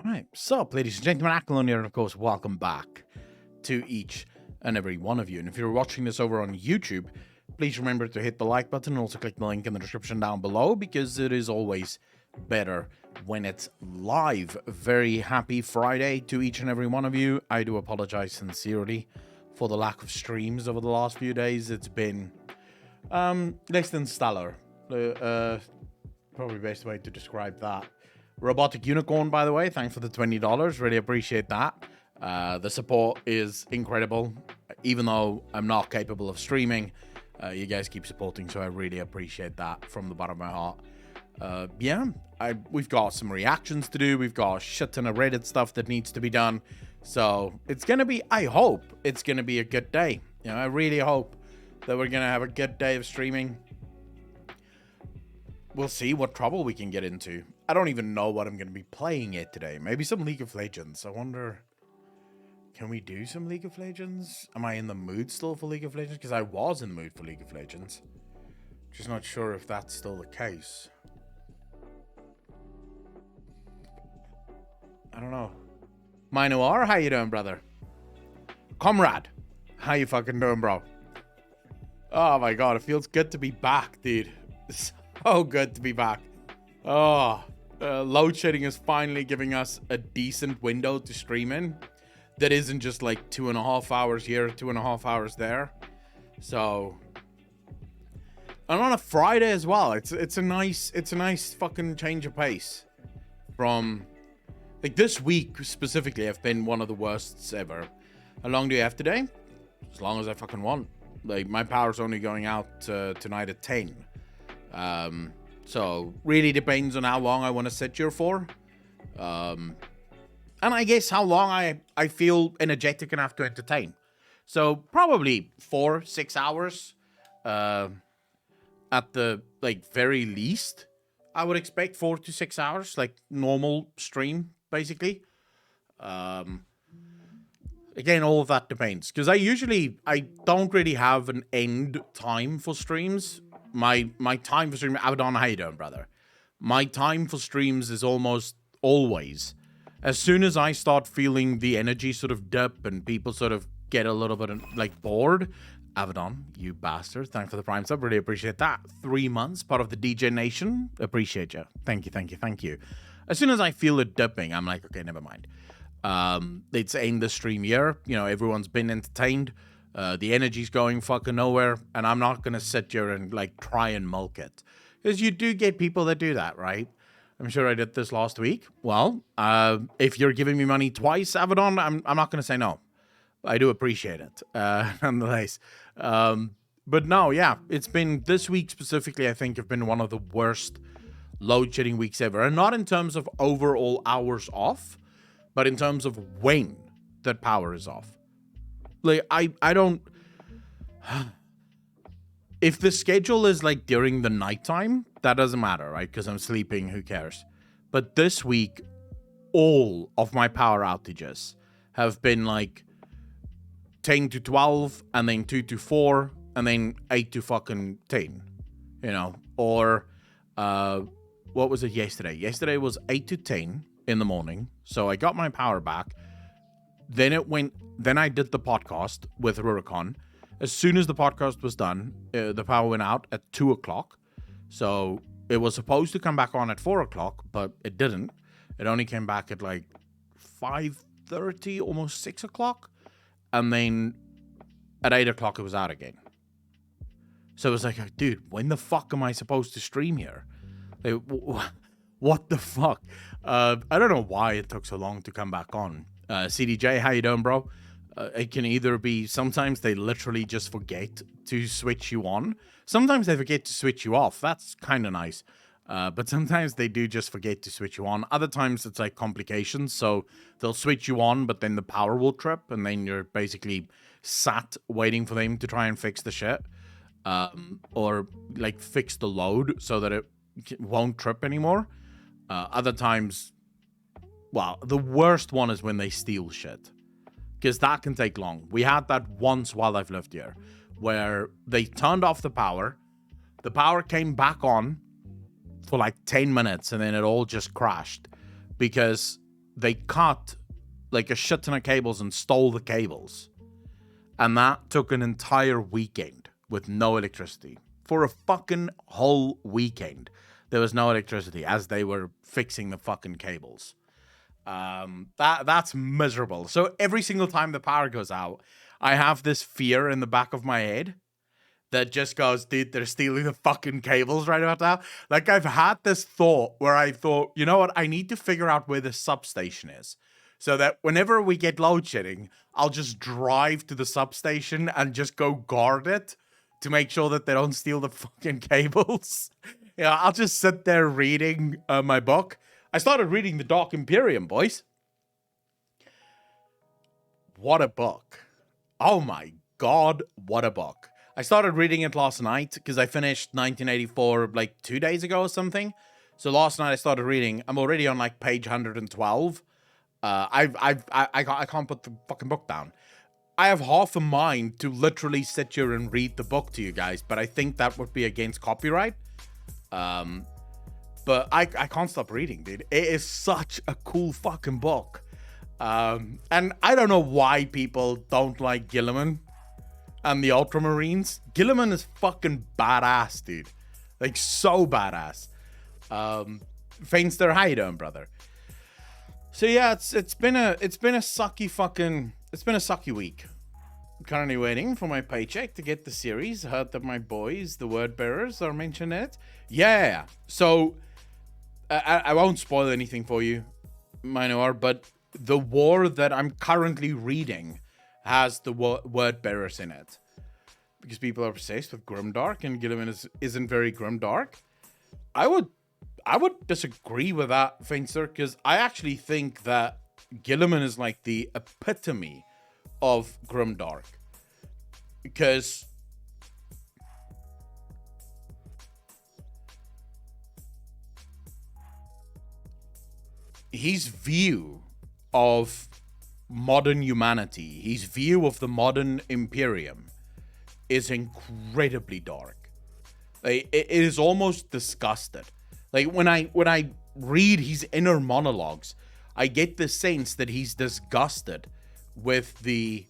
Right, so ladies and gentlemen, Ackland here, and of course, welcome back to each and every one of you. And if you're watching this over on YouTube, please remember to hit the like button and also click the link in the description down below, because it is always better when it's live. Very happy Friday to each and every one of you. I do apologize sincerely for the lack of streams over the last few days. It's been less than stellar. Probably best way to describe that. Robotic Unicorn, by the way, thanks for the $20. Really appreciate that. The support is incredible. Even though I'm not capable of streaming, you guys keep supporting, so I really appreciate that from the bottom of my heart. Yeah, we've got some reactions to do. We've got a shit ton of Reddit stuff that needs to be done. So it's going to be, I hope it's going to be a good day. You know, I really hope that we're going to have a good day of streaming. We'll see what trouble we can get into. I don't even know what I'm going to be playing yet today. Maybe some League of Legends. I wonder, can we do some League of Legends? Am I in the mood still for League of Legends? Because I was in the mood for League of Legends. Just not sure if that's still the case. I don't know. Minoir, how you doing, brother? Comrade, how you fucking doing, bro? Oh my god, it feels good to be back, dude. So good to be back. Oh, load shedding is finally giving us a decent window to stream in. That isn't just like 2.5 hours here, 2.5 hours there. So, and on a Friday as well. It's a nice fucking change of pace from like this week specifically. I've been one of the worsts ever. How long do you have today? As long as I fucking want. Like my power's only going out tonight at 10. So really depends on how long I want to sit here for. And I guess how long I feel energetic enough to entertain. So probably 4-6 hours, at the like very least. I would expect 4 to 6 hours, like normal stream, basically. Again, all of that depends, because I don't really have an end time for streams. My time for streaming, Abaddon, how you doing, brother? My time for streams is almost always, as soon as I start feeling the energy sort of dip and people sort of get a little bit like bored. Abaddon, you bastard, thanks for the Prime sub, really appreciate that. 3 months, part of the DJ Nation, appreciate you. Thank you. As soon as I feel it dipping, I'm like, okay, never mind. It's end the stream here. You know, everyone's been entertained. The energy's going fucking nowhere, and I'm not gonna sit here and like try and milk it, because you do get people that do that, right? I'm sure I did this last week. Well, if you're giving me money twice, Abaddon, I'm not gonna say no. I do appreciate it, nonetheless. But no, yeah, it's been this week specifically. I think have been one of the worst load shedding weeks ever, and not in terms of overall hours off, but in terms of when that power is off. Like, I don't... If the schedule is, like, during the nighttime, that doesn't matter, right? Because I'm sleeping, who cares? But this week, all of my power outages have been, like, 10 to 12, and then 2 to 4, and then 8 to fucking 10, you know? Or, what was it yesterday? Yesterday was 8 to 10 in the morning, so I got my power back. Then I did the podcast with Rurikon. As soon as the podcast was done, the power went out at 2 o'clock. So it was supposed to come back on at 4 o'clock, but it didn't. It only came back at like 5:30, almost 6 o'clock. And then at 8 o'clock, it was out again. So it was like, dude, when the fuck am I supposed to stream here? Like, what the fuck? I don't know why it took so long to come back on. CDJ, how you doing, bro? It can either be, sometimes they literally just forget to switch you on. Sometimes they forget to switch you off. That's kind of nice. But sometimes they do just forget to switch you on. Other times it's like complications. So they'll switch you on, but then the power will trip. And then you're basically sat waiting for them to try and fix the shit. Or like fix the load so that it won't trip anymore. Other times, well, the worst one is when they steal shit, because that can take long. We had that once while I've lived here, where they turned off the power came back on for like 10 minutes, and then it all just crashed because they cut like a shit ton of cables and stole the cables. And that took an entire weekend with no electricity. For a fucking whole weekend, there was no electricity as they were fixing the fucking cables. That's miserable. So every single time the power goes out, I have this fear in the back of my head that just goes, dude, they're stealing the fucking cables right about now. Like, I've had this thought where I thought, you know what? I need to figure out where the substation is so that whenever we get load shedding, I'll just drive to the substation and just go guard it to make sure that they don't steal the fucking cables. Yeah, I'll just sit there reading my book. I started reading The Dark Imperium, boys. What a book. Oh my God, what a book. I started reading it last night because I finished 1984 like 2 days ago or something. So last night I started reading. I'm already on like page 112. I can't put the fucking book down. I have half a mind to literally sit here and read the book to you guys, but I think that would be against copyright. But I can't stop reading, dude. It is such a cool fucking book. And I don't know why people don't like Gilliman and the Ultramarines. Gilliman is fucking badass, dude. Like, so badass. Fainster, how you doing, brother? So yeah, it's been a sucky week. I'm currently waiting for my paycheck to get the series. Heard that my boys, the word bearers, are mentioned in it. Yeah. So I won't spoil anything for you, Minor, but the war that I'm currently reading has the word bearers in it. Because people are obsessed with grimdark, and Gilliman isn't very grimdark. I would disagree with that, Fainster, because I actually think that Gilliman is like the epitome of grimdark. Because his view of modern humanity, his view of the modern Imperium, is incredibly dark. Like, it is almost disgusted. Like, when I read his inner monologues, I get the sense that he's disgusted with the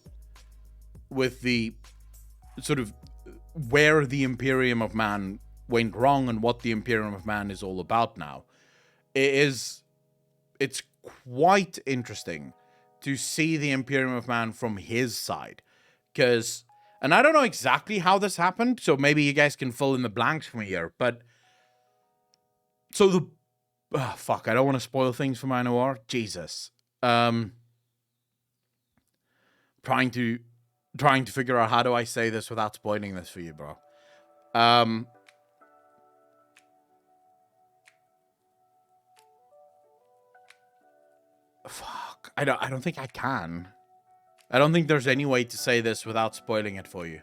sort of where the Imperium of Man went wrong and what the Imperium of Man is all about now. It's quite interesting to see the Imperium of Man from his side. And I don't know exactly how this happened, so maybe you guys can fill in the blanks for me here, but so fuck, I don't want to spoil things for my noir. Jesus. Trying to figure out how do I say this without spoiling this for you, bro. Fuck. I don't think I can. I don't think there's any way to say this without spoiling it for you.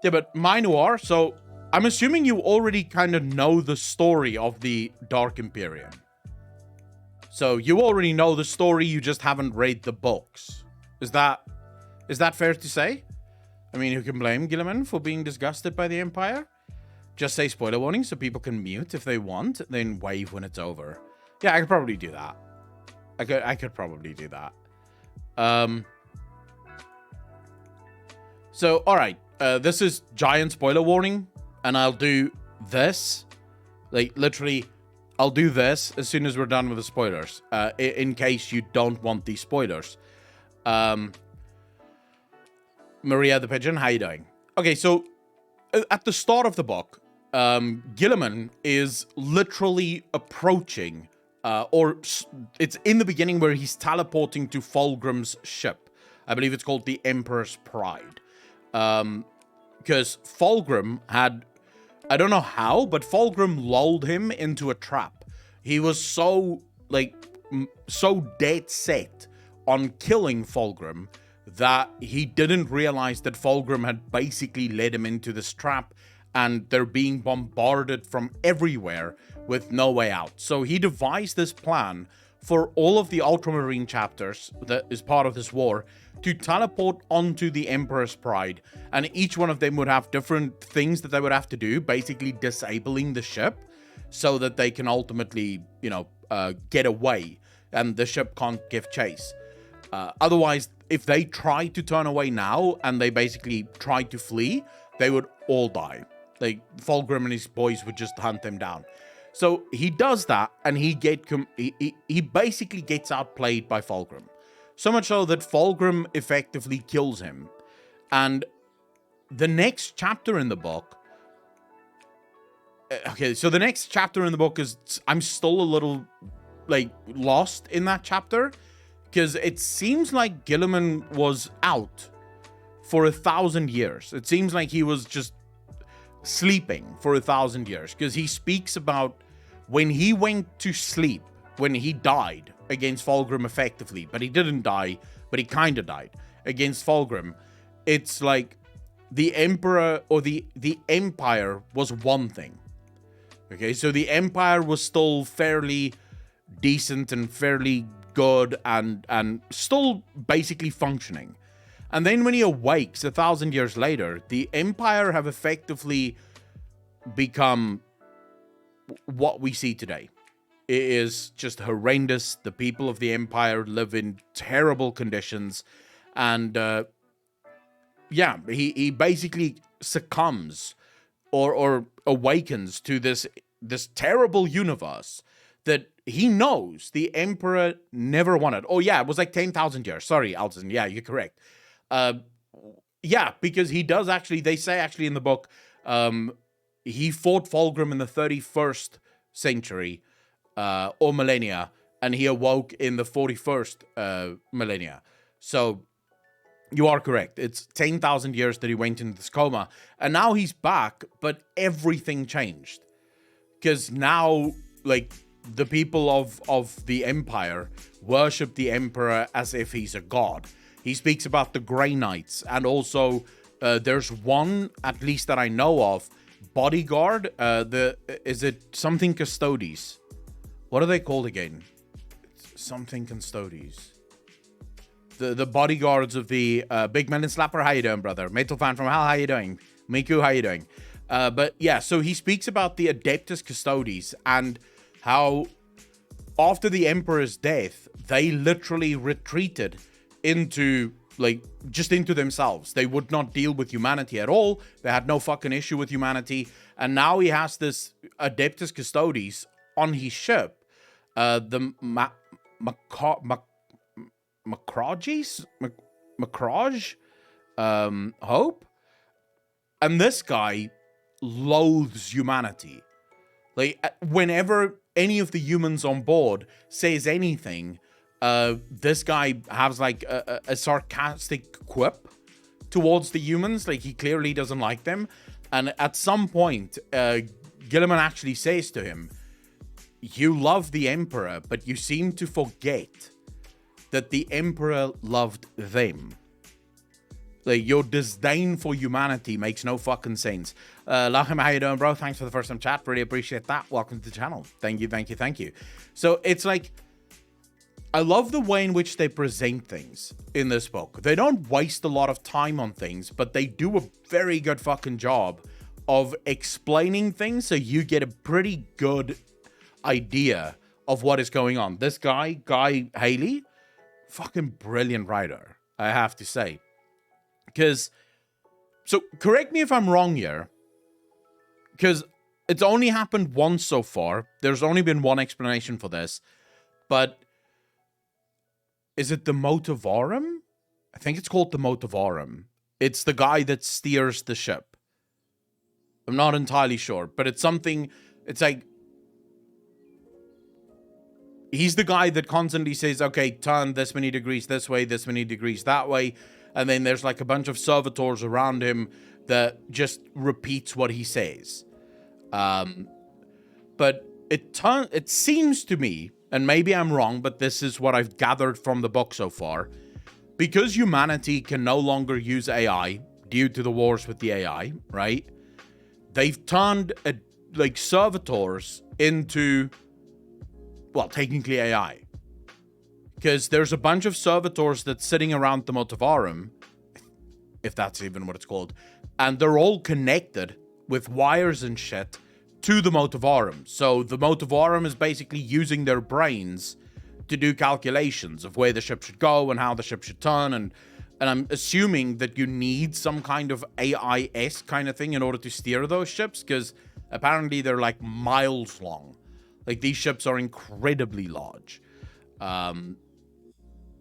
Yeah, but my noir, so I'm assuming you already kind of know the story of the Dark Imperium. So you already know the story, you just haven't read the books. Is that fair to say? I mean, who can blame Gilliman for being disgusted by the Empire? Just say spoiler warning so people can mute if they want, then wave when it's over. Yeah, I could probably do that. I could probably do that. So, alright. This is giant spoiler warning, and I'll do this. Like, literally, I'll do this as soon as we're done with the spoilers. In case you don't want these spoilers. Maria the Pigeon, how you doing? Okay, so at the start of the book, Gilliman is literally approaching, or it's in the beginning where he's teleporting to Fulgrim's ship. I believe it's called the Emperor's Pride. Because Fulgrim had, I don't know how, but Fulgrim lulled him into a trap. He was so dead set on killing Fulgrim that he didn't realize that Fulgrim had basically led him into this trap, and they're being bombarded from everywhere with no way out. So he devised this plan for all of the Ultramarine chapters that is part of this war to teleport onto the Emperor's Pride, and each one of them would have different things that they would have to do, basically disabling the ship so that they can ultimately, get away and the ship can't give chase. Otherwise, if they try to turn away now and they basically try to flee, they would all die. Like, Fulgrim and his boys would just hunt them down. So he does that, and he basically gets outplayed by Fulgrim. So much so that Fulgrim effectively kills him. And the next chapter in the book... Okay, so the next chapter in the book is... I'm still a little, lost in that chapter. Because it seems like Guilliman was out for 1,000 years. It seems like he was just sleeping for 1,000 years. Because he speaks about when he went to sleep, when he died against Fulgrim effectively. But he didn't die, but he kind of died against Fulgrim. It's like the Emperor or the Empire was one thing. Okay, so the Empire was still fairly decent and fairly good and still basically functioning. And then when he awakes 1,000 years later, the Empire have effectively become what we see today. It is just horrendous. The people of the Empire live in terrible conditions. And he basically succumbs or awakens to this terrible universe that he knows the Emperor never wanted. Oh, yeah, it was like 10,000 years. Sorry, Alton. Yeah, you're correct. Because he does actually, they say actually in the book, he fought Fulgrim in the 31st century or millennia, and he awoke in the 41st millennia. So you are correct. It's 10,000 years that he went into this coma, and now he's back, but everything changed. Because now, the people of the Empire worship the Emperor as if he's a god. He speaks about the Grey Knights, and also there's one, at least that I know of, bodyguard. Is it something Custodes? What are they called again? It's something Custodes. The bodyguards of the Big Melon Slapper. How you doing, brother? Metal Fan from Hell. How you doing? Miku, how you doing? But yeah, so he speaks about the Adeptus Custodes and how after the Emperor's death, they literally retreated into, just into themselves. They would not deal with humanity at all. They had no fucking issue with humanity. And now he has this Adeptus Custodes on his ship. The Macrage? Hope? And this guy loathes humanity. Whenever any of the humans on board says anything, this guy has a sarcastic quip towards the humans. He clearly doesn't like them. And at some point, Guilliman actually says to him, "You love the Emperor, but you seem to forget that the Emperor loved them." Your disdain for humanity makes no fucking sense. Lachim, how you doing, bro? Thanks for the first time chat. Really appreciate that. Welcome to the channel. Thank you. So it's I love the way in which they present things in this book. They don't waste a lot of time on things, but they do a very good fucking job of explaining things so you get a pretty good idea of what is going on. This Guy Haley, fucking brilliant writer, I have to say. So correct me if I'm wrong here, because it's only happened once so far. There's only been one explanation for this, but is it the Motivarum? I think it's called the Motivarum. It's the guy that steers the ship. I'm not entirely sure, but it's something, he's the guy that constantly says, okay, turn this many degrees this way, this many degrees that way. And then there's a bunch of servitors around him that just repeats what he says. But it seems to me, and maybe I'm wrong, but this is what I've gathered from the book so far, because humanity can no longer use AI due to the wars with the AI, right? They've turned servitors into, well, technically AI. because there's a bunch of servitors that's sitting around the Motivarum, if that's even what it's called, and they're all connected with wires and shit to the Motivarum. So the Motivarum is basically using their brains to do calculations of where the ship should go and how the ship should turn, and I'm assuming that you need some kind of AIS kind of thing in order to steer those ships, because apparently they're like miles long. Like, these ships are incredibly large.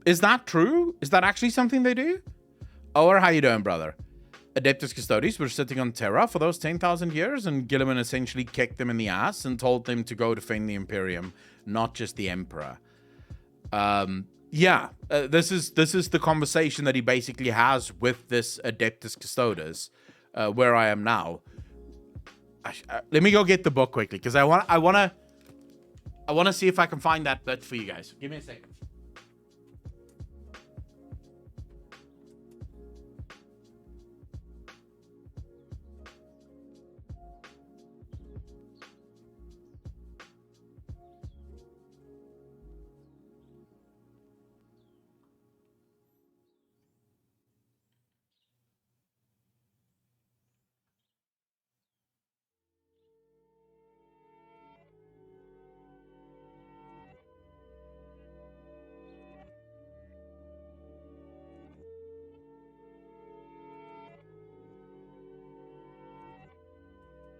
Is that true? Is that actually something they do? Or how you doing, brother? Adeptus Custodes were sitting on Terra for those 10,000 years, and Gilliman essentially kicked them in the ass and told them to go defend the Imperium, not just the Emperor. This is the conversation that he basically has with this Adeptus Custodes, where I am now. Let me go get the book quickly, because I want to see if I can find that bit for you guys. Give me a second.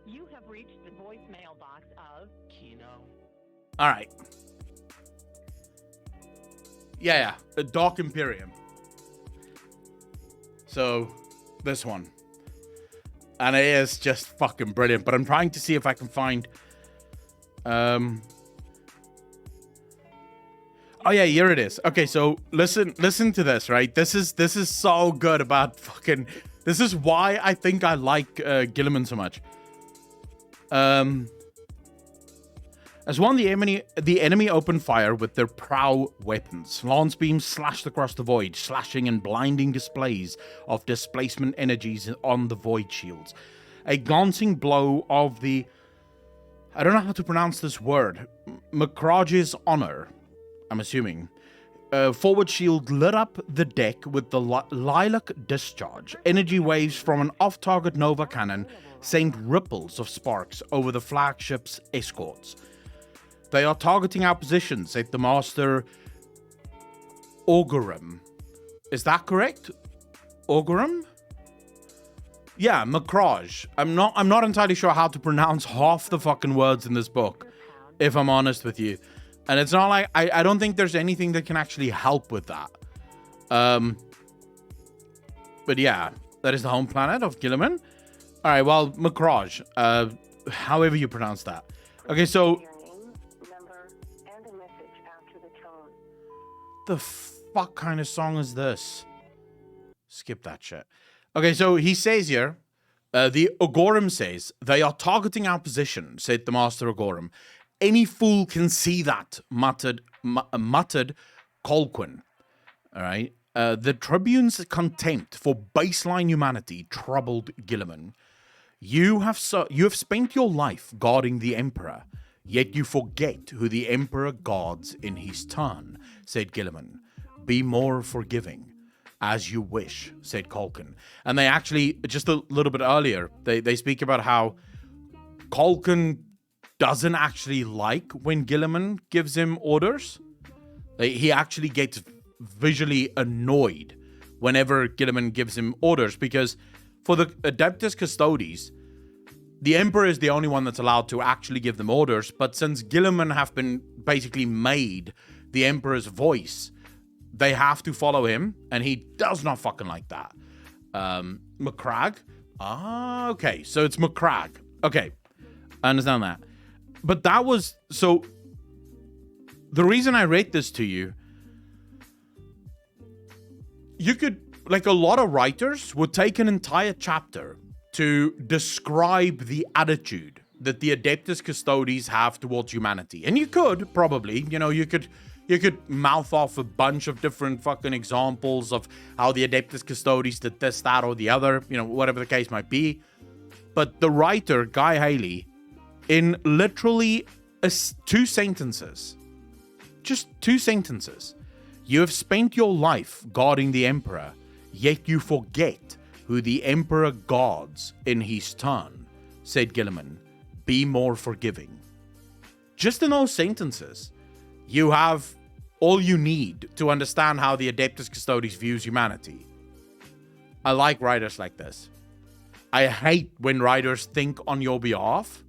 You have reached the voicemail box of Kino. All right. Yeah. The Dark Imperium. So, this one. And it is just fucking brilliant. But I'm trying to see if I can find... Oh, yeah, here it is. Okay, so listen to this, right? This is so good about fucking... This is why I think I like Gilliman so much. As one, the enemy opened fire with their prow weapons. Lance beams slashed across the void, slashing and blinding displays of displacement energies on the void shields. A glancing blow of the... I don't know how to pronounce this word. Macrage's honor, I'm assuming. Forward shield lit up the deck with the lilac discharge. Energy waves from an off-target Nova cannon sent ripples of sparks over the flagship's escorts. They are targeting our position, said the Master Augurum. Is that correct? Augurum? Yeah, Macrage. I'm not entirely sure how to pronounce half the fucking words in this book, if I'm honest with you. And it's not like I don't think there's anything that can actually help with that. But yeah, that is the home planet of Gilliman. All right, well, Macrage, however you pronounce that. Okay, so the fuck kind of song is this? Skip that shit. Okay, so he says here, the Augurum says, they are targeting our position, said the Master Augurum. Any fool can see that, muttered Colquhoun. All right. The Tribune's contempt for baseline humanity troubled Gilliman. You have spent your life guarding the Emperor, yet you forget who the Emperor guards in his turn, said Gilliman. Be more forgiving. As you wish, said Colquhoun. And they actually, just a little bit earlier, they speak about how Colquhoun doesn't actually like when Gilliman gives him orders. He actually gets visually annoyed whenever Gilliman gives him orders, because for the Adeptus Custodes, the Emperor is the only one that's allowed to actually give them orders, but since Gilliman have been basically made the Emperor's voice, they have to follow him, and he does not fucking like that. Macrag? Ah, okay, so it's Macrag. Okay, I understand that. But that was... So, the reason I read this to you, you could... Like, a lot of writers would take an entire chapter to describe the attitude that the Adeptus Custodes have towards humanity. And you could, probably, you know, you could mouth off a bunch of different fucking examples of how the Adeptus Custodes did this, that, or the other, you know, whatever the case might be. But the writer, Guy Haley, in literally 2 sentences, just 2 sentences, You have spent your life guarding the Emperor, yet you forget who the Emperor guards in his turn, said Gilliman. Be more forgiving. Just in those sentences, you have all you need to understand how the Adeptus Custodes views humanity. I like writers like this. I hate when writers think on your behalf.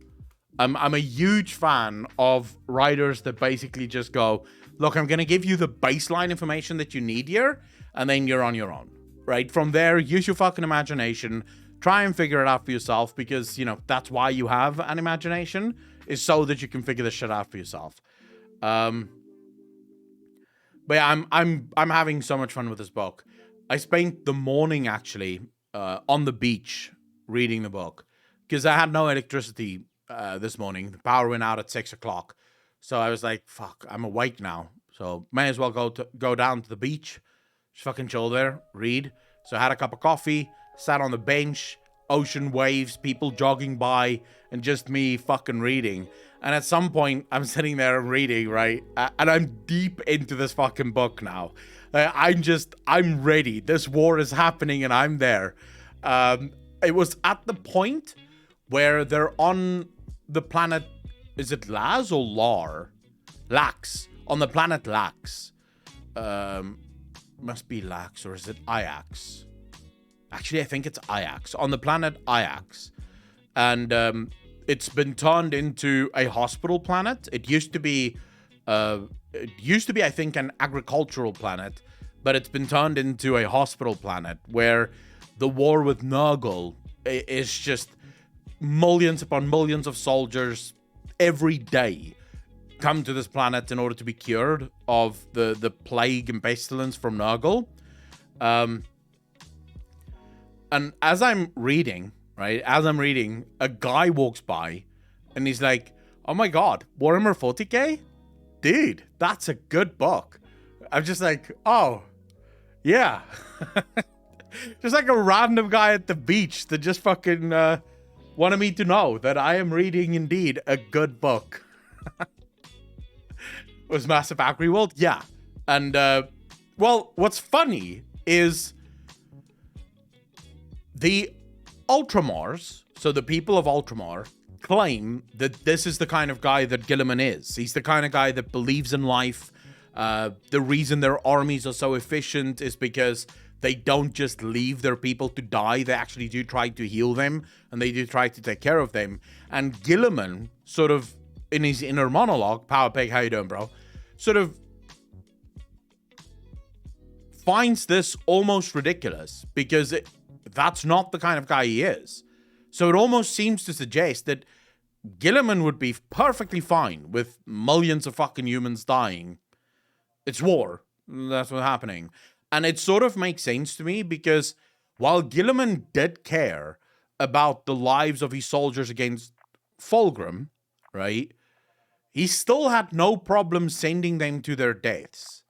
I'm a huge fan of writers that basically just go, look, I'm going to give you the baseline information that you need here, and then you're on your own, right? From there, use your fucking imagination, try and figure it out for yourself, because, you know, that's why you have an imagination, is so that you can figure this shit out for yourself. But yeah, I'm having so much fun with this book. I spent the morning actually on the beach reading the book, because I had no electricity this morning. The power went out at 6 o'clock. So I was like, fuck, I'm awake now. So may as well go down to the beach, just fucking chill there, read. So I had a cup of coffee, sat on the bench, ocean waves, people jogging by, and just me fucking reading. And at some point, I'm sitting there reading, right? And I'm deep into this fucking book now. I'm ready. This war is happening and I'm there. It was at the point where they're on the planet, is it Laz or Lar? Lax. On the planet Lax. Must be Lax, or is it Iax? Actually, I think it's Iax. On the planet Iax. And it's been turned into a hospital planet. It used to be, I think, an agricultural planet, but it's been turned into a hospital planet where the war with Nurgle is just millions upon millions of soldiers every day come to this planet in order to be cured of the plague and pestilence from Nurgle. And as I'm reading, a guy walks by and he's like, oh my god, Warhammer 40k? Dude, that's a good book. I'm just like, oh, yeah. Just like a random guy at the beach that just fucking wanted me to know that I am reading indeed a good book. Was Massive Agri-World? Yeah. And, well, what's funny is the Ultramars, so the people of Ultramar, claim that this is the kind of guy that Gilliman is. He's the kind of guy that believes in life. The reason their armies are so efficient is because they don't just leave their people to die. They actually do try to heal them, and they do try to take care of them. And Gilliman, sort of, in his inner monologue, Power Pig, how you doing, bro? Sort of finds this almost ridiculous, because that's not the kind of guy he is. So it almost seems to suggest that Gilliman would be perfectly fine with millions of fucking humans dying. It's war. That's what's happening. And it sort of makes sense to me, because while Gilliman did care about the lives of his soldiers against Fulgrim, right, he still had no problem sending them to their deaths.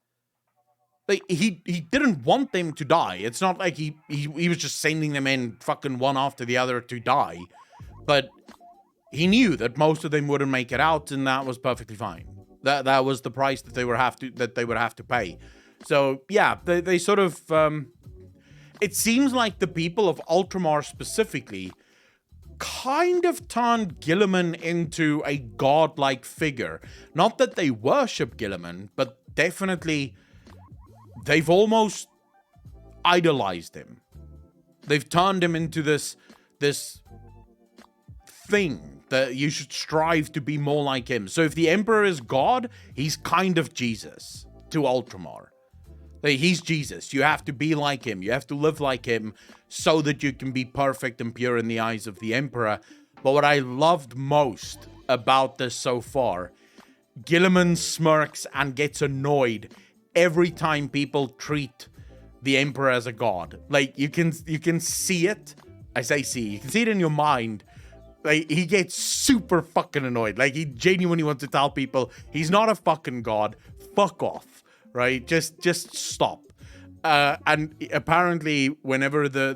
Like, he didn't want them to die. It's not like he was just sending them in fucking one after the other to die. But he knew that most of them wouldn't make it out, and that was perfectly fine. That was the price that they would have to pay. So yeah, they sort of it seems like the people of Ultramar specifically kind of turned Gilliman into a godlike figure. Not that they worship Gilliman, but definitely they've almost idolized him. They've turned him into this thing that you should strive to be more like him. So if the Emperor is God, he's kind of Jesus to Ultramar. Like, he's Jesus. You have to be like him. You have to live like him so that you can be perfect and pure in the eyes of the Emperor. But what I loved most about this so far, Gilliman smirks and gets annoyed every time people treat the Emperor as a god. Like, you can see it. I say see. You can see it in your mind. Like, he gets super fucking annoyed. Like, he genuinely wants to tell people he's not a fucking god. Fuck off. Right? Just stop. And apparently, whenever the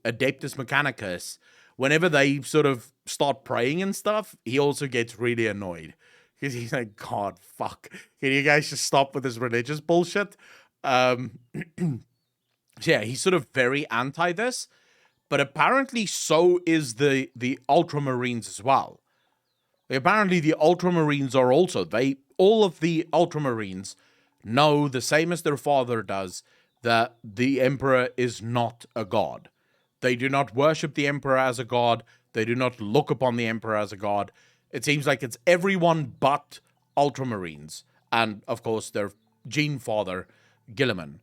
Adeptus Mechanicus, whenever they sort of start praying and stuff, he also gets really annoyed. Because he's like, God, fuck. Can you guys just stop with this religious bullshit? So yeah, he's sort of very anti this, but apparently so is the Ultramarines as well. Apparently the Ultramarines are also, all of the Ultramarines know the same as their father does, that the Emperor is not a god. They do not worship the Emperor as a god. They do not look upon the Emperor as a god. It seems like it's everyone but Ultramarines. And, of course, their gene father, Gilliman.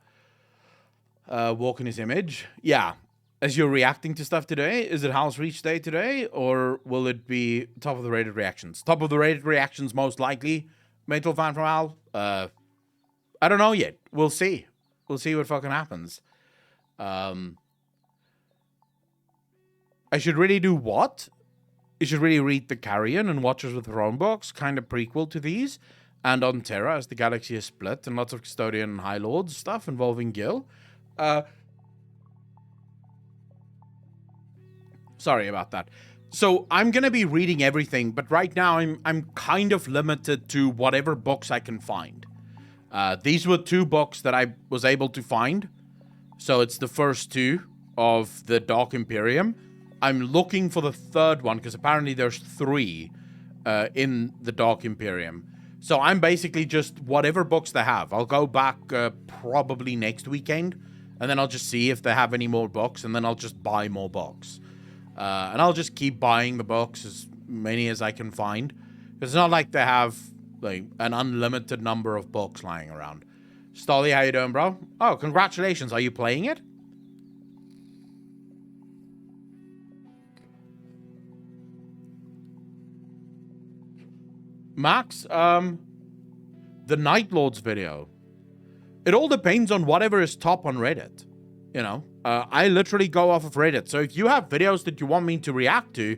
Walk in his image. Yeah. As you're reacting to stuff today, is it House Reach Day today? Or will it be top of the rated reactions? Top of the rated reactions, most likely. Mental fan from Al. I don't know yet. We'll see. We'll see what fucking happens. I should really do what? You should really read The Carrion and Watchers of the Throne books, kind of prequel to these. And on Terra, as the galaxy is split, and lots of Custodian and High Lords stuff involving Gil. Sorry about that. So I'm going to be reading everything, but right now I'm kind of limited to whatever books I can find. These were 2 books that I was able to find. So it's the first 2 of the Dark Imperium. I'm looking for the 3rd one, because apparently there's 3 in the Dark Imperium. So I'm basically just whatever books they have. I'll go back probably next weekend, and then I'll just see if they have any more books, and then I'll just buy more books. And I'll just keep buying the books, as many as I can find. It's not like they have like an unlimited number of books lying around. Stolly, how you doing, bro? Oh, congratulations. Are you playing it? Max, the Night Lords video. It all depends on whatever is top on Reddit. You know, I literally go off of Reddit. So if you have videos that you want me to react to,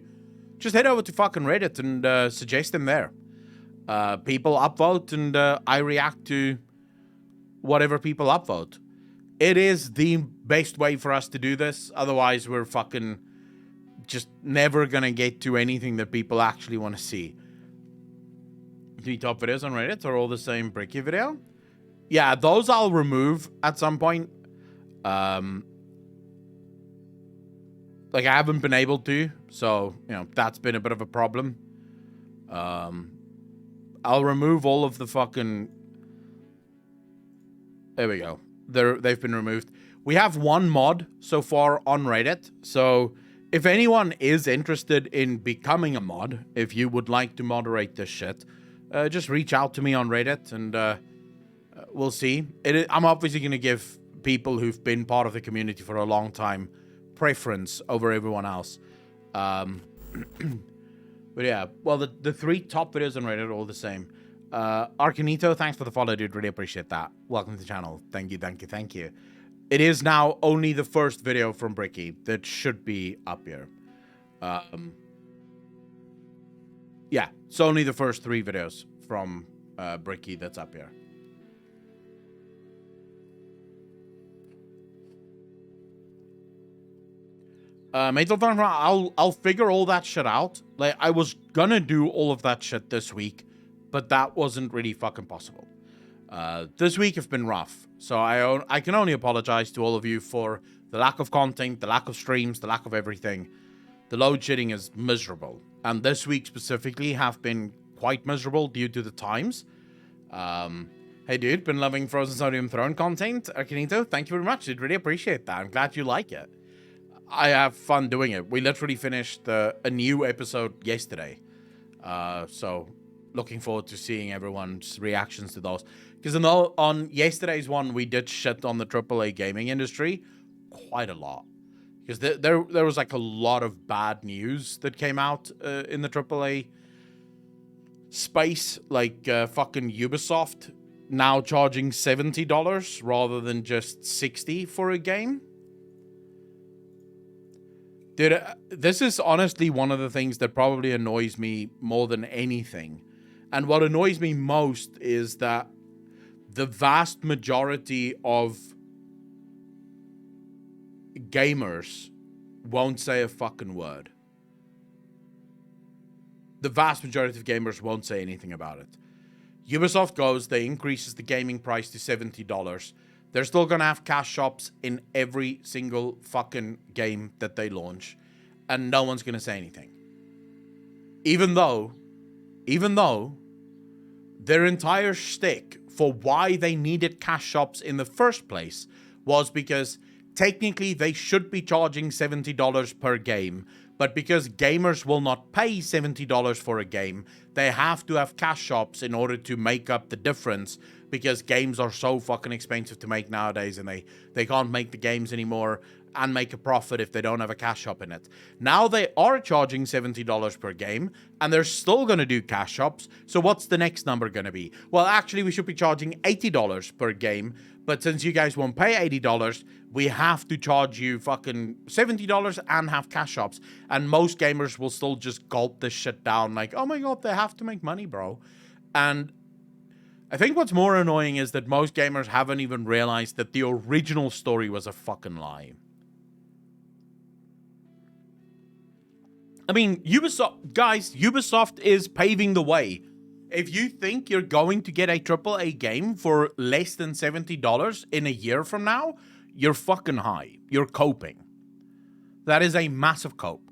just head over to fucking Reddit and suggest them there. People upvote and I react to whatever people upvote. It is the best way for us to do this. Otherwise, we're fucking just never gonna get to anything that people actually want to see. The top videos on Reddit are all the same Bricky video. Yeah, those I'll remove at some point. Like I haven't been able to, so you know that's been a bit of a problem. I'll remove all of the fucking. There we go. They've been removed. We have 1 mod so far on Reddit, so if anyone is interested in becoming a mod, if you would like to moderate this shit, just reach out to me on Reddit and we'll see. I'm obviously going to give people who've been part of the community for a long time preference over everyone else. But yeah, well, the 3 top videos on Reddit are all the same. Arcanito, thanks for the follow, dude. Really appreciate that. Welcome to the channel. Thank you, thank you, thank you. It is now only the first video from Bricky that should be up here. Yeah, it's only the first 3 videos from Bricky that's up here. I'll figure all that shit out. Like, I was gonna do all of that shit this week, but that wasn't really fucking possible. This week have been rough, so I can only apologize to all of you for the lack of content, the lack of streams, the lack of everything. The load shedding is miserable, and this week specifically have been quite miserable due to the times. Hey dude, been loving Frozen Sodium Throne content, Arcanito. Thank you very much, dude. Really appreciate that. I'm glad you like it. I have fun doing it. We literally finished a new episode yesterday. So looking forward to seeing everyone's reactions to those. Because on yesterday's one, we did shit on the AAA gaming industry quite a lot. Because there was like a lot of bad news that came out in the AAA space. Like fucking Ubisoft now charging $70 rather than just $60 for a game. Dude, this is honestly one of the things that probably annoys me more than anything. And what annoys me most is that the vast majority of gamers won't say a fucking word. the vast majority of gamers won't say anything about it. Ubisoft goes, they increases the gaming price to $70. They're still gonna have cash shops in every single fucking game that they launch, and no one's gonna say anything. Even though their entire shtick for why they needed cash shops in the first place was because technically they should be charging $70 per game, but because gamers will not pay $70 for a game, they have to have cash shops in order to make up the difference, because games are so fucking expensive to make nowadays, and they can't make the games anymore and make a profit if they don't have a cash shop in it. Now they are charging $70 per game, and they're still going to do cash shops, so what's the next number going to be? Well, actually, we should be charging $80 per game, but since you guys won't pay $80, we have to charge you fucking $70 and have cash shops. And most gamers will still just gulp this shit down like, oh my god, they have to make money, bro. And I think what's more annoying is that most gamers haven't even realized that the original story was a fucking lie. I mean, Ubisoft is paving the way. If you think you're going to get a AAA game for less than $70 in a year from now, you're fucking high. You're coping. That is a massive cope.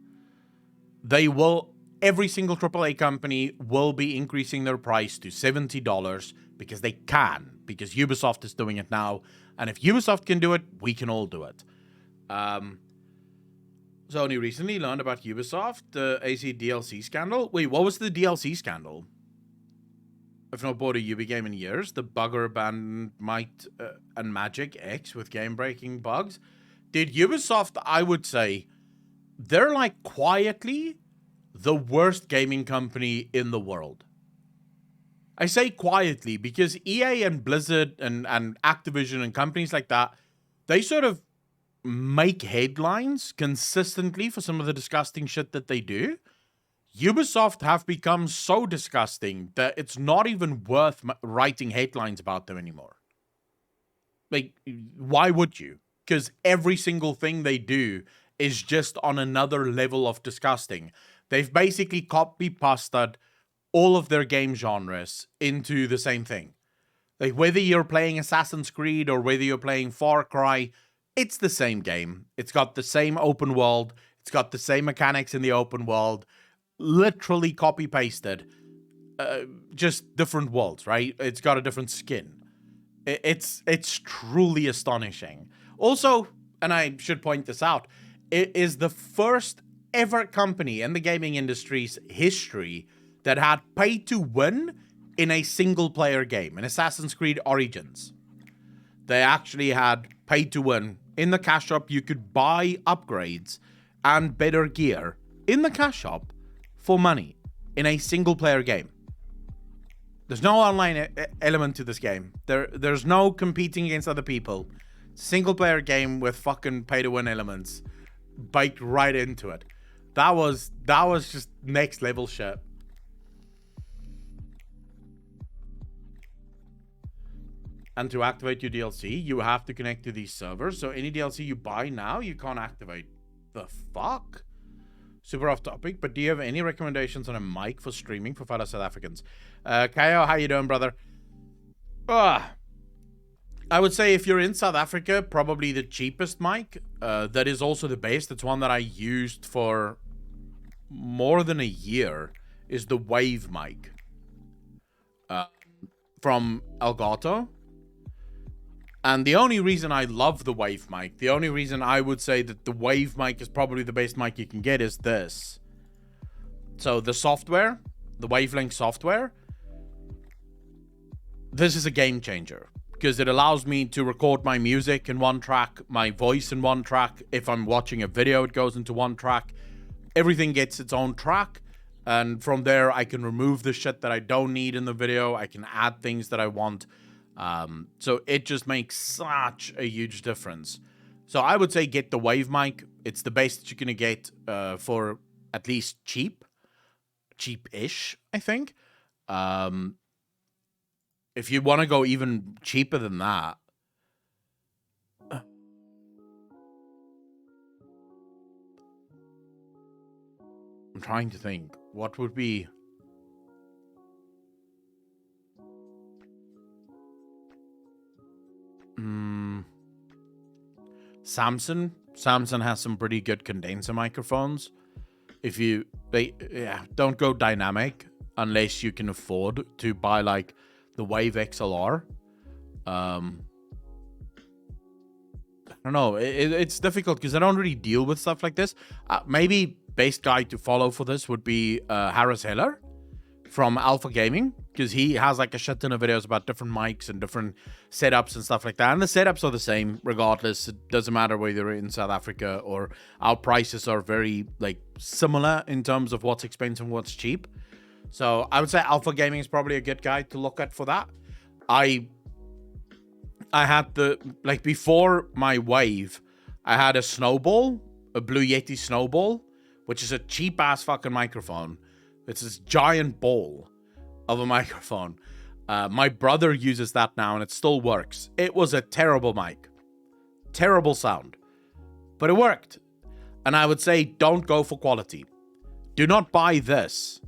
Every single AAA company will be increasing their price to $70 because they can, because Ubisoft is doing it now. And if Ubisoft can do it, we can all do it. So only recently learned about Ubisoft, the AC DLC scandal. Wait, what was the DLC scandal? I've not bought a Ubi game in years. The bugger abandoned Might and Magic X with game-breaking bugs. Dude, Ubisoft, I would say, they're like quietly the worst gaming company in the world. I say quietly because EA and Blizzard and Activision and companies like that, they sort of make headlines consistently for some of the disgusting shit that they do. Ubisoft have become so disgusting that it's not even worth writing headlines about them anymore. Like, why would you? Because every single thing they do is just on another level of disgusting. They've basically copy-pasted all of their game genres into the same thing. Like, whether you're playing Assassin's Creed or whether you're playing Far Cry, it's the same game. It's got the same open world. It's got the same mechanics in the open world. Literally copy-pasted. Just different worlds, right? It's got a different skin. It's truly astonishing. Also, and I should point this out, it is the first ever company in the gaming industry's history that had pay to win in a single player game, in Assassin's Creed Origins. They actually had pay to win. In the cash shop, you could buy upgrades and better gear in the cash shop for money in a single player game. There's no online element to this game. There's no competing against other people. Single player game with fucking pay to win elements baked right into it. That was just next level shit. And to activate your DLC, you have to connect to these servers. So any DLC you buy now, you can't activate. The fuck? Super off topic, but do you have any recommendations on a mic for streaming for fellow South Africans? Kayo, how you doing, brother? I would say if you're in South Africa, probably the cheapest mic. That is also the best. It's one that I used for more than a year. Is the Wave mic from Elgato. And the only reason I love the Wave mic, the only reason I would say that the Wave mic is probably the best mic you can get is this. So the software, the Wavelength software, this is a game changer because it allows me to record my music in one track, my voice in one track. If I'm watching a video, it goes into one track. Everything gets its own track. And from there, I can remove the shit that I don't need in the video. I can add things that I want. So it just makes such a huge difference. So I would say get the Wave mic. It's the best that you're going to get for at least cheap-ish, I think. If you want to go even cheaper than that, I'm trying to think. What would be Samsung has some pretty good condenser microphones. Don't go dynamic unless you can afford to buy like the Wave XLR. I don't know. It's difficult because I don't really deal with stuff like this. Maybe best guy to follow for this would be Harris Heller from Alpha Gaming, because he has like a shit ton of videos about different mics and different setups and stuff like that. And the setups are the same regardless. It doesn't matter whether you're in South Africa or our prices are very like similar in terms of what's expensive and what's cheap. So I would say Alpha Gaming is probably a good guy to look at for that. I had before my Wave, I had a Snowball, a Blue Yeti Snowball, which is a cheap ass fucking microphone. It's this giant ball of a microphone. My brother uses that now and it still works. It was a terrible mic. Terrible sound. But it worked. And I would say don't go for quality. Do not buy this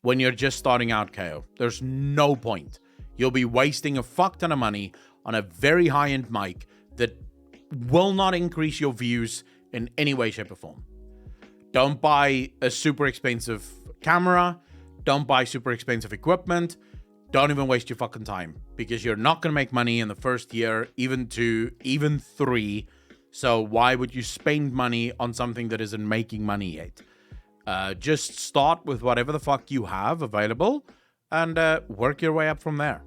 when you're just starting out, KO. There's no point. You'll be wasting a fuck ton of money on a very high-end mic that will not increase your views in any way, shape, or form. Don't buy a super expensive camera. Don't buy super expensive equipment. Don't even waste your fucking time, because you're not going to make money in the first year, even 2, even 3. So why would you spend money on something that isn't making money yet? Just start with whatever the fuck you have available and work your way up from there.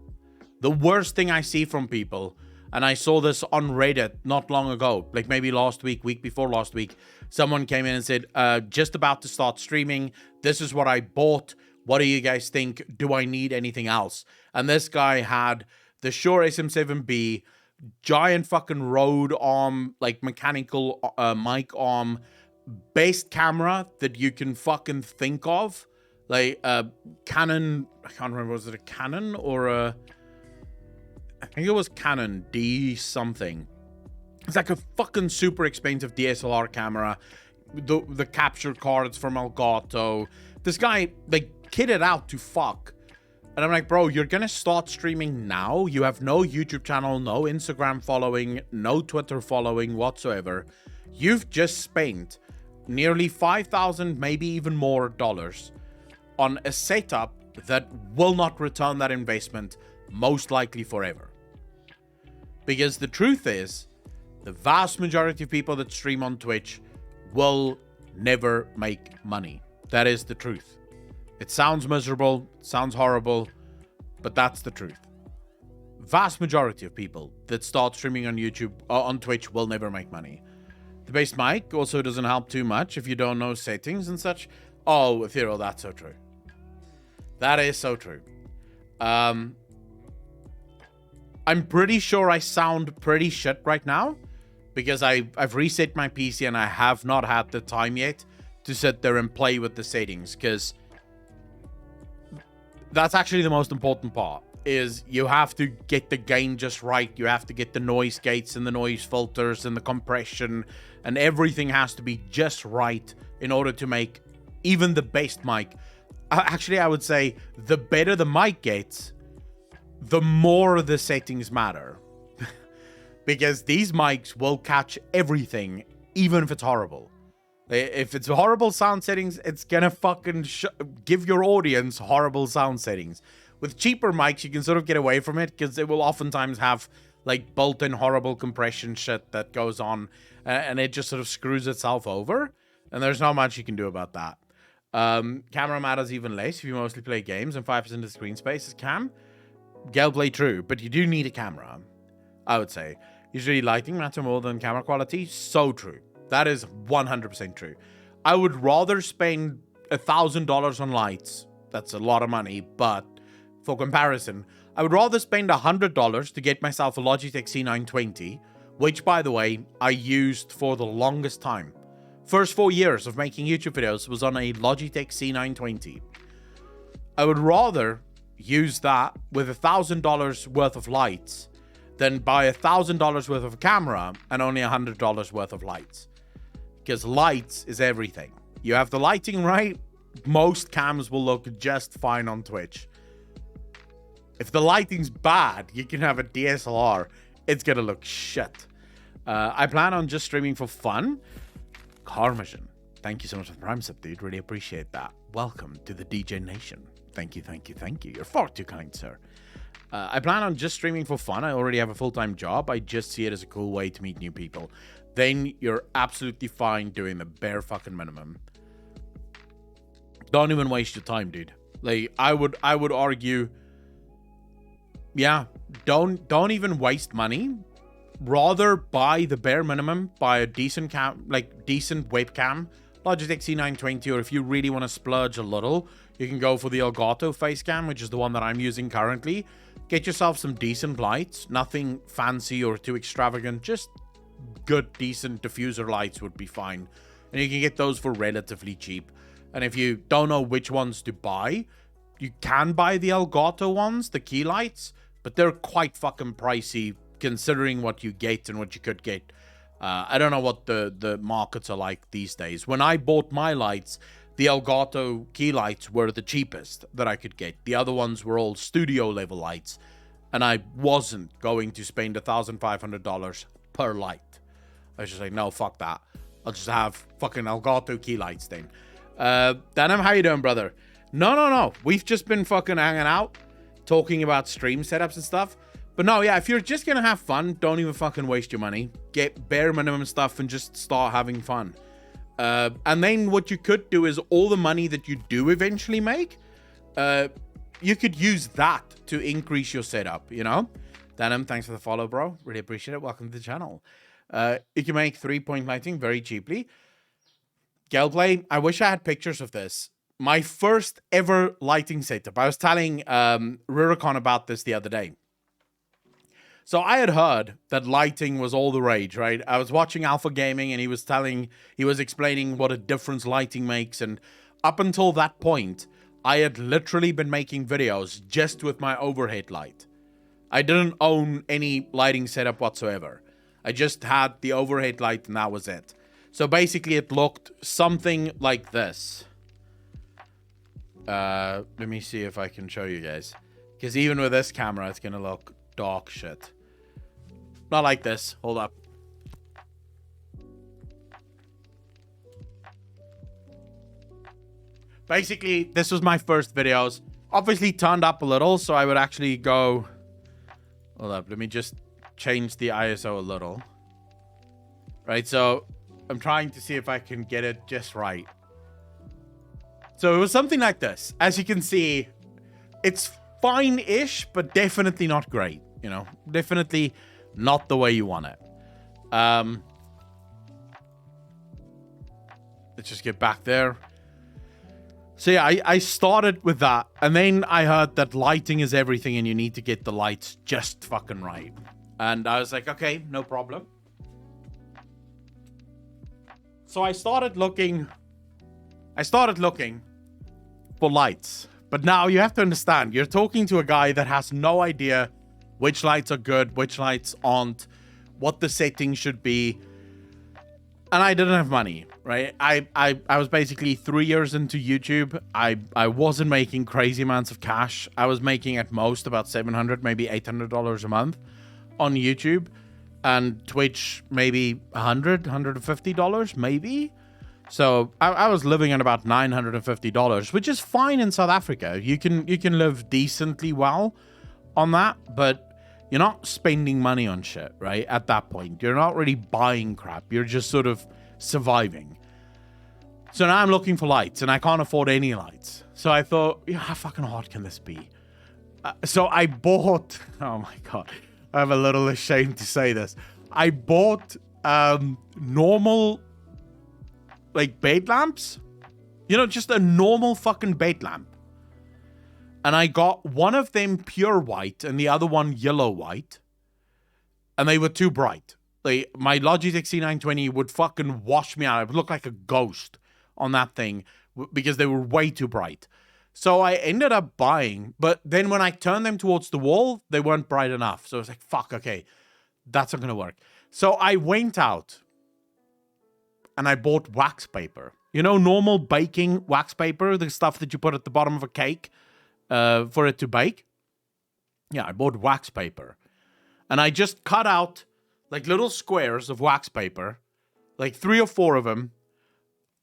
The worst thing I see from people, and I saw this on Reddit not long ago, like maybe last week before last week, someone came in and said, just about to start streaming. This is what I bought. What do you guys think? Do I need anything else? And this guy had the Shure SM7B, giant fucking Rode arm, like mechanical mic arm, best camera that you can fucking think of. Like Canon, I can't remember, was it a Canon or a... I think it was Canon D something. It's like a fucking super expensive DSLR camera. The capture cards from Elgato. This guy, like, kitted out to fuck. And I'm like, bro, you're gonna start streaming now? You have no YouTube channel, no Instagram following, no Twitter following whatsoever. You've just spent nearly $5,000, maybe even more dollars on a setup that will not return that investment, most likely forever. Because the truth is, the vast majority of people that stream on Twitch will never make money. That is the truth. It sounds miserable, it sounds horrible, but that's the truth. Vast majority of people that start streaming on YouTube or on Twitch will never make money. The base mic also doesn't help too much if you don't know settings and such. Oh, Ethereal, that's so true. That is so true. I'm pretty sure I sound pretty shit right now because I've reset my PC and I have not had the time yet to sit there and play with the settings, because that's actually the most important part, is you have to get the gain just right. You have to get the noise gates and the noise filters and the compression, and everything has to be just right in order to make even the best mic. Actually, I would say the better the mic gets, the more the settings matter. Because these mics will catch everything, even if it's horrible. If it's horrible sound settings, it's gonna fucking give your audience horrible sound settings. With cheaper mics, you can sort of get away from it, because it will oftentimes have like built-in horrible compression shit that goes on, and it just sort of screws itself over. And there's not much you can do about that. Camera matters even less if you mostly play games and 5% of the screen space is cam. Gameplay true, but you do need a camera, I would say. Usually lighting matter more than camera quality. So true. That is 100% true. I would rather spend $1,000 on lights. That's a lot of money, but for comparison, I would rather spend $100 to get myself a Logitech C920, which, by the way, I used for the longest time. First 4 years of making YouTube videos was on a Logitech C920. I would rather use that with $1,000 worth of lights than buy $1,000 worth of a camera and only $100 worth of lights. Because lights is everything. You have the lighting right, most cams will look just fine on Twitch. If the lighting's bad, you can have a DSLR, it's gonna look shit. I plan on just streaming for fun. Carmasion, thank you so much for the Prime Sub, dude. Really appreciate that. Welcome to the DJ Nation. Thank you, thank you, thank you. You're far too kind, sir. I plan on just streaming for fun. I already have a full-time job. I just see it as a cool way to meet new people. Then you're absolutely fine doing the bare fucking minimum. Don't even waste your time, dude. Like, I would argue, yeah, don't even waste money. Rather buy the bare minimum, buy a decent decent webcam, Logitech C920, or if you really want to splurge a little, you can go for the Elgato face cam, which is the one that I'm using currently. Get yourself some decent lights, nothing fancy or too extravagant, just good, decent diffuser lights would be fine. And you can get those for relatively cheap. And if you don't know which ones to buy, you can buy the Elgato ones, the key lights, but they're quite fucking pricey considering what you get and what you could get. I don't know what the markets are like these days. When I bought my lights, the Elgato key lights were the cheapest that I could get. The other ones were all studio level lights, and I wasn't going to spend $1,500 per light. I was just like, no, fuck that. I'll just have fucking Elgato key lights then. Denim, how you doing, brother? No. We've just been fucking hanging out, talking about stream setups and stuff. But no, yeah, if you're just gonna have fun, don't even fucking waste your money. Get bare minimum stuff and just start having fun. And then what you could do is all the money that you do eventually make, you could use that to increase your setup, you know? Denim, thanks for the follow, bro. Really appreciate it. Welcome to the channel. You can make 3-point lighting very cheaply. Gameplay, I wish I had pictures of this. My first ever lighting setup. I was telling Rurikon about this the other day. So I had heard that lighting was all the rage, right? I was watching Alpha Gaming and he was explaining what a difference lighting makes. And up until that point, I had literally been making videos just with my overhead light. I didn't own any lighting setup whatsoever. I just had the overhead light and that was it. So basically it looked something like this. Let me see if I can show you guys. Because even with this camera, it's going to look dog shit. Not like this. Hold up. Basically, this was my first videos. Obviously turned up a little, so I would actually go... Hold up. Let me just change the ISO a little. Right, so I'm trying to see if I can get it just right. So it was something like this. As you can see, it's fine-ish, but definitely not great. You know, definitely not the way you want it. Let's just get back there. So yeah, I started with that. And then I heard that lighting is everything and you need to get the lights just fucking right. And I was like, okay, no problem. So I started looking for lights. But now you have to understand, you're talking to a guy that has no idea which lights are good, which lights aren't, what the settings should be. And I didn't have money, right? I was basically 3 years into YouTube. I wasn't making crazy amounts of cash. I was making at most about $700, maybe $800 a month on YouTube. And Twitch, maybe $100, $150, maybe. So I was living at about $950, which is fine in South Africa. You can live decently well on that, but you're not spending money on shit, right? At that point, you're not really buying crap. You're just sort of surviving. So now I'm looking for lights, and I can't afford any lights. So I thought, yeah, how fucking hard can this be? So I bought. Oh my god, I'm a little ashamed to say this. I bought normal, like, bed lamps. You know, just a normal fucking bed lamp. And I got one of them pure white and the other one yellow white. And they were too bright. Like, my Logitech C920 would fucking wash me out. I would look like a ghost on that thing because they were way too bright. So I ended up buying, but then when I turned them towards the wall, they weren't bright enough. So I was like, fuck, okay, that's not going to work. So I went out and I bought wax paper. You know, normal baking wax paper, the stuff that you put at the bottom of a cake for it to bake. Yeah, I bought wax paper. And I just cut out like little squares of wax paper, like 3 or 4 of them,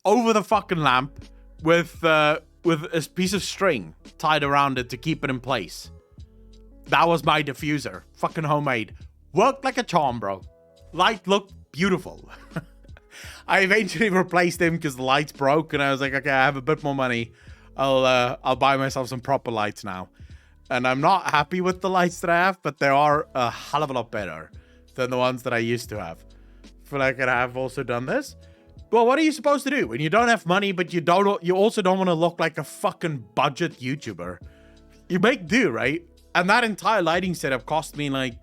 over the fucking lamp with a piece of string tied around it to keep it in place. That was my diffuser. Fucking homemade. Worked like a charm, bro. Light looked beautiful. I eventually replaced them because the lights broke, and I was like, okay, I have a bit more money. I'll buy myself some proper lights now. And I'm not happy with the lights that I have, but they are a hell of a lot better than the ones that I used to have. I feel like I have also done this. Well, what are you supposed to do when you don't have money, but you also don't want to look like a fucking budget YouTuber? You make do, right? And that entire lighting setup cost me like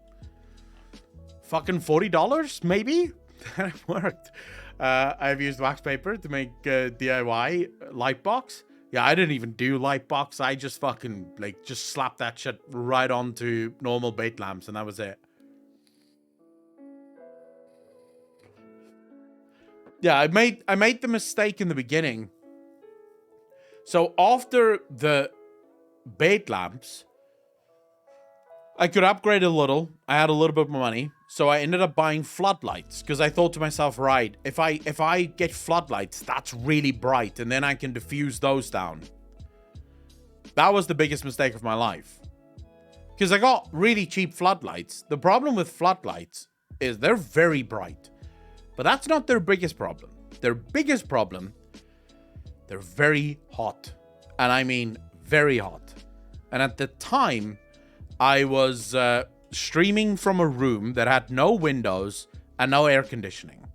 fucking $40, maybe? And it worked. I've used wax paper to make DIY light box. Yeah, I didn't even do light box. I just fucking just slapped that shit right onto normal bait lamps, and that was it. Yeah, I made the mistake in the beginning. So after the bait lamps, I could upgrade a little. I had a little bit more money. So I ended up buying floodlights because I thought to myself, right, if I get floodlights, that's really bright, and then I can diffuse those down. That was the biggest mistake of my life. Because I got really cheap floodlights. The problem with floodlights is they're very bright. But that's not their biggest problem. Their biggest problem, they're very hot. And I mean very hot. And at the time, I was streaming from a room that had no windows and no air conditioning.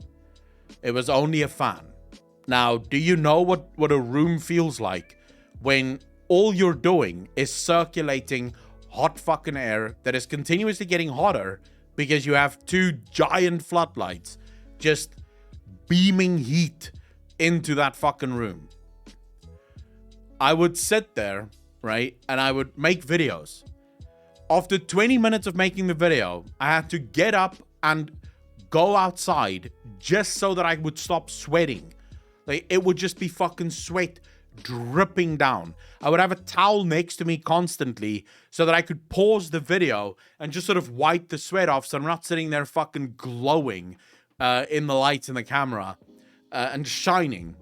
It was only a fan. Now, do you know what a room feels like when all you're doing is circulating hot fucking air that is continuously getting hotter because you have 2 giant floodlights just beaming heat into that fucking room? I would sit there, right, and I would make videos. After 20 minutes of making the video, I had to get up and go outside just so that I would stop sweating. Like, it would just be fucking sweat dripping down. I would have a towel next to me constantly so that I could pause the video and just sort of wipe the sweat off so I'm not sitting there fucking glowing in the lights in the camera and shining.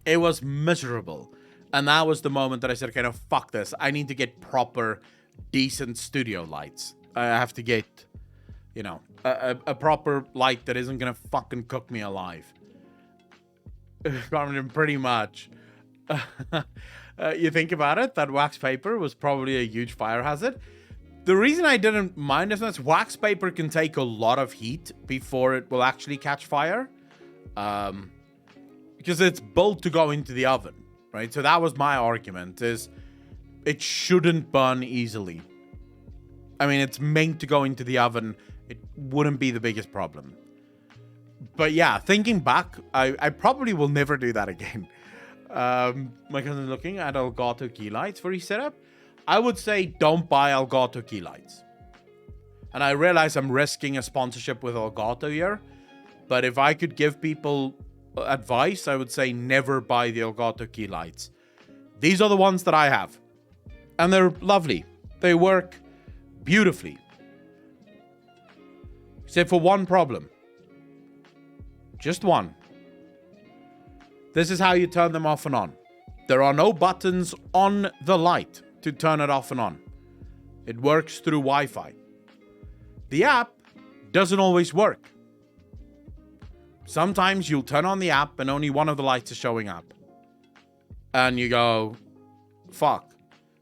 It was miserable. And that was the moment that I said, okay, no, fuck this. I need to get proper, decent studio lights. I have to get, a proper light that isn't gonna fucking cook me alive. Pretty much. You think about it, that wax paper was probably a huge fire hazard. The reason I didn't mind is that wax paper can take a lot of heat before it will actually catch fire. Because it's built to go into the oven, right? So that was my argument, is it shouldn't burn easily. I mean, it's meant to go into the oven. It wouldn't be the biggest problem. But yeah, thinking back, I probably will never do that again. My cousin's looking at Elgato key lights for his setup. I would say don't buy Elgato key lights. And I realize I'm risking a sponsorship with Elgato here. But if I could give people advice, I would say never buy the Elgato key lights. These are the ones that I have. And they're lovely. They work beautifully. Except for one problem. Just one. This is how you turn them off and on. There are no buttons on the light to turn it off and on. It works through Wi-Fi. The app doesn't always work. Sometimes you'll turn on the app and only one of the lights is showing up. And you go, fuck.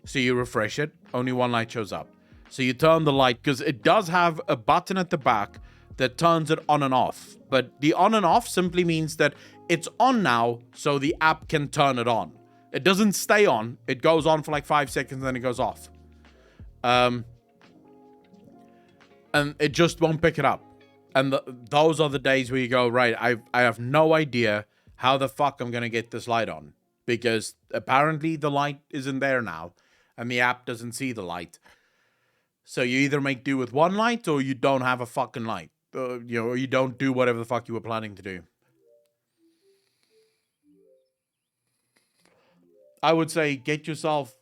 So you refresh it, only one light shows up. So you turn the light, because it does have a button at the back that turns it on and off. But the on and off simply means that it's on now, so the app can turn it on. It doesn't stay on. It goes on for like 5 seconds, and then it goes off. And it just won't pick it up. And those are the days where you go, right, I have no idea how the fuck I'm going to get this light on. Because apparently the light isn't there now. And the app doesn't see the light. So you either make do with one light, or you don't have a fucking light. Or you don't do whatever the fuck you were planning to do. I would say get yourself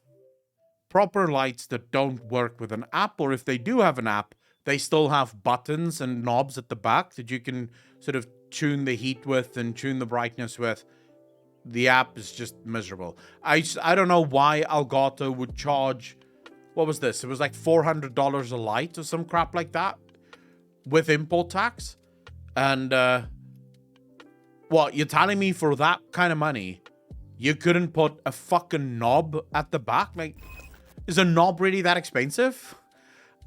proper lights that don't work with an app. Or if they do have an app, they still have buttons and knobs at the back that you can sort of tune the heat with and tune the brightness with. The app is just miserable. I don't know why Elgato would charge, what was this? It was like $400 a light or some crap like that with import tax. And what, you're telling me for that kind of money you couldn't put a fucking knob at the back? Like, is a knob really that expensive?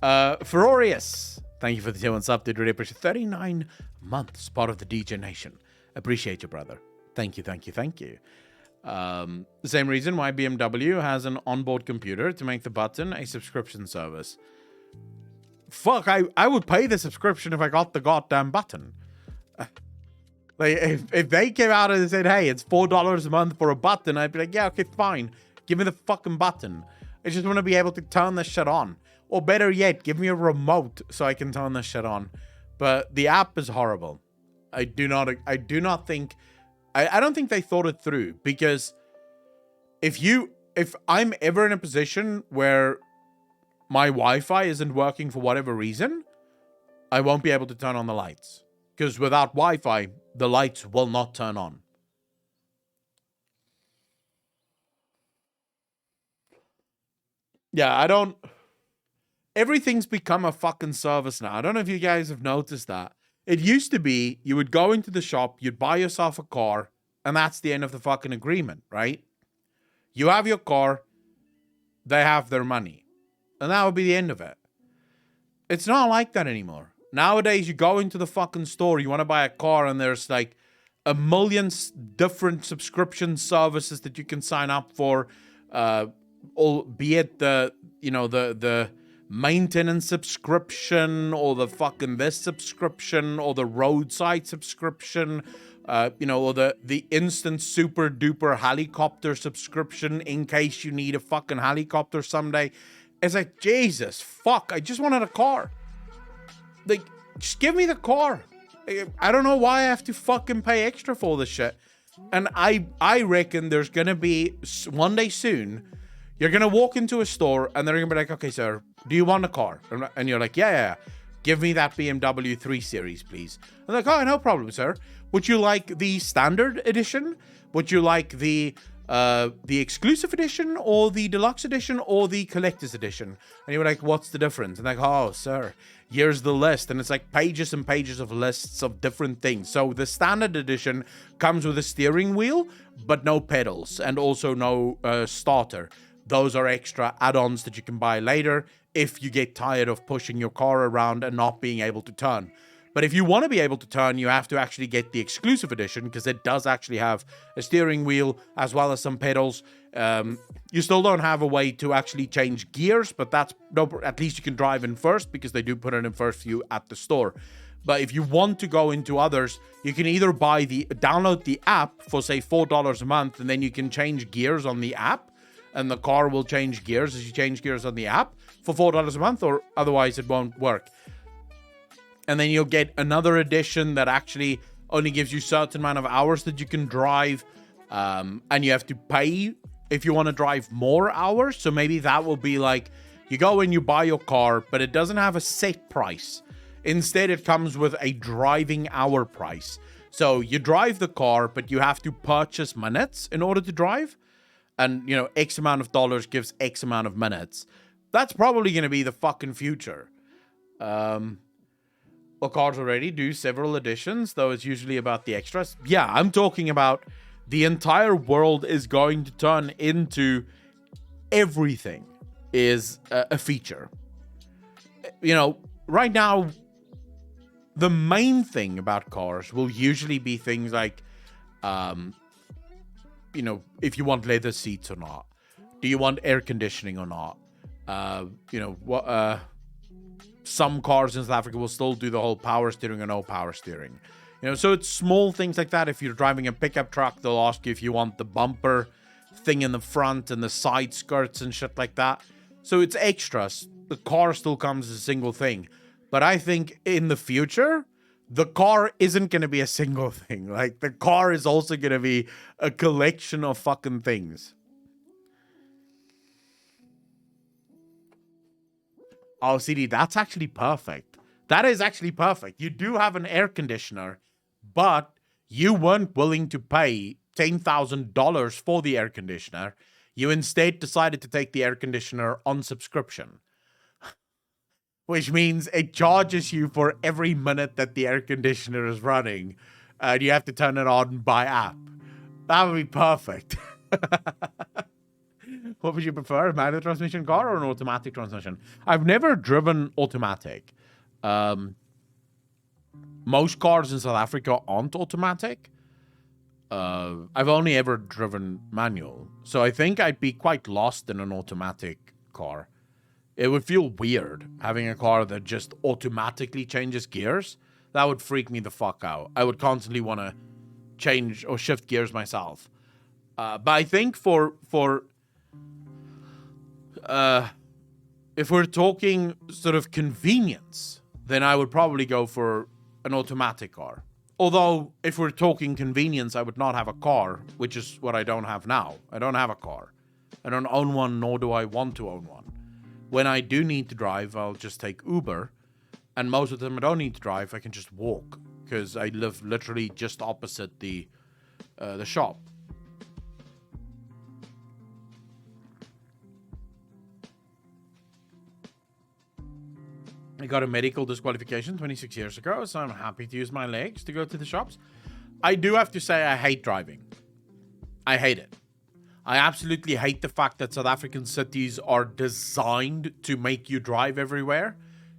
Ferorius, thank you for the 2 months up, dude. Really appreciate 39 months, part of the DJ Nation. Appreciate you, brother. Thank you, thank you, thank you. The same reason why BMW has an onboard computer to make the button a subscription service. Fuck, I would pay the subscription if I got the goddamn button. Like, if they came out and said, hey, it's $4 a month for a button, I'd be like, yeah, okay, fine. Give me the fucking button. I just want to be able to turn this shit on. Or better yet, give me a remote so I can turn this shit on. But the app is horrible. I don't think they thought it through, because if I'm ever in a position where my Wi-Fi isn't working for whatever reason, I won't be able to turn on the lights. Because without Wi-Fi, the lights will not turn on. Yeah, everything's become a fucking service now. I don't know if you guys have noticed that. It used to be you would go into the shop, you'd buy yourself a car, and that's the end of the fucking agreement, right? You have your car, they have their money. And that would be the end of it. It's not like that anymore. Nowadays, you go into the fucking store, you want to buy a car, and there's like a million different subscription services that you can sign up for, albeit the maintenance subscription, or the fucking this subscription, or the roadside subscription, or the instant super duper helicopter subscription in case you need a fucking helicopter someday. It's like, Jesus, fuck, I just wanted a car. Like, just give me the car. I don't know why I have to fucking pay extra for this shit. And I reckon there's gonna be, one day soon, you're gonna walk into a store and they're gonna be like, okay, sir, do you want a car? And you're like, yeah. Give me that BMW 3 Series, please. I'm like, oh, no problem, sir. Would you like the standard edition? Would you like the exclusive edition, or the deluxe edition, or the collector's edition? And you're like, what's the difference? And like, oh, sir, here's the list. And it's like pages and pages of lists of different things. So the standard edition comes with a steering wheel, but no pedals, and also no starter. Those are extra add-ons that you can buy later if you get tired of pushing your car around and not being able to turn. But if you want to be able to turn, you have to actually get the exclusive edition, because it does actually have a steering wheel as well as some pedals. You still don't have a way to actually change gears, but at least you can drive in first, because they do put it in first for you at the store. But if you want to go into others, you can either download the app for, say, $4 a month, and then you can change gears on the app, and the car will change gears as you change gears on the app for $4 a month, or otherwise it won't work. And then you'll get another edition that actually only gives you a certain amount of hours that you can drive, and you have to pay if you want to drive more hours. So maybe that will be like, you go in, you buy your car, but it doesn't have a set price. Instead, it comes with a driving hour price. So you drive the car, but you have to purchase minutes in order to drive. And, X amount of dollars gives X amount of minutes. That's probably going to be the fucking future. Well, cars already do several editions, though it's usually about the extras. Yeah, I'm talking about the entire world is going to turn into everything is a feature. Right now, the main thing about cars will usually be things like, if you want leather seats or not. Do you want air conditioning or not? Some cars in South Africa will still do the whole power steering or no power steering. So it's small things like that. If you're driving a pickup truck, they'll ask you if you want the bumper thing in the front and the side skirts and shit like that. So it's extras. The car still comes as a single thing. But I think in the future, the car isn't going to be a single thing. Like, the car is also going to be a collection of fucking things. Oh, CD, that's actually perfect. That is actually perfect. You do have an air conditioner, but you weren't willing to pay $10,000 for the air conditioner. You instead decided to take the air conditioner on subscription, which means it charges you for every minute that the air conditioner is running, and you have to turn it on by app. That would be perfect. What would you prefer, a manual transmission car or an automatic transmission? I've never driven automatic. Most cars in South Africa aren't automatic. I've only ever driven manual. So I think I'd be quite lost in an automatic car. It would feel weird having a car that just automatically changes gears. That would freak me the fuck out. I would constantly want to change or shift gears myself. But I think if we're talking sort of convenience, then I would probably go for an automatic car. Although, if we're talking convenience, I would not have a car, which is what I don't have now. I don't have a car. I don't own one, nor do I want to own one. When I do need to drive, I'll just take Uber. And most of the time I don't need to drive, I can just walk. Because I live literally just opposite the shop. I got a medical disqualification 26 years ago, so I'm happy to use my legs to go to the shops. I do have to say I hate driving. I hate it. I absolutely hate the fact that South African cities are designed to make you drive everywhere,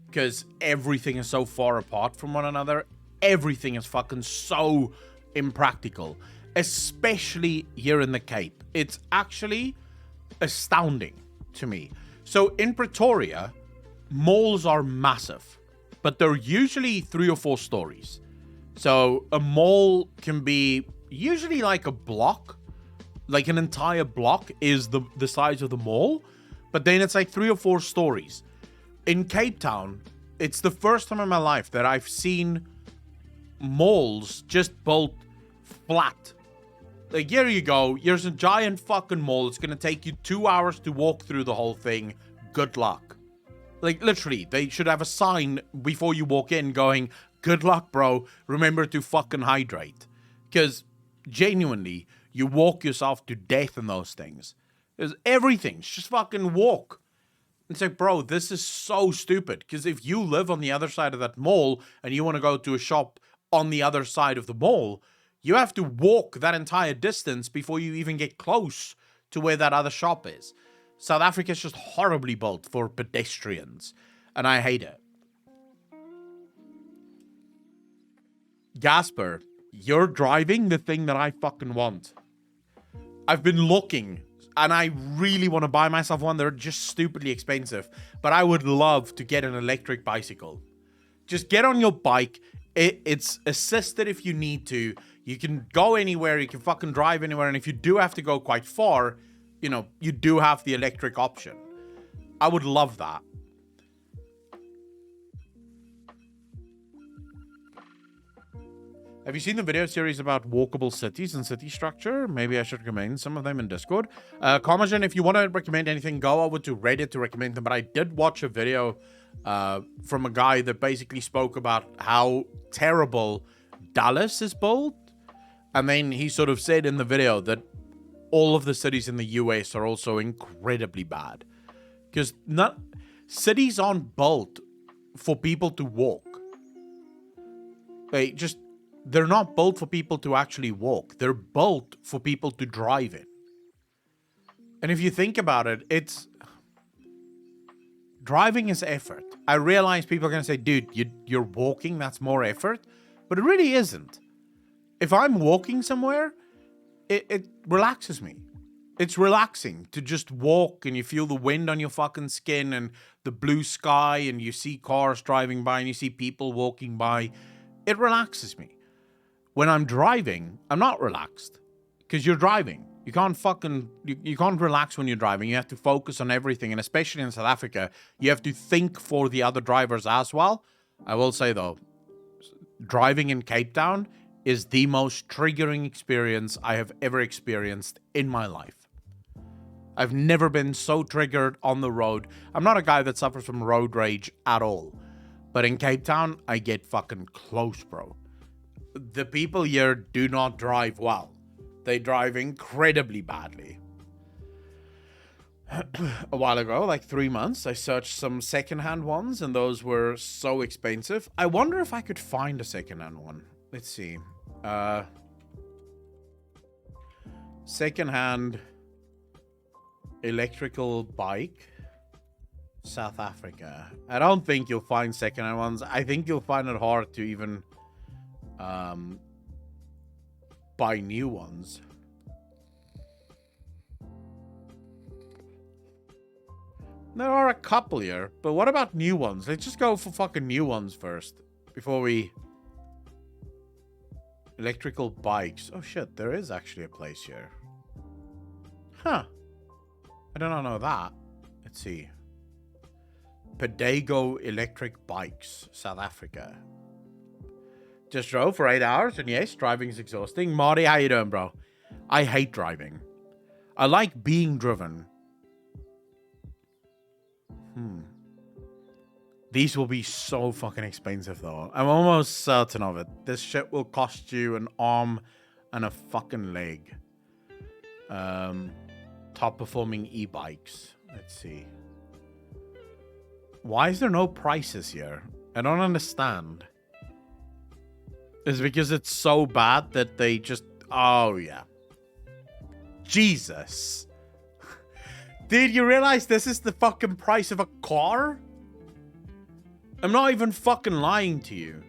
because everything is so far apart from one another. Everything is fucking so impractical, especially here in the Cape. It's actually astounding to me. So in Pretoria, malls are massive, but they're usually 3 or 4 stories. So a mall can be usually like a block, like an entire block is the size of the mall, but then it's like 3 or 4 stories. In Cape Town, it's the first time in my life that I've seen malls just built flat. Like, here you go, here's a giant fucking mall. It's gonna take you 2 hours to walk through the whole thing. Good luck. Like, literally, they should have a sign before you walk in going, good luck, bro. Remember to fucking hydrate. Because, genuinely, you walk yourself to death in those things. There's everything. Just fucking walk. It's like, bro, this is so stupid. Because if you live on the other side of that mall and you want to go to a shop on the other side of the mall, you have to walk that entire distance before you even get close to where that other shop is. South Africa is just horribly built for pedestrians, and I hate it. Gasper, you're driving the thing that I fucking want. I've been looking, and I really want to buy myself one. They're just stupidly expensive, but I would love to get an electric bicycle. Just get on your bike. It's assisted if you need to. You can go anywhere. You can fucking drive anywhere, and if you do have to go quite far, you know, you do have the electric option. I would love that. Have you seen the video series about walkable cities and city structure? Maybe I should recommend some of them in Discord. Carmagen, if you want to recommend anything, go over to Reddit to recommend them. But I did watch a video from a guy that basically spoke about how terrible Dallas is built. And then he sort of said in the video that all of the cities in the US are also incredibly bad. Because cities aren't built for people to walk. They're not built for people to actually walk. They're built for people to drive in. And if you think about it, driving is effort. I realize people are going to say, dude, you're walking, that's more effort. But it really isn't. If I'm walking somewhere, it relaxes me. It's relaxing to just walk and you feel the wind on your fucking skin and the blue sky and you see cars driving by and you see people walking by. It relaxes me. When I'm driving, I'm not relaxed because you're driving. You can't relax when you're driving. You have to focus on everything. And especially in South Africa, you have to think for the other drivers as well. I will say though, driving in Cape Town is the most triggering experience I have ever experienced in my life. I've never been so triggered on the road. I'm not a guy that suffers from road rage at all. But in Cape Town, I get fucking close, bro. The people here do not drive well. They drive incredibly badly. A while ago, like 3 months, I searched some secondhand ones, and those were so expensive. I wonder if I could find a secondhand one. Let's see. Secondhand electrical bike, South Africa. I don't think you'll find secondhand ones. I think you'll find it hard to even buy new ones. There are a couple here, but what about new ones? Let's just go for fucking new ones first before we... Electrical bikes. Oh shit, there is actually a place here. Huh. I did not know that. Let's see. Pedego Electric Bikes, South Africa. Just drove for 8 hours, and yes, driving is exhausting. Marty, how you doing, bro? I hate driving. I like being driven. These will be so fucking expensive, though. I'm almost certain of it. This shit will cost you an arm and a fucking leg. Top performing e-bikes. Let's see. Why is there no prices here? I don't understand. Is it because it's so bad that they just... Oh, yeah. Jesus. Dude, you realize this is the fucking price of a car? I'm not even fucking lying to you.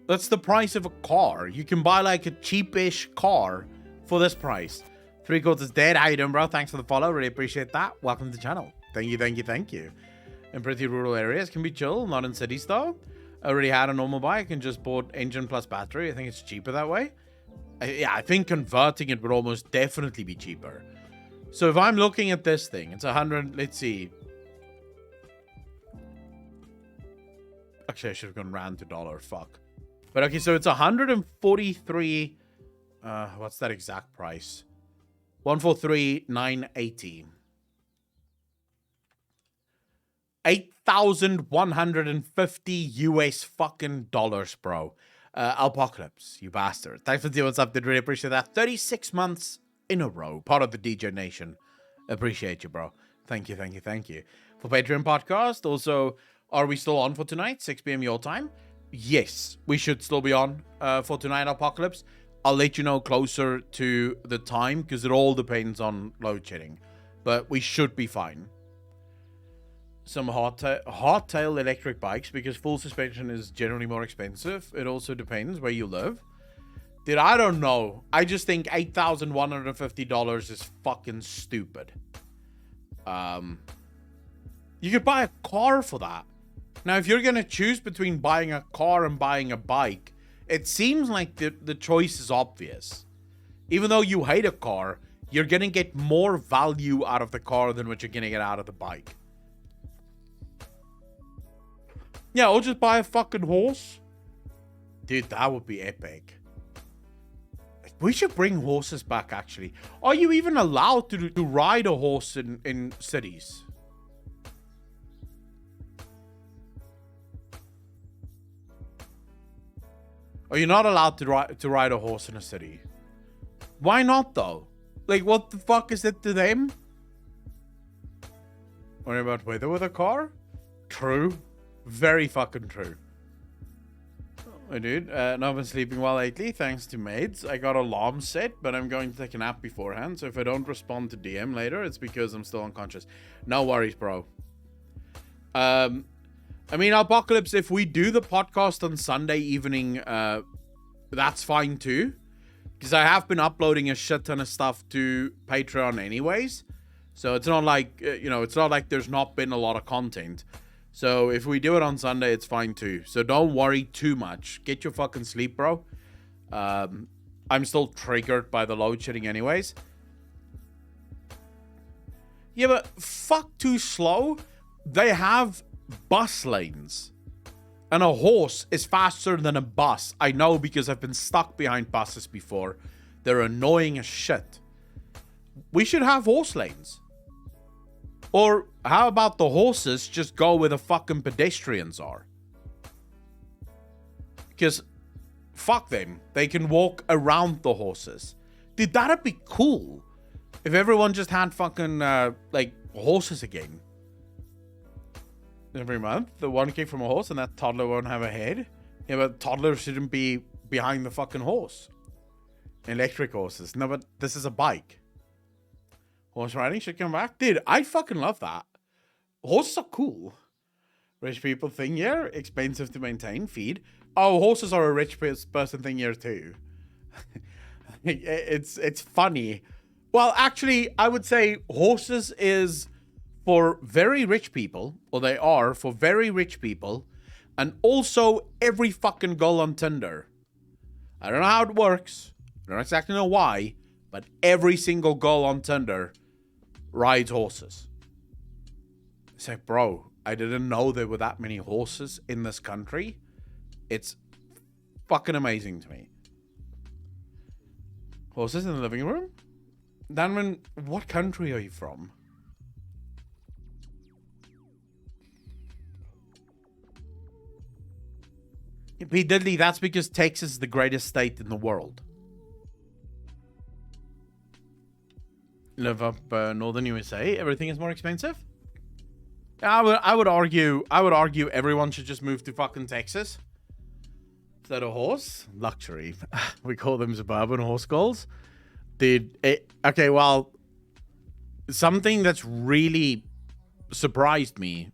That's the price of a car. You can buy like a cheapish car for this price. 3 quarters dead. How you doing, bro? Thanks for the follow. Really appreciate that. Welcome to the channel. Thank you, thank you, thank you. In pretty rural areas can be chill, not in cities though. I already had a normal bike and just bought engine plus battery. I think it's cheaper that way. I think converting it would almost definitely be cheaper. So if I'm looking at this thing, it's 100, let's see. Actually, I should have gone rand to dollar, fuck. But okay, so it's 143, what's that exact price? 143,980. 8,150 US fucking dollars, bro. Apocalypse, you bastard. Thanks for doing something. Really appreciate that. 36 months in a row. Part of the DJ Nation. Appreciate you, bro. Thank you, thank you, thank you. For Patreon podcast, also, are we still on for tonight? 6 p.m. your time? Yes, we should still be on for tonight, Apocalypse. I'll let you know closer to the time because it all depends on load shedding. But we should be fine. Some hardtail electric bikes because full suspension is generally more expensive. It also depends where you live. Dude, I don't know. I just think $8,150 is fucking stupid. You could buy a car for that. Now, if you're going to choose between buying a car and buying a bike, it seems like the choice is obvious. Even though you hate a car, you're going to get more value out of the car than what you're going to get out of the bike. Yeah, I'll just buy a fucking horse. Dude, that would be epic. We should bring horses back, actually. Are you even allowed to ride a horse in cities? Are you not allowed to ride a horse in a city? Why not, though? Like, what the fuck is it to them? Worry about weather with a car? True. Very fucking true. Oh, dude. No, I've been sleeping well lately, thanks to maids. I got alarm set, but I'm going to take a nap beforehand. So if I don't respond to DM later, it's because I'm still unconscious. No worries, bro. I mean, Apocalypse, if we do the podcast on Sunday evening, that's fine too. Because I have been uploading a shit ton of stuff to Patreon anyways. So it's not like, it's not like there's not been a lot of content. So if we do it on Sunday, it's fine too. So don't worry too much. Get your fucking sleep, bro. I'm still triggered by the load shedding anyways. Yeah, but fuck too slow. They have bus lanes. And a horse is faster than a bus. I know because I've been stuck behind buses before. They're annoying as shit. we should have horse lanes. Or how about the horses just go where the fucking pedestrians are? Because fuck them. They can walk around the horses. Dude, that'd be cool. If everyone just had fucking, like, horses again. Every month, the 1K from a horse and that toddler won't have a head. Yeah, but toddler shouldn't be behind the fucking horse. Electric horses. No, but this is a bike. Horse riding should come back. Dude, I fucking love that. Horses are cool. Rich people thing here. Expensive to maintain. Feed. Oh, horses are a rich person thing here too. It's funny. Well, actually, I would say horses is for very rich people. Or they are for very rich people. And also every fucking girl on Tinder. I don't know how it works. I don't exactly know why. But every single girl on Tinder rides horses. It's like, bro, I didn't know there were that many horses in this country. It's fucking amazing to me. Horses in the living room? Danman, what country are you from? P. Diddley, that's because Texas is the greatest state in the world. Live up northern USA, everything is more expensive. I would argue everyone should just move to fucking Texas. Is that a horse? Luxury. We call them suburban horse girls. Dude, okay, well, something that's really surprised me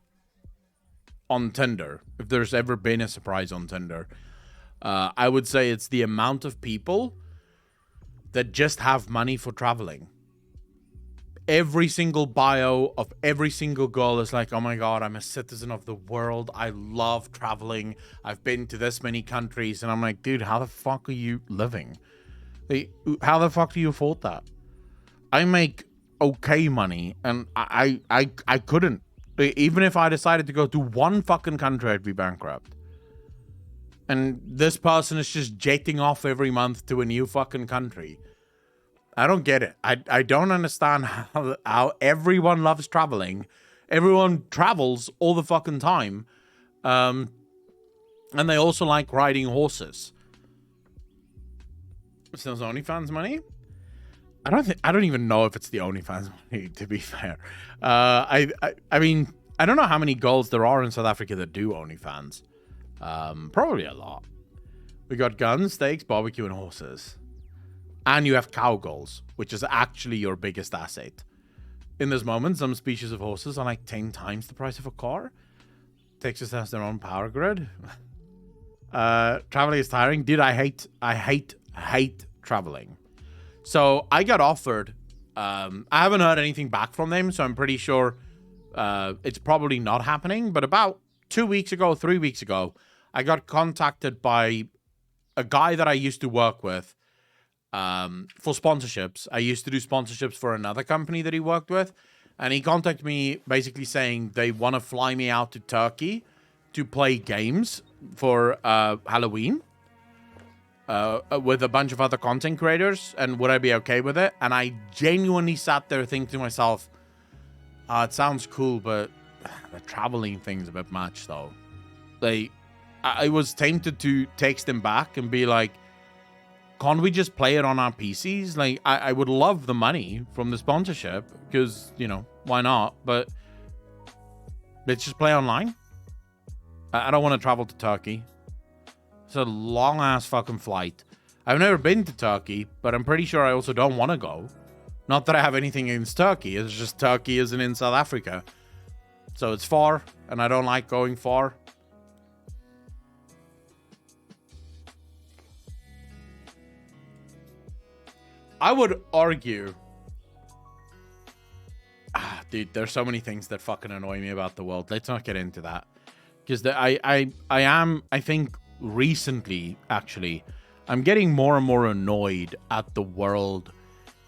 on Tinder, if there's ever been a surprise on Tinder, I would say it's the amount of people that just have money for traveling. Every single bio of every single girl is like, oh my god, I'm a citizen of the world. I love traveling. I've been to this many countries. And I'm like, dude, how the fuck are you living? How the fuck do you afford that? I make okay money and I couldn't. Even if I decided to go to one fucking country, I'd be bankrupt. And this person is just jetting off every month to a new fucking country. I don't get it. I don't understand how everyone loves traveling. Everyone travels all the fucking time. And they also like riding horses. So OnlyFans money? I don't even know if it's the OnlyFans money, to be fair. I mean, I don't know how many girls there are in South Africa that do OnlyFans. Probably a lot. We got guns, steaks, barbecue, and horses. And you have cowgirls, which is actually your biggest asset. In this moment, some species of horses are like 10 times the price of a car. Texas has their own power grid. Traveling is tiring. Dude, I hate traveling. So I got offered. I haven't heard anything back from them, so I'm pretty sure it's probably not happening. But about 3 weeks ago, I got contacted by a guy that I used to work with. For sponsorships. I used to do sponsorships for another company that he worked with. And he contacted me basically saying they want to fly me out to Turkey to play games for Halloween with a bunch of other content creators. And would I be okay with it? And I genuinely sat there thinking to myself, it sounds cool, but the traveling thing's a bit much though. I was tempted to text him back and be like, can't we just play it on our PCs? Like, I would love the money from the sponsorship because, you know, why not? But let's just play online. I don't want to travel to Turkey. It's a long-ass fucking flight. I've never been to Turkey, but I'm pretty sure I also don't want to go. Not that I have anything against Turkey. It's just Turkey isn't in South Africa. So it's far, and I don't like going far. I would argue... dude, there's so many things that fucking annoy me about the world. Let's not get into that. Because I think recently, actually, I'm getting more and more annoyed at the world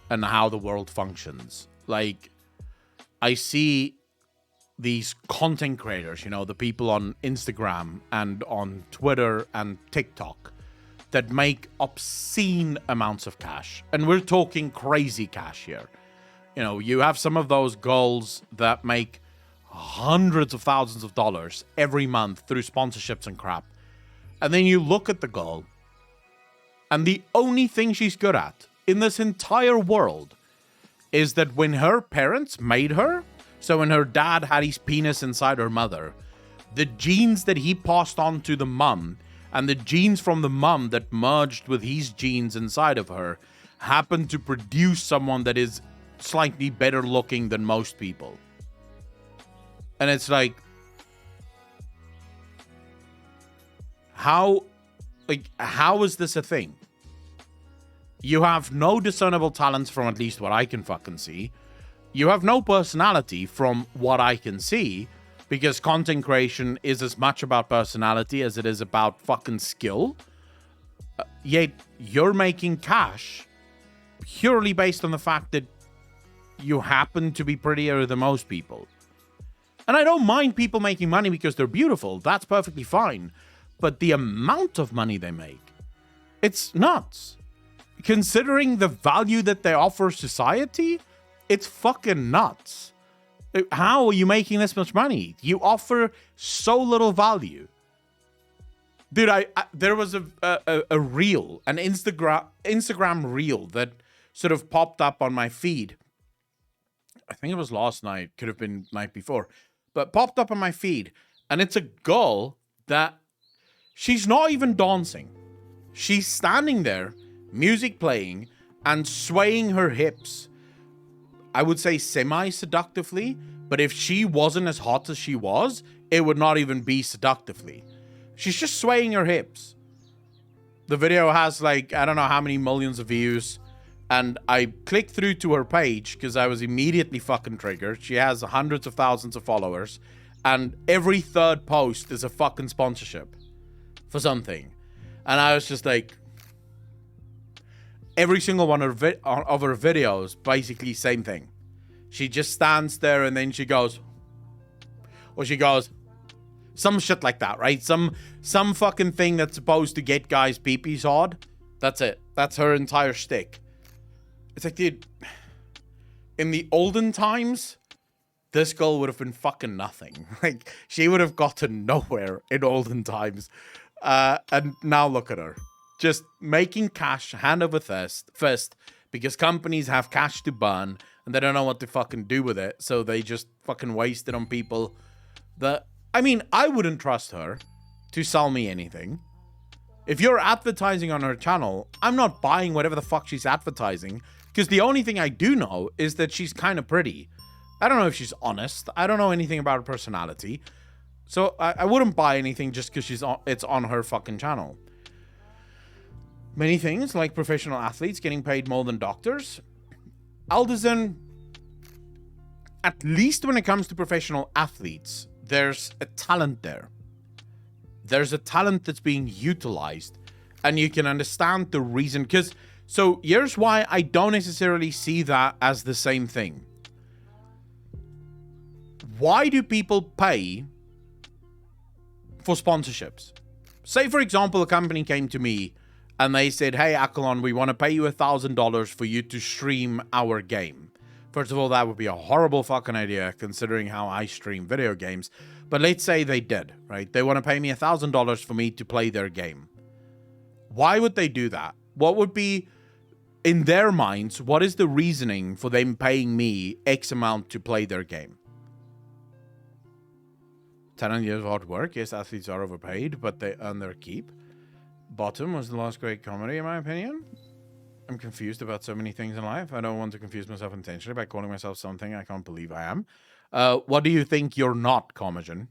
and how the world functions. Like, I see these content creators, you know, the people on Instagram and on Twitter and TikTok that make obscene amounts of cash. And we're talking crazy cash here. You know, you have some of those girls that make hundreds of thousands of dollars every month through sponsorships and crap. And then you look at the girl, and the only thing she's good at in this entire world is that when her parents made her, so when her dad had his penis inside her mother, the genes that he passed on to the mum and the genes from the mum that merged with his genes inside of her happened to produce someone that is slightly better looking than most people. And it's like, how is this a thing? You have no discernible talents from at least what I can fucking see. You have no personality from what I can see, because content creation is as much about personality as it is about fucking skill. Yet you're making cash purely based on the fact that you happen to be prettier than most people. And I don't mind people making money because they're beautiful. That's perfectly fine. But the amount of money they make, it's nuts. Considering the value that they offer society, it's fucking nuts. How are you making this much money? You offer so little value. Dude, there was a reel, an Instagram reel that sort of popped up on my feed. I think it was last night, could have been night before, but popped up on my feed. And it's a girl that she's not even dancing. She's standing there, music playing, and swaying her hips. I would say semi-seductively, but if she wasn't as hot as she was, it would not even be seductively. She's just swaying her hips. The video has like, I don't know how many millions of views, and I clicked through to her page because I was immediately fucking triggered. She has hundreds of thousands of followers, and every third post is a fucking sponsorship for something. And I was just like, every single one of her videos, basically same thing. She just stands there and then she goes, or she goes, some shit like that, right? Some fucking thing that's supposed to get guys' peepees hard. That's it. That's her entire shtick. It's like, dude, in the olden times, this girl would have been fucking nothing. Like, she would have gotten nowhere in olden times. And now look at her. Just making cash hand over fist because companies have cash to burn and they don't know what to fucking do with it. So they just fucking waste it on people that, I mean, I wouldn't trust her to sell me anything. If you're advertising on her channel, I'm not buying whatever the fuck she's advertising because the only thing I do know is that she's kind of pretty. I don't know if she's honest. I don't know anything about her personality. So I wouldn't buy anything just because it's on her fucking channel. Many things, like professional athletes getting paid more than doctors. Alderson, at least when it comes to professional athletes, there's a talent there. There's a talent that's being utilized. And you can understand the reason. So here's why I don't necessarily see that as the same thing. Why do people pay for sponsorships? Say, for example, a company came to me and they said, hey, Akalon, we want to pay you $1,000 for you to stream our game. First of all, that would be a horrible fucking idea considering how I stream video games. But let's say they did, right? They want to pay me $1,000 for me to play their game. Why would they do that? What would be, in their minds, what is the reasoning for them paying me X amount to play their game? 10 years of hard work. Yes, athletes are overpaid, but they earn their keep. Bottom was the last great comedy, in my opinion. I'm confused about so many things in life. I don't want to confuse myself intentionally by calling myself something I can't believe I am. What do you think you're not, Comagen?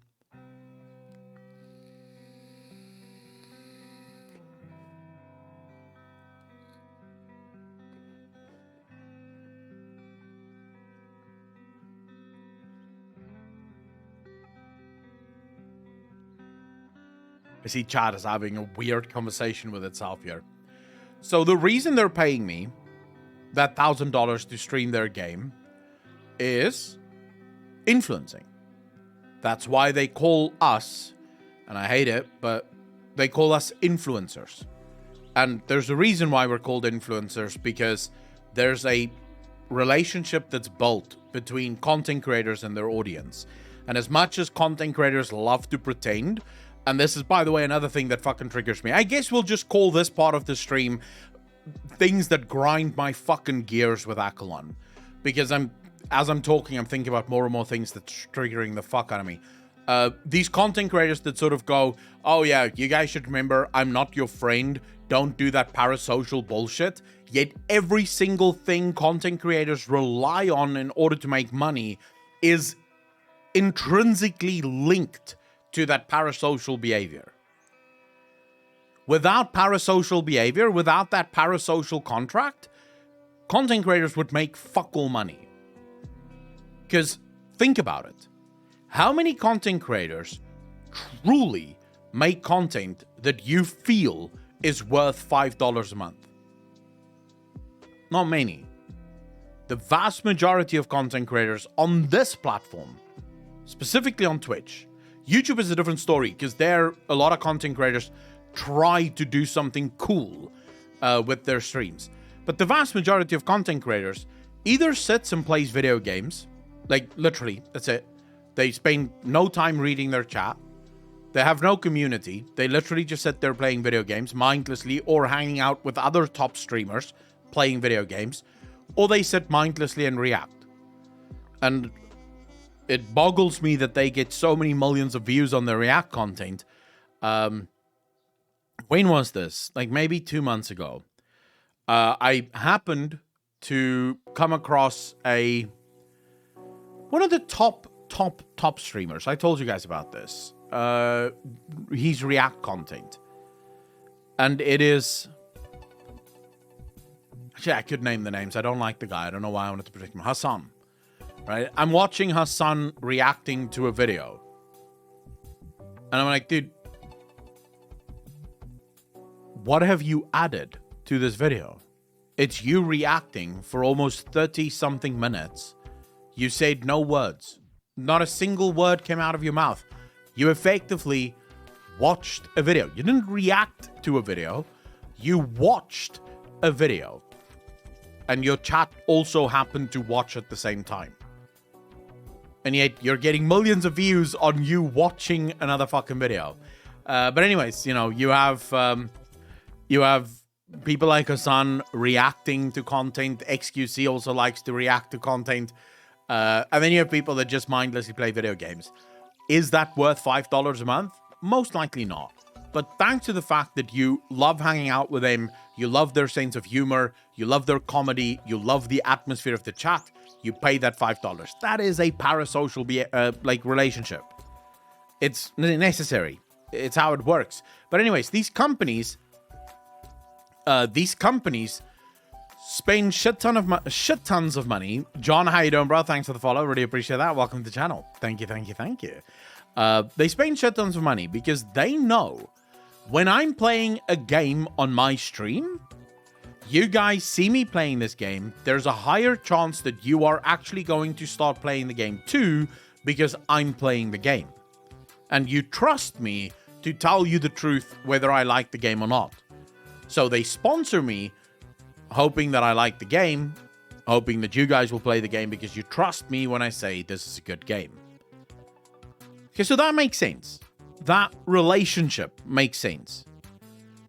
I see chat is having a weird conversation with itself here. So the reason they're paying me that $1,000 to stream their game is influencing. That's why they call us, and I hate it, but they call us influencers. And there's a reason why we're called influencers, because there's a relationship that's built between content creators and their audience. And as much as content creators love to pretend, and this is, by the way, another thing that fucking triggers me. I guess we'll just call this part of the stream things that grind my fucking gears with Akalon. Because as I'm talking, I'm thinking about more and more things that's triggering the fuck out of me. These content creators that sort of go, oh yeah, you guys should remember, I'm not your friend. Don't do that parasocial bullshit. Yet every single thing content creators rely on in order to make money is intrinsically linked to that parasocial behavior. Without parasocial behavior, without that parasocial contract, content creators would make fuck all money. Because think about it. How many content creators truly make content that you feel is worth $5 a month? Not many. The vast majority of content creators on this platform, specifically on Twitch. YouTube is a different story because there a lot of content creators try to do something cool with their streams. But the vast majority of content creators either sits and plays video games, like literally, that's it. They spend no time reading their chat. They have no community. They literally just sit there playing video games mindlessly or hanging out with other top streamers playing video games, or they sit mindlessly and react. And it boggles me that they get so many millions of views on their React content. When was this? Like maybe 2 months ago. I happened to come across one of the top streamers. I told you guys about this. He's React content. And it is... Actually, I could name the names. I don't like the guy. I don't know why I wanted to predict him. Hassan. Right? I'm watching Hassan reacting to a video. And I'm like, dude, what have you added to this video? It's you reacting for almost 30-something minutes. You said no words. Not a single word came out of your mouth. You effectively watched a video. You didn't react to a video. You watched a video. And your chat also happened to watch at the same time. And yet you're getting millions of views on you watching another fucking video. But anyways, you know, you have people like Hassan reacting to content. XQC also likes to react to content. And then you have people that just mindlessly play video games. Is that worth $5 a month? Most likely not. But thanks to the fact that you love hanging out with them, you love their sense of humor, you love their comedy, you love the atmosphere of the chat, you pay that $5. That is a parasocial relationship. It's necessary. It's how it works. But anyways, these companies spend shit tons of money. John, how you doing, bro? Thanks for the follow. Really appreciate that. Welcome to the channel. Thank you. They spend shit tons of money because they know when I'm playing a game on my stream, you guys see me playing this game, there's a higher chance that you are actually going to start playing the game too because I'm playing the game. And you trust me to tell you the truth whether I like the game or not. So they sponsor me hoping that I like the game, hoping that you guys will play the game because you trust me when I say this is a good game. Okay, so that makes sense. That relationship makes sense.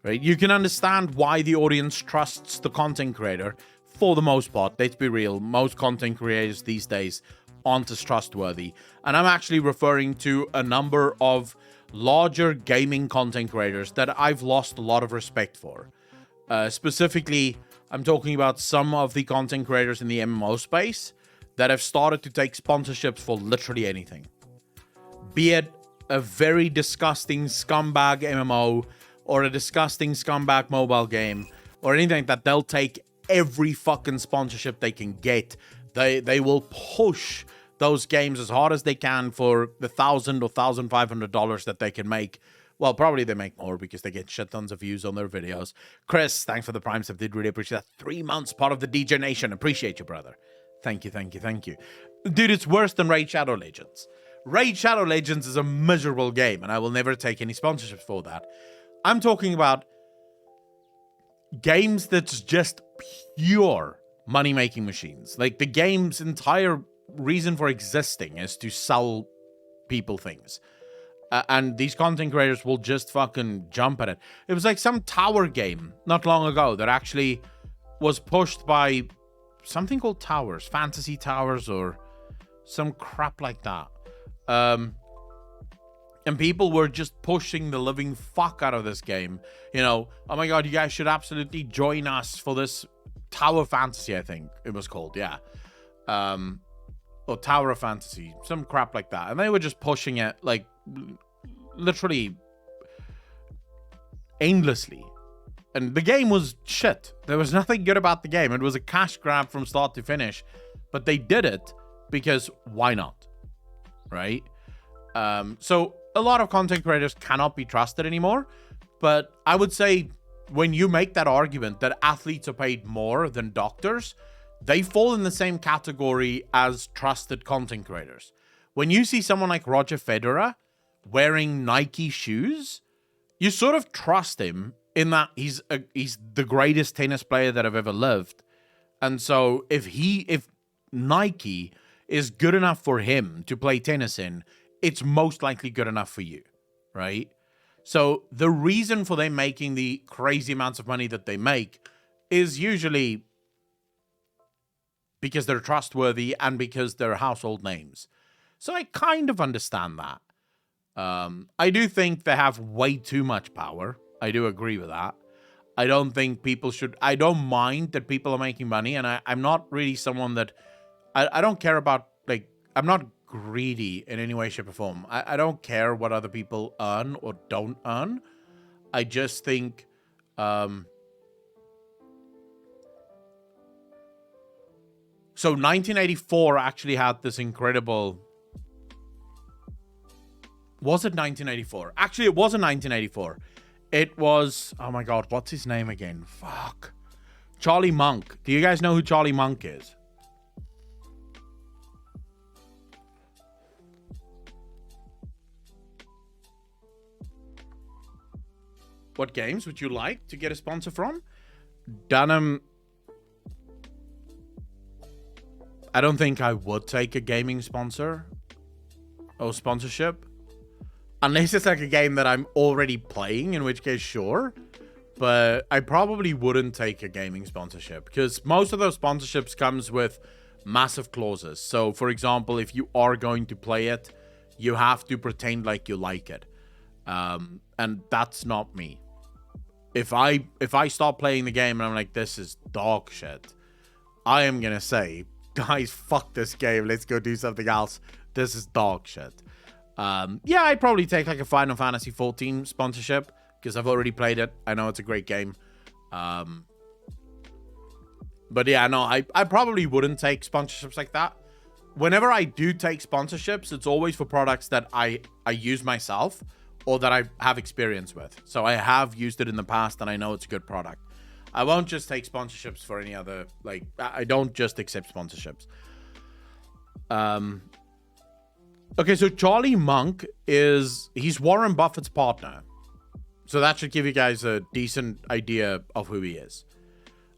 Right? You can understand why the audience trusts the content creator for the most part. Let's be real. Most content creators these days aren't as trustworthy. And I'm actually referring to a number of larger gaming content creators that I've lost a lot of respect for. Specifically, I'm talking about some of the content creators in the MMO space that have started to take sponsorships for literally anything. Be it a very disgusting scumbag MMO or a disgusting scumbag mobile game or anything like that, they'll take every fucking sponsorship they can get. They will push those games as hard as they can for the $1,000 or $1,500 that they can make. Well, probably they make more because they get shit tons of views on their videos. Chris, thanks for the Prime sub. Did really appreciate that. 3 months, part of the DJ Nation. Appreciate you, brother. Thank you. Dude, it's worse than Raid Shadow Legends. Raid Shadow Legends is a miserable game, and I will never take any sponsorships for that. I'm talking about games that's just pure money-making machines. Like, the game's entire reason for existing is to sell people things. And these content creators will just fucking jump at it. It was like some tower game not long ago that actually was pushed by something called Towers, Fantasy Towers, or some crap like that. And people were just pushing the living fuck out of this game. You know, oh my god, you guys should absolutely join us for this Tower Fantasy, I think it was called, yeah. Or Tower of Fantasy, some crap like that. And they were just pushing it, like, literally aimlessly. And the game was shit. There was nothing good about the game. It was a cash grab from start to finish. But they did it because why not? Right? So a lot of content creators cannot be trusted anymore. But I would say when you make that argument that athletes are paid more than doctors, they fall in the same category as trusted content creators. When you see someone like Roger Federer wearing Nike shoes, you sort of trust him in that he's the greatest tennis player that have ever lived. And so if Nike is good enough for him to play tennis in, it's most likely good enough for you, right? So the reason for them making the crazy amounts of money that they make is usually because they're trustworthy and because they're household names. So I kind of understand that. I do think they have way too much power. I do agree with that. I don't think people should... I don't mind that people are making money, and I'm not really someone that... I don't care about, like... I'm not greedy in any way, shape, or form. I don't care what other people earn or don't earn. I just think... So 1984 actually had this incredible... Was it 1984? Actually, it wasn't 1984. It was... Oh my god, what's his name again? Fuck. Charlie Monk. Do you guys know who Charlie Monk is? What games would you like to get a sponsor from? Dunham... I don't think I would take a gaming sponsor or sponsorship. Unless it's like a game that I'm already playing, in which case, sure. But I probably wouldn't take a gaming sponsorship because most of those sponsorships comes with massive clauses. So, for example, if you are going to play it, you have to pretend like you like it. And that's not me. If I start playing the game and I'm like, this is dog shit, I am going to say, guys, fuck this game. Let's go do something else. This is dog shit. Yeah, I'd probably take like a Final Fantasy 14 sponsorship because I've already played it. I know it's a great game. But yeah, no, I probably wouldn't take sponsorships like that. Whenever I do take sponsorships, it's always for products that I use myself or that I have experience with. So I have used it in the past and I know it's a good product. I won't just take sponsorships for any other, like, I don't just accept sponsorships. Okay, so Charlie Monk he's Warren Buffett's partner. So that should give you guys a decent idea of who he is.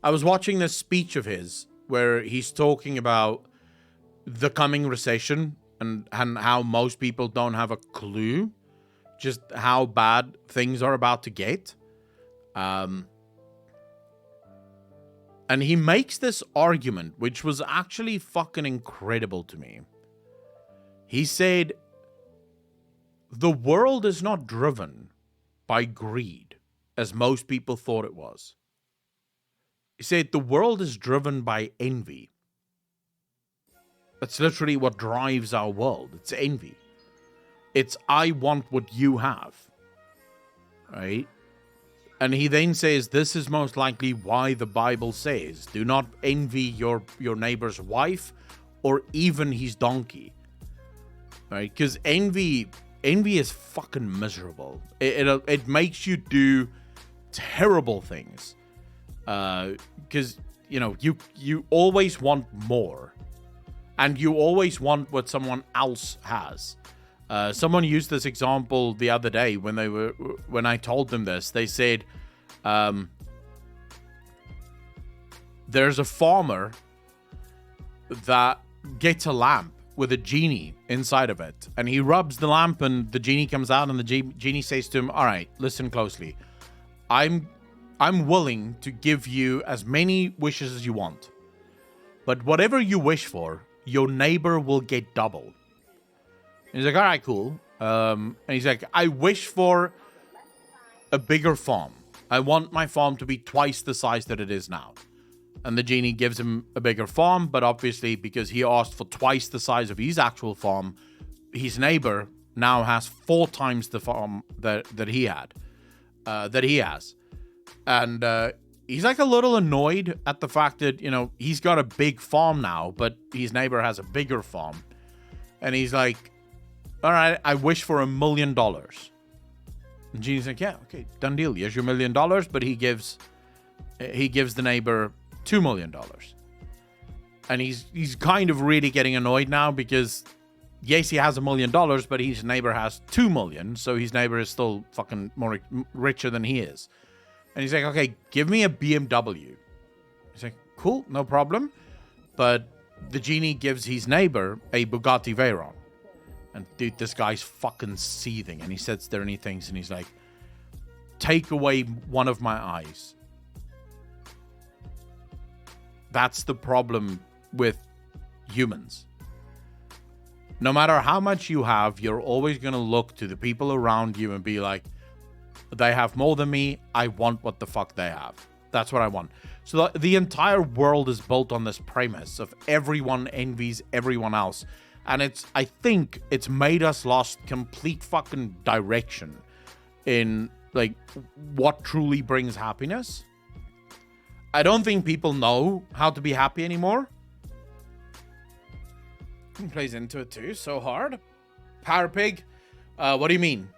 I was watching this speech of his where he's talking about the coming recession and how most people don't have a clue just how bad things are about to get. And he makes this argument, which was actually fucking incredible to me. He said, the world is not driven by greed, as most people thought it was. He said, the world is driven by envy. That's literally what drives our world. It's envy. It's, I want what you have. Right? And he then says, this is most likely why the Bible says, do not envy your neighbor's wife or even his donkey. Right? Because envy is fucking miserable. It makes you do terrible things. Because, you know, you always want more. And you always want what someone else has. Someone used this example the other day when I told them this. They said, there's a farmer that gets a lamp with a genie inside of it, and he rubs the lamp and the genie comes out, and the genie says to him, all right, listen closely. I'm willing to give you as many wishes as you want, but whatever you wish for, your neighbor will get double. And he's like, all right, cool. And he's like, I wish for a bigger farm. I want my farm to be twice the size that it is now. And the genie gives him a bigger farm, but obviously because he asked for twice the size of his actual farm, his neighbor now has 4 times the farm that he has. And he's like a little annoyed at the fact that, you know, he's got a big farm now, but his neighbor has a bigger farm. And he's like, all right, I wish for $1 million. And genie's like, yeah, okay, done deal. Here's your $1 million, but he gives the neighbor $2 million. And he's kind of really getting annoyed now because, yes, he has $1 million, but his neighbor has $2 million, so his neighbor is still fucking more richer than he is. And he's like, okay, give me a BMW. He's like, cool, no problem. But the genie gives his neighbor a Bugatti Veyron. And dude, this guy's fucking seething. And he sits there and he thinks, and he's like, take away one of my eyes. That's the problem with humans. No matter how much you have, you're always going to look to the people around you and be like, they have more than me. I want what the fuck they have. That's what I want. So the entire world is built on this premise of everyone envies everyone else. And I think it's made us lost complete fucking direction in like what truly brings happiness. I don't think people know how to be happy anymore. He plays into it too, so hard. Power Pig, what do you mean?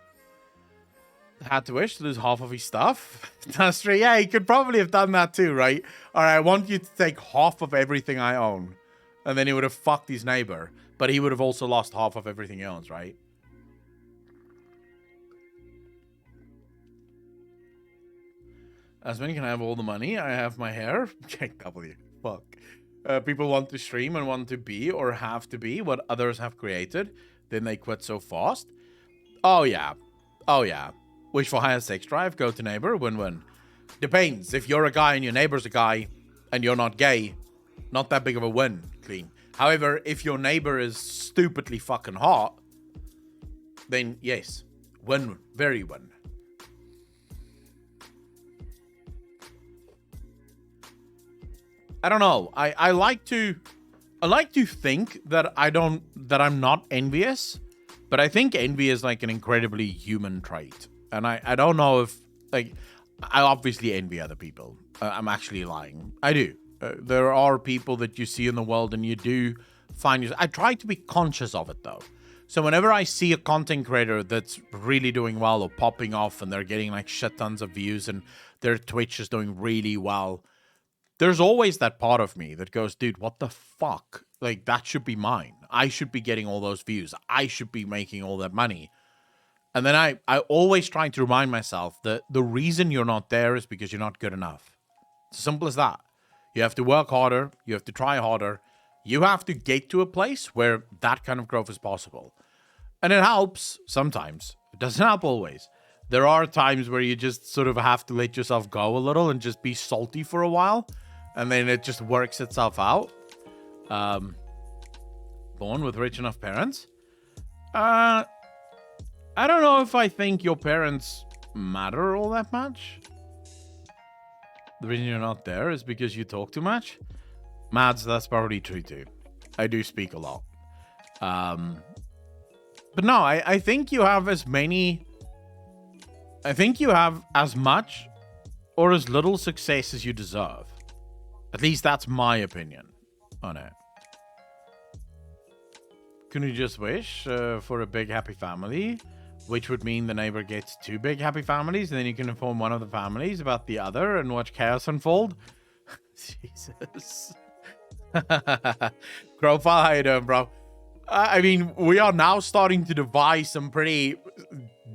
Had to wish to lose half of his stuff? That's true. Yeah, he could probably have done that too, right? All right, I want you to take half of everything I own. And then he would have fucked his neighbor. But he would have also lost half of everything else, right? As many can have all the money. I have my hair. Check W. Fuck. People want to stream and want to be or have to be what others have created. Then they quit so fast. Oh, yeah. Oh, yeah. Wish for higher sex drive. Go to neighbor. Win-win. Depends. If you're a guy and your neighbor's a guy and you're not gay, not that big of a win. Clean. However, if your neighbor is stupidly fucking hot, then yes. Win. Very win. I don't know. I like to think that I'm not envious, but I think envy is like an incredibly human trait. And I don't know if, like, I obviously envy other people. I'm actually lying. I do. There are people that you see in the world and you do find yourself. I try to be conscious of it though. So whenever I see a content creator that's really doing well or popping off and they're getting like shit tons of views and their Twitch is doing really well, there's always that part of me that goes, dude, what the fuck? Like, that should be mine. I should be getting all those views. I should be making all that money. And then I always try to remind myself that the reason you're not there is because you're not good enough. It's as simple as that. You have to work harder. You have to try harder. You have to get to a place where that kind of growth is possible. And it helps sometimes. It doesn't help always. There are times where you just sort of have to let yourself go a little and just be salty for a while. And then it just works itself out. Born with rich enough parents. I don't know if I think your parents matter all that much. The reason you're not there is because you talk too much. Mads, that's probably true too. I do speak a lot. But no, I think you have as many... I think you have as much or as little success as you deserve. At least that's my opinion on it. Can you just wish for a big happy family? Which would mean the neighbor gets 2 big happy families, and then you can inform one of the families about the other and watch chaos unfold. Jesus. Profile, how you doing, bro? I mean, we are now starting to devise some pretty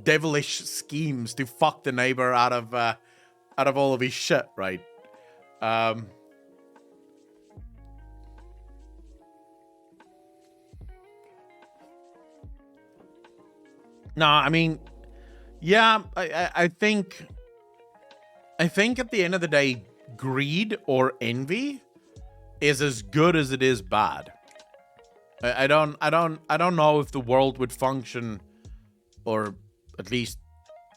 devilish schemes to fuck the neighbor out of all of his shit, right? No, I mean, yeah, I think at the end of the day, greed or envy is as good as it is bad. I don't know if the world would function, or at least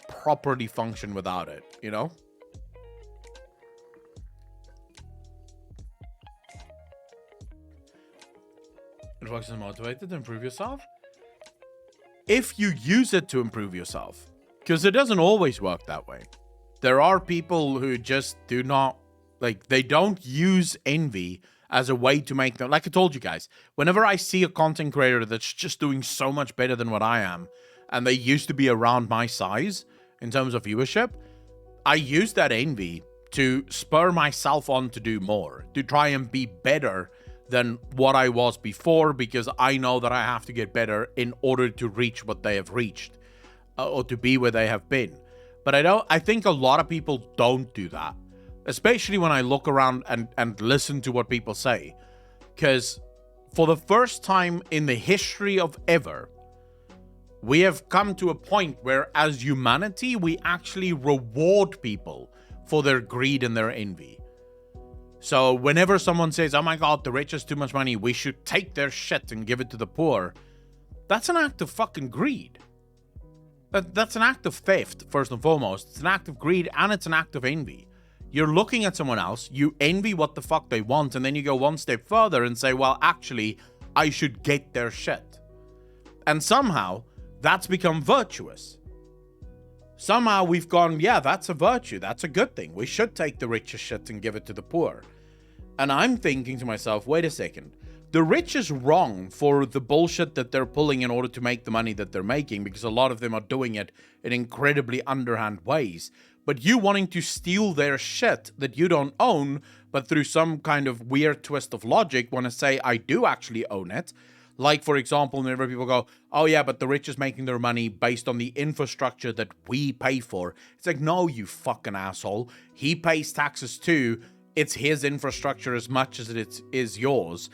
properly function without it, you know? It works as motivated to improve yourself. If you use it to improve yourself, because it doesn't always work that way. There are people who just do not, like, they don't use envy as a way to make them, like I told you guys, whenever I see a content creator that's just doing so much better than what I am, and they used to be around my size in terms of viewership, I use that envy to spur myself on to do more, to try and be better than what I was before, because I know that I have to get better in order to reach what they have reached, or to be where they have been. But I think a lot of people don't do that, especially when I look around and listen to what people say. Because for the first time in the history of ever, we have come to a point where, as humanity, we actually reward people for their greed and their envy. So whenever someone says, oh my god, the rich has too much money, we should take their shit and give it to the poor, that's an act of fucking greed. That's an act of theft, first and foremost. It's an act of greed, and it's an act of envy. You're looking at someone else, you envy what the fuck they want, and then you go one step further and say, well, actually, I should get their shit. And somehow, that's become virtuous. Somehow we've gone, yeah, that's a virtue, that's a good thing. We should take the richest shit and give it to the poor. And I'm thinking to myself, wait a second. The rich is wrong for the bullshit that they're pulling in order to make the money that they're making, because a lot of them are doing it in incredibly underhand ways. But you wanting to steal their shit that you don't own, but through some kind of weird twist of logic want to say, I do actually own it. Like, for example, whenever people go, oh yeah, but the rich is making their money based on the infrastructure that we pay for. It's like, no, you fucking asshole. He pays taxes too. It's his infrastructure as much as it is yours.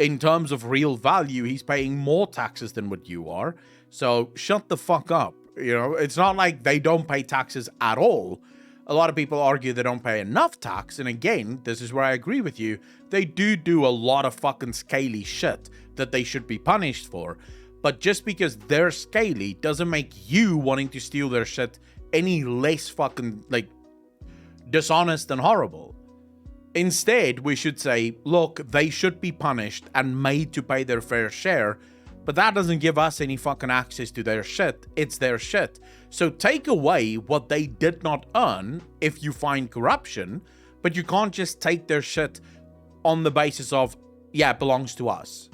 In terms of real value, he's paying more taxes than what you are. So shut the fuck up. You know, it's not like they don't pay taxes at all. A lot of people argue they don't pay enough tax. And again, this is where I agree with you. They do a lot of fucking scaly shit that they should be punished for. But just because they're scaly doesn't make you wanting to steal their shit any less fucking, like, dishonest and horrible. Instead, we should say, look, they should be punished and made to pay their fair share, but that doesn't give us any fucking access to their shit. It's their shit. So take away what they did not earn if you find corruption, but you can't just take their shit on the basis of, yeah, it belongs to us.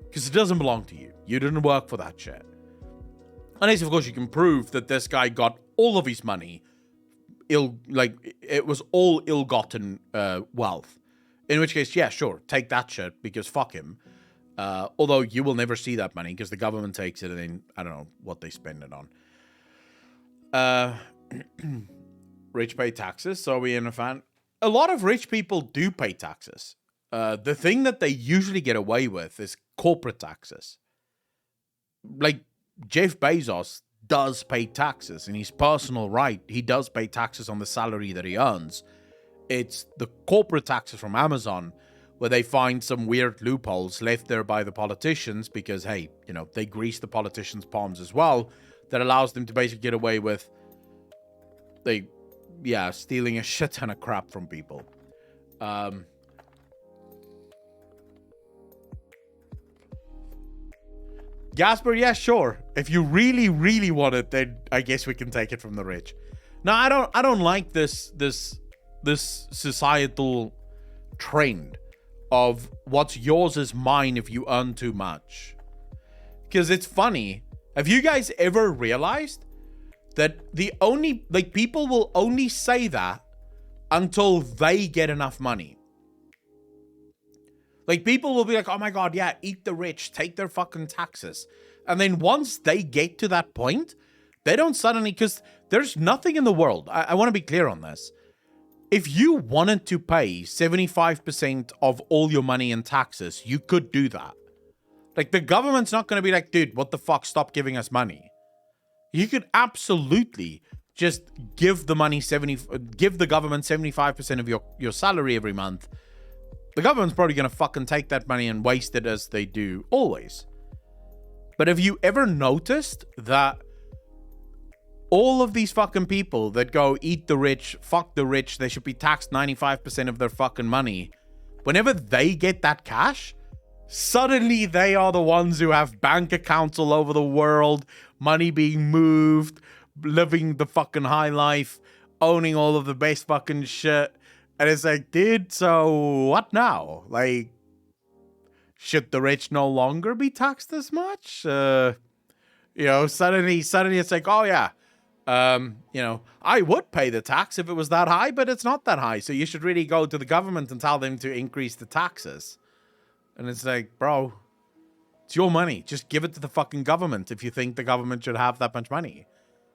Because it doesn't belong to you. You didn't work for that shit. Unless, of course, you can prove that this guy got all of his money it was all ill-gotten wealth. In which case, yeah, sure, take that shit, because fuck him. Although you will never see that money because the government takes it and then I don't know what they spend it on. Rich pay taxes, so we in a fan. A lot of rich people do pay taxes. The thing that they usually get away with is corporate taxes. Like Jeff Bezos does pay taxes in his personal right. He does pay taxes on the salary that he earns. It's the corporate taxes from Amazon where they find some weird loopholes left there by the politicians because, hey, you know, they grease the politicians' palms as well, that allows them to basically get away with stealing a shit ton of crap from people. Gasper, yeah, sure. If you really, really want it, then I guess we can take it from the rich. Now, I don't like this societal trend of what's yours is mine if you earn too much. Because it's funny. Have you guys ever realized that people will only say that until they get enough money? Like, people will be like, oh my god, yeah, eat the rich, take their fucking taxes. And then once they get to that point, they don't suddenly, because there's nothing in the world, I want to be clear on this. If you wanted to pay 75% of all your money in taxes, you could do that. Like, the government's not going to be like, dude, what the fuck, stop giving us money. You could absolutely just give the money give the government 75% of your salary every month. The government's probably going to fucking take that money and waste it as they do always. But have you ever noticed that all of these fucking people that go eat the rich, fuck the rich, they should be taxed 95% of their fucking money, whenever they get that cash, suddenly they are the ones who have bank accounts all over the world, money being moved, living the fucking high life, owning all of the best fucking shit. And it's like, dude, so what now? Like, should the rich no longer be taxed as much? Suddenly it's like, oh yeah, I would pay the tax if it was that high, but it's not that high. So you should really go to the government and tell them to increase the taxes. And it's like, bro, it's your money. Just give it to the fucking government if you think the government should have that much money.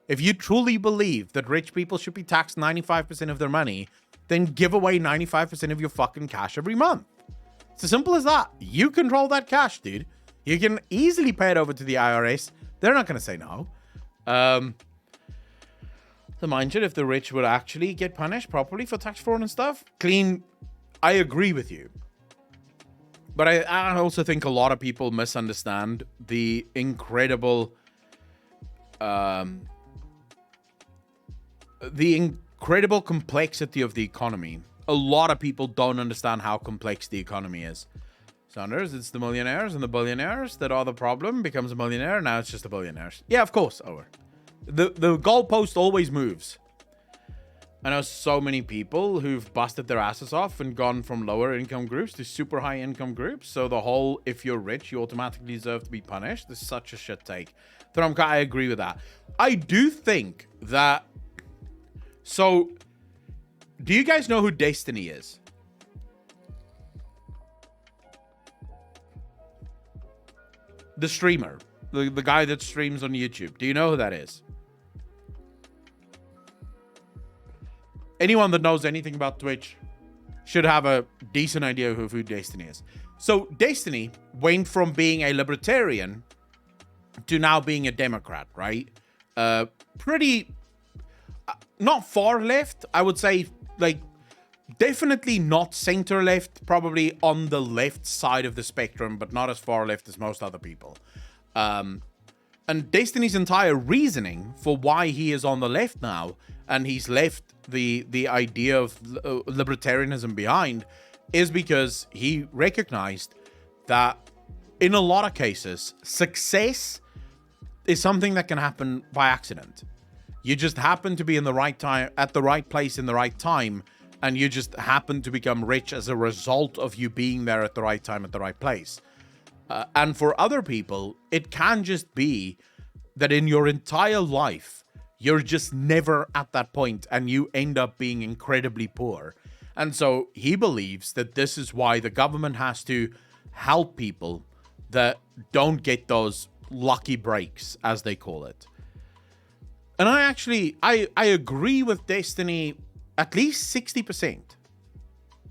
If you truly believe that rich people should be taxed 95% of their money, then give away 95% of your fucking cash every month. It's as simple as that. You control that cash, dude. You can easily pay it over to the IRS. They're not going to say no. So mind you, if the rich would actually get punished properly for tax fraud and stuff, clean, I agree with you. But I also think a lot of people misunderstand the incredible complexity of the economy. A lot of people don't understand how complex the economy is. Saunders, it's the millionaires and the billionaires that are the problem. Becomes a millionaire, now it's just the billionaires. Yeah, of course, over. The goalpost always moves. I know so many people who've busted their asses off and gone from lower income groups to super high income groups. So the whole, if you're rich, you automatically deserve to be punished, is such a shit take. Thrumka, I agree with that. I do think that... So, do you guys know who Destiny is? The streamer. The guy that streams on YouTube. Do you know who that is? Anyone that knows anything about Twitch should have a decent idea of who Destiny is. So, Destiny went from being a libertarian to now being a Democrat, right? Pretty... not far left, I would say, like, definitely not center left, probably on the left side of the spectrum, but not as far left as most other people. And Destiny's entire reasoning for why he is on the left now, and he's left the idea of libertarianism behind, is because he recognized that in a lot of cases, success is something that can happen by accident. You just happen to be in the right time, at the right place in the right time, and you just happen to become rich as a result of you being there at the right time, at the right place. And for other people, it can just be that in your entire life, you're just never at that point, and you end up being incredibly poor. And so he believes that this is why the government has to help people that don't get those lucky breaks, as they call it. And I agree with Destiny at least 60%.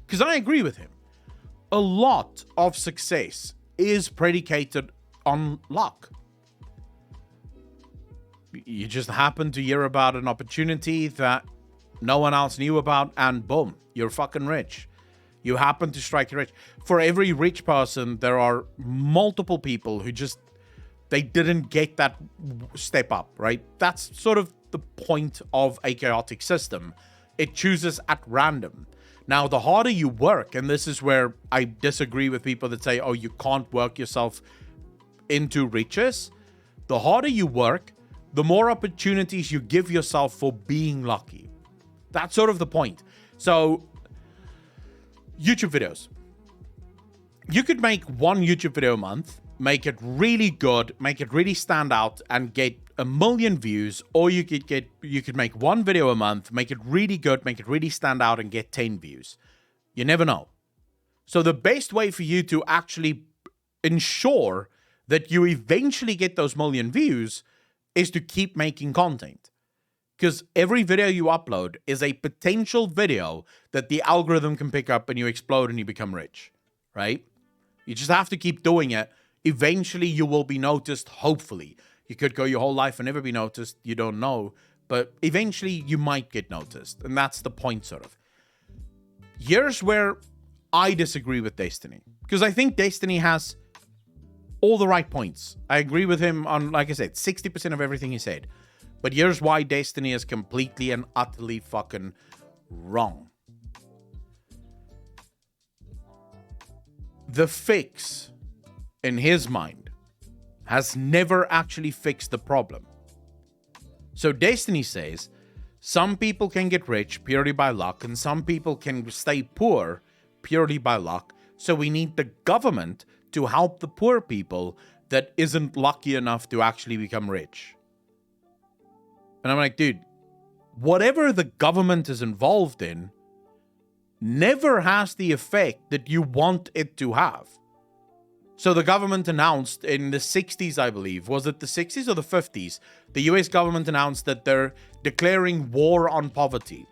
Because I agree with him. A lot of success is predicated on luck. You just happen to hear about an opportunity that no one else knew about, and boom, you're fucking rich. You happen to strike it rich. For every rich person, there are multiple people who just... they didn't get that step up, right? That's sort of the point of a chaotic system. It chooses at random. Now, the harder you work, and this is where I disagree with people that say, oh, you can't work yourself into riches. The harder you work, the more opportunities you give yourself for being lucky. That's sort of the point. So, YouTube videos. You could make one YouTube video a month, make it really good, make it really stand out, and get 1 million views, or you could make one video a month, make it really good, make it really stand out, and get 10 views. You never know. So the best way for you to actually ensure that you eventually get those 1 million views is to keep making content. Because every video you upload is a potential video that the algorithm can pick up and you explode and you become rich, right? You just have to keep doing it. Eventually, you will be noticed, hopefully. You could go your whole life and never be noticed. You don't know. But eventually you might get noticed. And that's the point, sort of. Here's where I disagree with Destiny. Because I think Destiny has all the right points. I agree with him on, like I said, 60% of everything he said. But here's why Destiny is completely and utterly fucking wrong. The fix, in his mind, has never actually fixed the problem. So Destiny says, some people can get rich purely by luck, and some people can stay poor purely by luck. So we need the government to help the poor people that isn't lucky enough to actually become rich. And I'm like, dude, whatever the government is involved in never has the effect that you want it to have. So the government announced in the 60s, I believe, was it the 60s or the 50s? The US government announced that they're declaring war on poverty.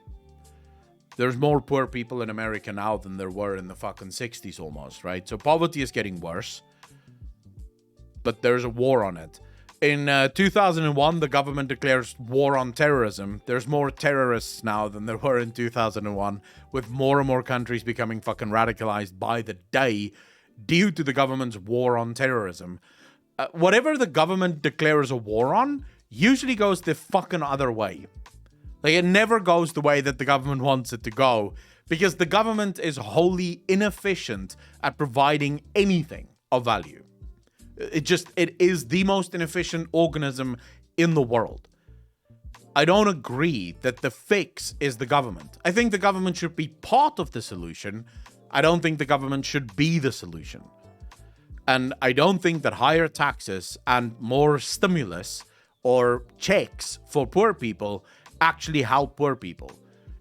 There's more poor people in America now than there were in the fucking 60s almost, right? So poverty is getting worse, but there's a war on it. In 2001, the government declares war on terrorism. There's more terrorists now than there were in 2001, with more and more countries becoming fucking radicalized by the day due to the government's war on terrorism. Whatever the government declares a war on usually goes the fucking other way. Like, it never goes the way that the government wants it to go, because the government is wholly inefficient at providing anything of value. It is the most inefficient organism in the world. I don't agree that the fix is the government. I think the government should be part of the solution. I don't think the government should be the solution. And I don't think that higher taxes and more stimulus or checks for poor people actually help poor people.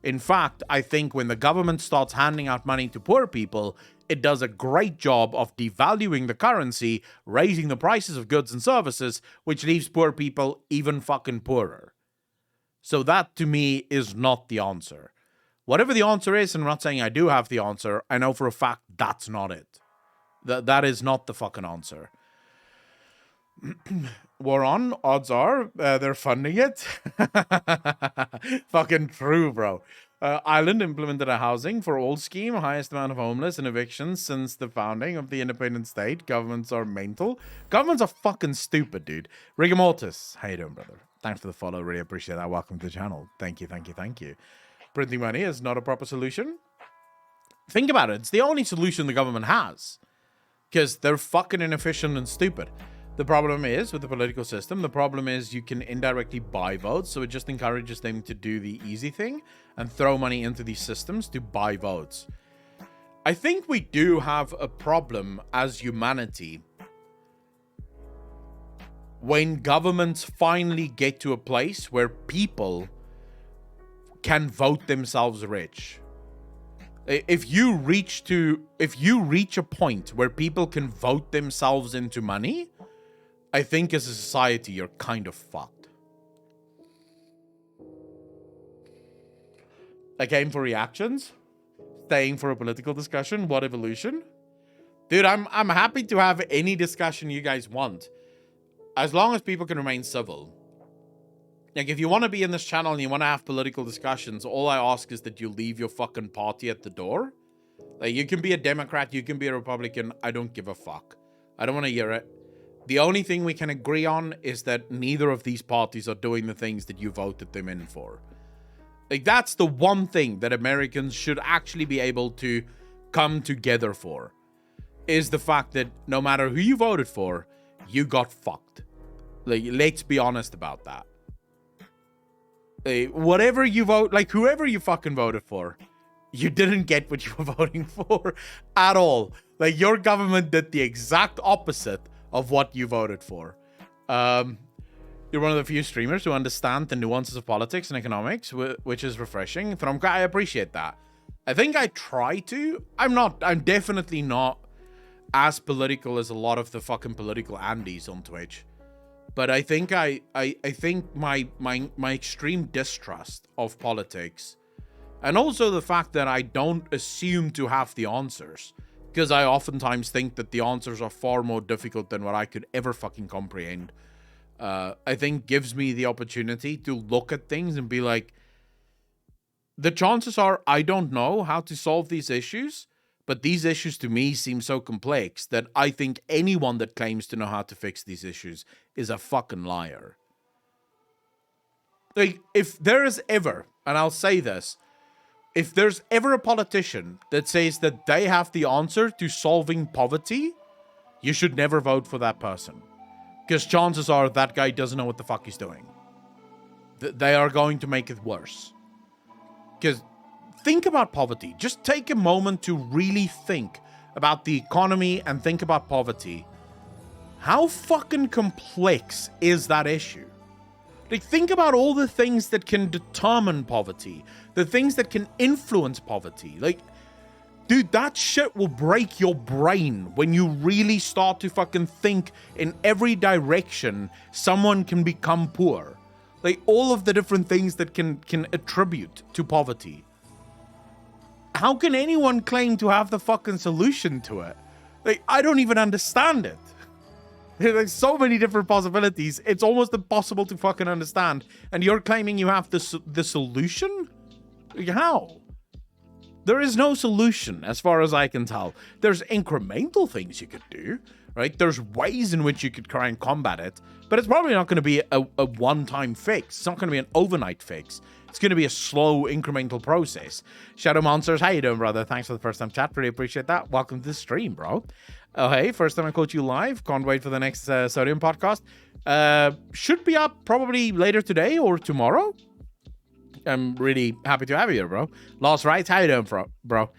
In fact, I think when the government starts handing out money to poor people, it does a great job of devaluing the currency, raising the prices of goods and services, which leaves poor people even fucking poorer. So that, to me, is not the answer. Whatever the answer is, and I'm not saying I do have the answer, I know for a fact that's not it. That is not the fucking answer. War on, odds are, they're funding it. Fucking true, bro. Ireland implemented a housing for all scheme, highest amount of homeless and evictions since the founding of the independent state. Governments are mental. Governments are fucking stupid, dude. Rigor mortis. How you doing, brother? Thanks for the follow. Really appreciate that. Welcome to the channel. Thank you, thank you, thank you. Printing money is not a proper solution. Think about it. It's the only solution the government has, because they're fucking inefficient and stupid. The problem is, with the political system, the problem is you can indirectly buy votes, so it just encourages them to do the easy thing and throw money into these systems to buy votes. I think we do have a problem as humanity when governments finally get to a place where people can vote themselves rich. If you reach a point where people can vote themselves into money, I think as a society, you're kind of fucked. I came for reactions, staying for a political discussion. What evolution? Dude, I'm happy to have any discussion you guys want, as long as people can remain civil. Like, if you want to be in this channel and you want to have political discussions, all I ask is that you leave your fucking party at the door. Like, you can be a Democrat, you can be a Republican, I don't give a fuck. I don't want to hear it. The only thing we can agree on is that neither of these parties are doing the things that you voted them in for. Like, that's the one thing that Americans should actually be able to come together for, is the fact that no matter who you voted for, you got fucked. Like, let's be honest about that. Whatever you vote, like, whoever you fucking voted for, you didn't get what you were voting for at all. Like, your government did the exact opposite of what you voted for. You're one of the few streamers who understand the nuances of politics and economics, which is refreshing. Thromka, I appreciate that. I think I try to. I'm definitely not as political as a lot of the fucking political Andes on Twitch. But I think I think my extreme distrust of politics, and also the fact that I don't assume to have the answers, because I oftentimes think that the answers are far more difficult than what I could ever fucking comprehend. I think gives me the opportunity to look at things and be like, the chances are I don't know how to solve these issues, but these issues to me seem so complex that I think anyone that claims to know how to fix these issues is a fucking liar. Like, if there is ever, and I'll say this, if there's ever a politician that says that they have the answer to solving poverty, you should never vote for that person. Because chances are that guy doesn't know what the fuck he's doing. They are going to make it worse. Because think about poverty. Just take a moment to really think about the economy and think about poverty. How fucking complex is that issue? Like, think about all the things that can determine poverty, the things that can influence poverty. Like, dude, that shit will break your brain when you really start to fucking think in every direction someone can become poor. Like, all of the different things that can attribute to poverty. How can anyone claim to have the fucking solution to it? Like, I don't even understand it. There's so many different possibilities. It's almost impossible to fucking understand. And you're claiming you have the solution? How? There is no solution, as far as I can tell. There's incremental things you could do, right? There's ways in which you could try and combat it, but it's probably not going to be a one-time fix. It's not going to be an overnight fix. It's going to be a slow, incremental process. Shadow Monsters, how you doing, brother? Thanks for the first time chat. Really appreciate that. Welcome to the stream, bro. Oh, hey, first time I caught you live. Can't wait for the next Sodium podcast. Should be up probably later today or tomorrow. I'm really happy to have you here, bro. Lost Rights, how you doing, bro?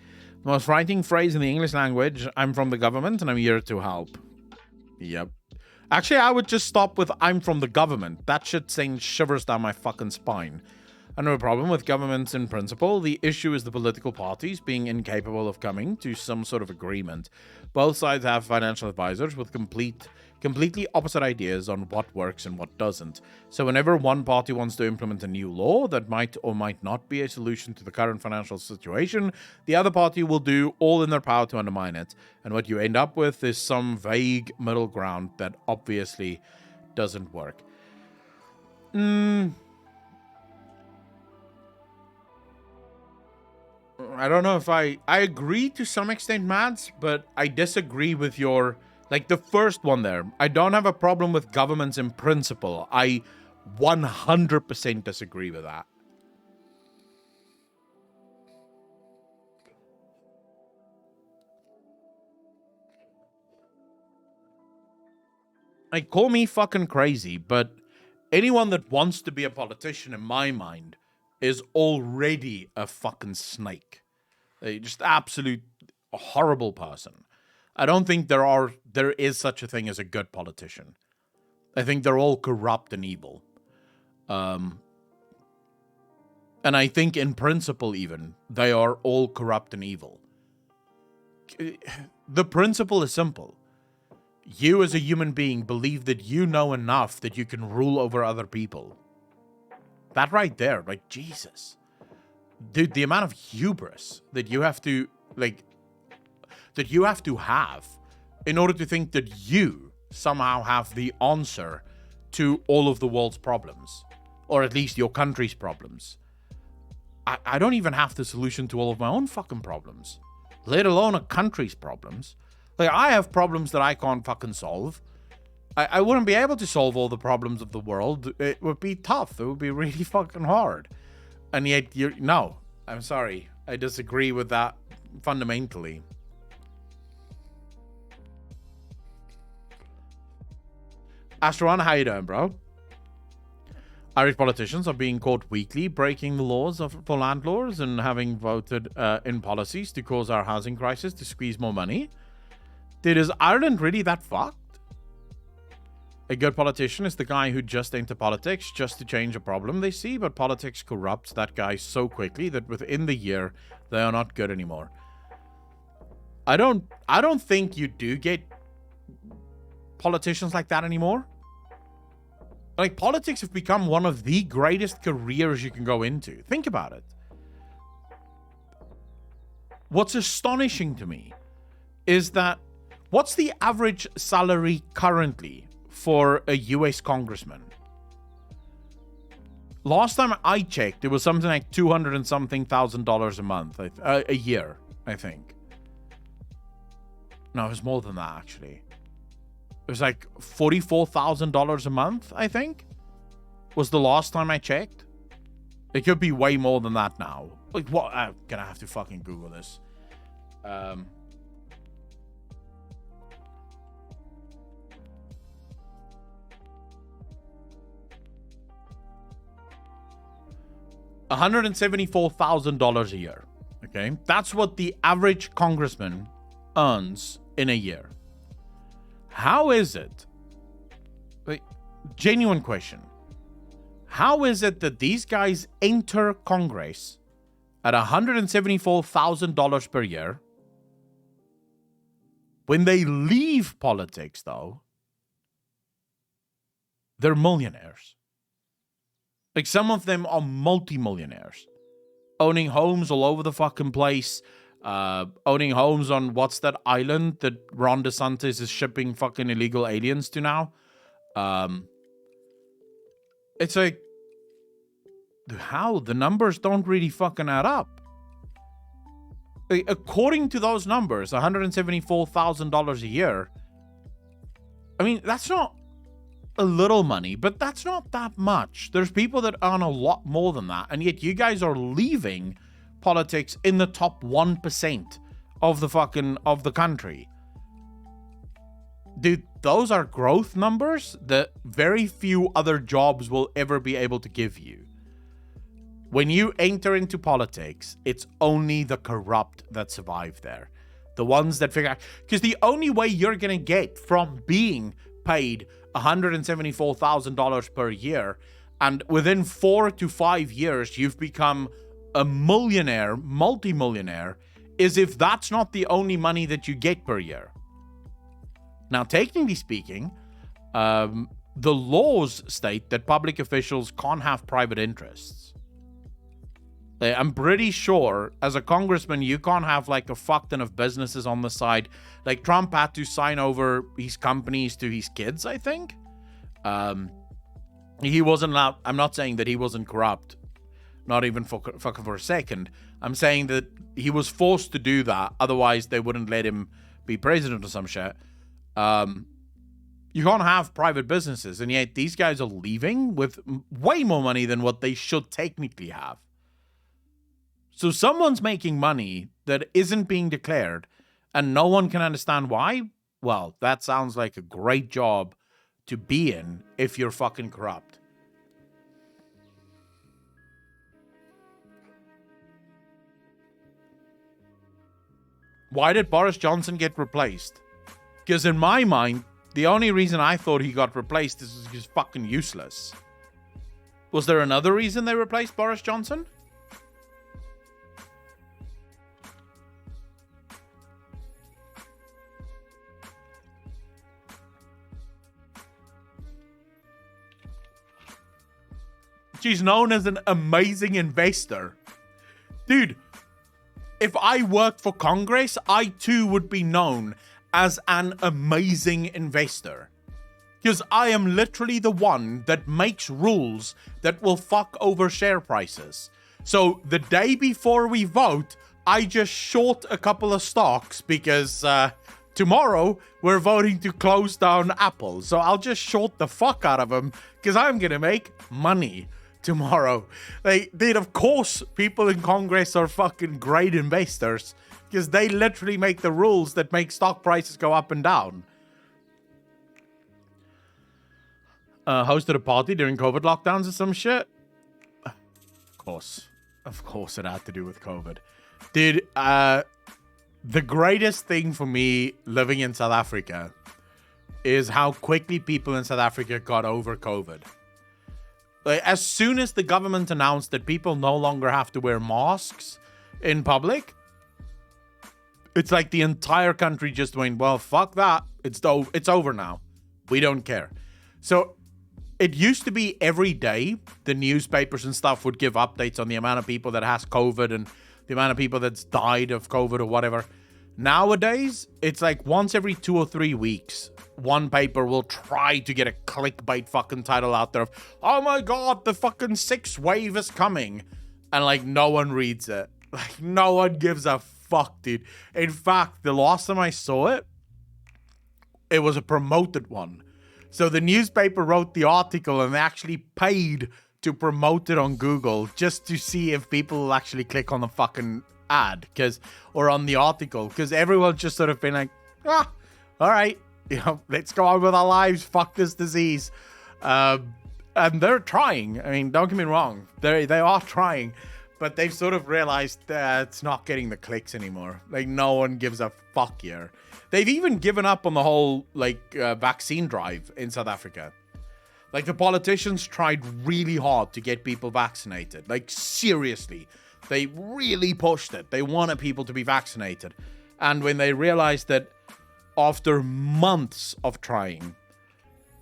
Most frightening phrase in the English language, I'm from the government and I'm here to help. Yep. Actually, I would just stop with I'm from the government. That shit sends shivers down my fucking spine. I know a problem with governments in principle. The issue is the political parties being incapable of coming to some sort of agreement. Both sides have financial advisors with completely opposite ideas on what works and what doesn't. So whenever one party wants to implement a new law that might or might not be a solution to the current financial situation, the other party will do all in their power to undermine it. And what you end up with is some vague middle ground that obviously doesn't work. I don't know if I agree to some extent, Mads, but I disagree with your, like, the first one there. I don't have a problem with governments in principle. I 100% disagree with that. Like, call me fucking crazy, but anyone that wants to be a politician, in my mind, is already a fucking snake. Just absolute horrible person. I don't think there is such a thing as a good politician. I think they're all corrupt and evil. And I think in principle even, they are all corrupt and evil. The principle is simple. You as a human being believe that you know enough that you can rule over other people. That right there, like, Jesus. Dude, the amount of hubris that you have to, like, have in order to think that you somehow have the answer to all of the world's problems, or at least your country's problems. I don't even have the solution to all of my own fucking problems, let alone a country's problems. Like, I have problems that I can't fucking solve. I wouldn't be able to solve all the problems of the world. It would be tough. It would be really fucking hard. And yet, no, I'm sorry. I disagree with that fundamentally. Astron, how you doing, bro? Irish politicians are being caught weekly breaking the laws for landlords and having voted in policies to cause our housing crisis to squeeze more money. Dude, is Ireland really that fucked? A good politician is the guy who just entered politics just to change a problem they see, but politics corrupts that guy so quickly that within the year, they are not good anymore. I don't think you do get politicians like that anymore. Like, politics have become one of the greatest careers you can go into. Think about it. What's astonishing to me is that what's the average salary currently for a US congressman? Last time I checked, it was something like $200 and something thousand a month, a year, I think. No, it was more than that, actually. It was like $44,000 a month, I think, was the last time I checked. It could be way more than that now. Like, what? I'm gonna have to fucking Google this. $174,000 a year. Okay, that's what the average congressman earns in a year. How is it? Like, genuine question. How is it that these guys enter Congress at $174,000 per year? When they leave politics, though, they're millionaires. Like, some of them are multi-millionaires, owning homes all over the fucking place, owning homes on what's that island that Ron DeSantis is shipping fucking illegal aliens to now. It's like, how? The numbers don't really fucking add up. Like, according to those numbers, $174,000 a year, I mean, that's not a little money, but that's not that much. There's people that earn a lot more than that, and yet you guys are leaving politics in the top 1% of the country. Dude, those are growth numbers that very few other jobs will ever be able to give you. When you enter into politics, it's only the corrupt that survive there. The ones that figure out, because the only way you're going to get from being paid $174,000 per year, and within 4 to 5 years, you've become a millionaire, multi-millionaire, is if that's not the only money that you get per year. Now, technically speaking, the laws state that public officials can't have private interests. I'm pretty sure as a congressman, you can't have like a fuck ton of businesses on the side. Like, Trump had to sign over his companies to his kids, I think. He wasn't allowed. I'm not saying that he wasn't corrupt. Not even for a second. I'm saying that he was forced to do that. Otherwise, they wouldn't let him be president or some shit. You can't have private businesses. And yet these guys are leaving with way more money than what they should technically have. So someone's making money that isn't being declared and no one can understand why. Well, that sounds like a great job to be in if you're fucking corrupt. Why did Boris Johnson get replaced? Because in my mind, the only reason I thought he got replaced is he's fucking useless. Was there another reason they replaced Boris Johnson? She's known as an amazing investor. Dude, if I worked for Congress, I too would be known as an amazing investor. Because I am literally the one that makes rules that will fuck over share prices. So the day before we vote, I just short a couple of stocks because tomorrow we're voting to close down Apple. So I'll just short the fuck out of them because I'm going to make money tomorrow. Like, dude, of course people in Congress are fucking great investors because they literally make the rules that make stock prices go up and down. Hosted a party during COVID lockdowns or some shit? Of course it had to do with COVID. Dude, the greatest thing for me living in South Africa is how quickly people in South Africa got over COVID. Like, as soon as the government announced that people no longer have to wear masks in public, it's like the entire country just went, well, fuck that. It's over now. We don't care. So it used to be every day the newspapers and stuff would give updates on the amount of people that has COVID and the amount of people that's died of COVID or whatever. Nowadays, it's like once every 2 or 3 weeks, one paper will try to get a clickbait fucking title out there of, oh my god, the fucking sixth wave is coming. And like no one reads it. Like no one gives a fuck, dude. In fact, the last time I saw it, it was a promoted one. So the newspaper wrote the article and they actually paid to promote it on Google just to see if people will actually click on the fucking ad or on the article, because everyone's just sort of been like, all right, let's go on with our lives, fuck this disease. And they're trying. I mean, don't get me wrong, they are trying, but they've sort of realized that it's not getting the clicks anymore. Like no one gives a fuck here. They've even given up on the whole vaccine drive in South Africa. Like the politicians tried really hard to get people vaccinated. Like seriously, they really pushed it. They wanted people to be vaccinated. And when they realized that after months of trying,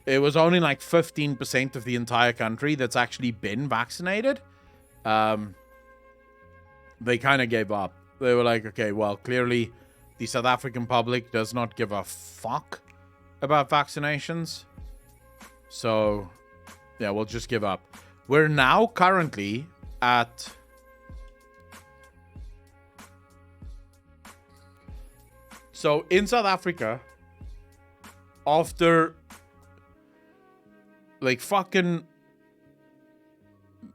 it was only like 15% of the entire country that's actually been vaccinated, they kind of gave up. They were like, okay, well, clearly the South African public does not give a fuck about vaccinations. So, yeah, we'll just give up. We're now currently at... So, in South Africa, after like fucking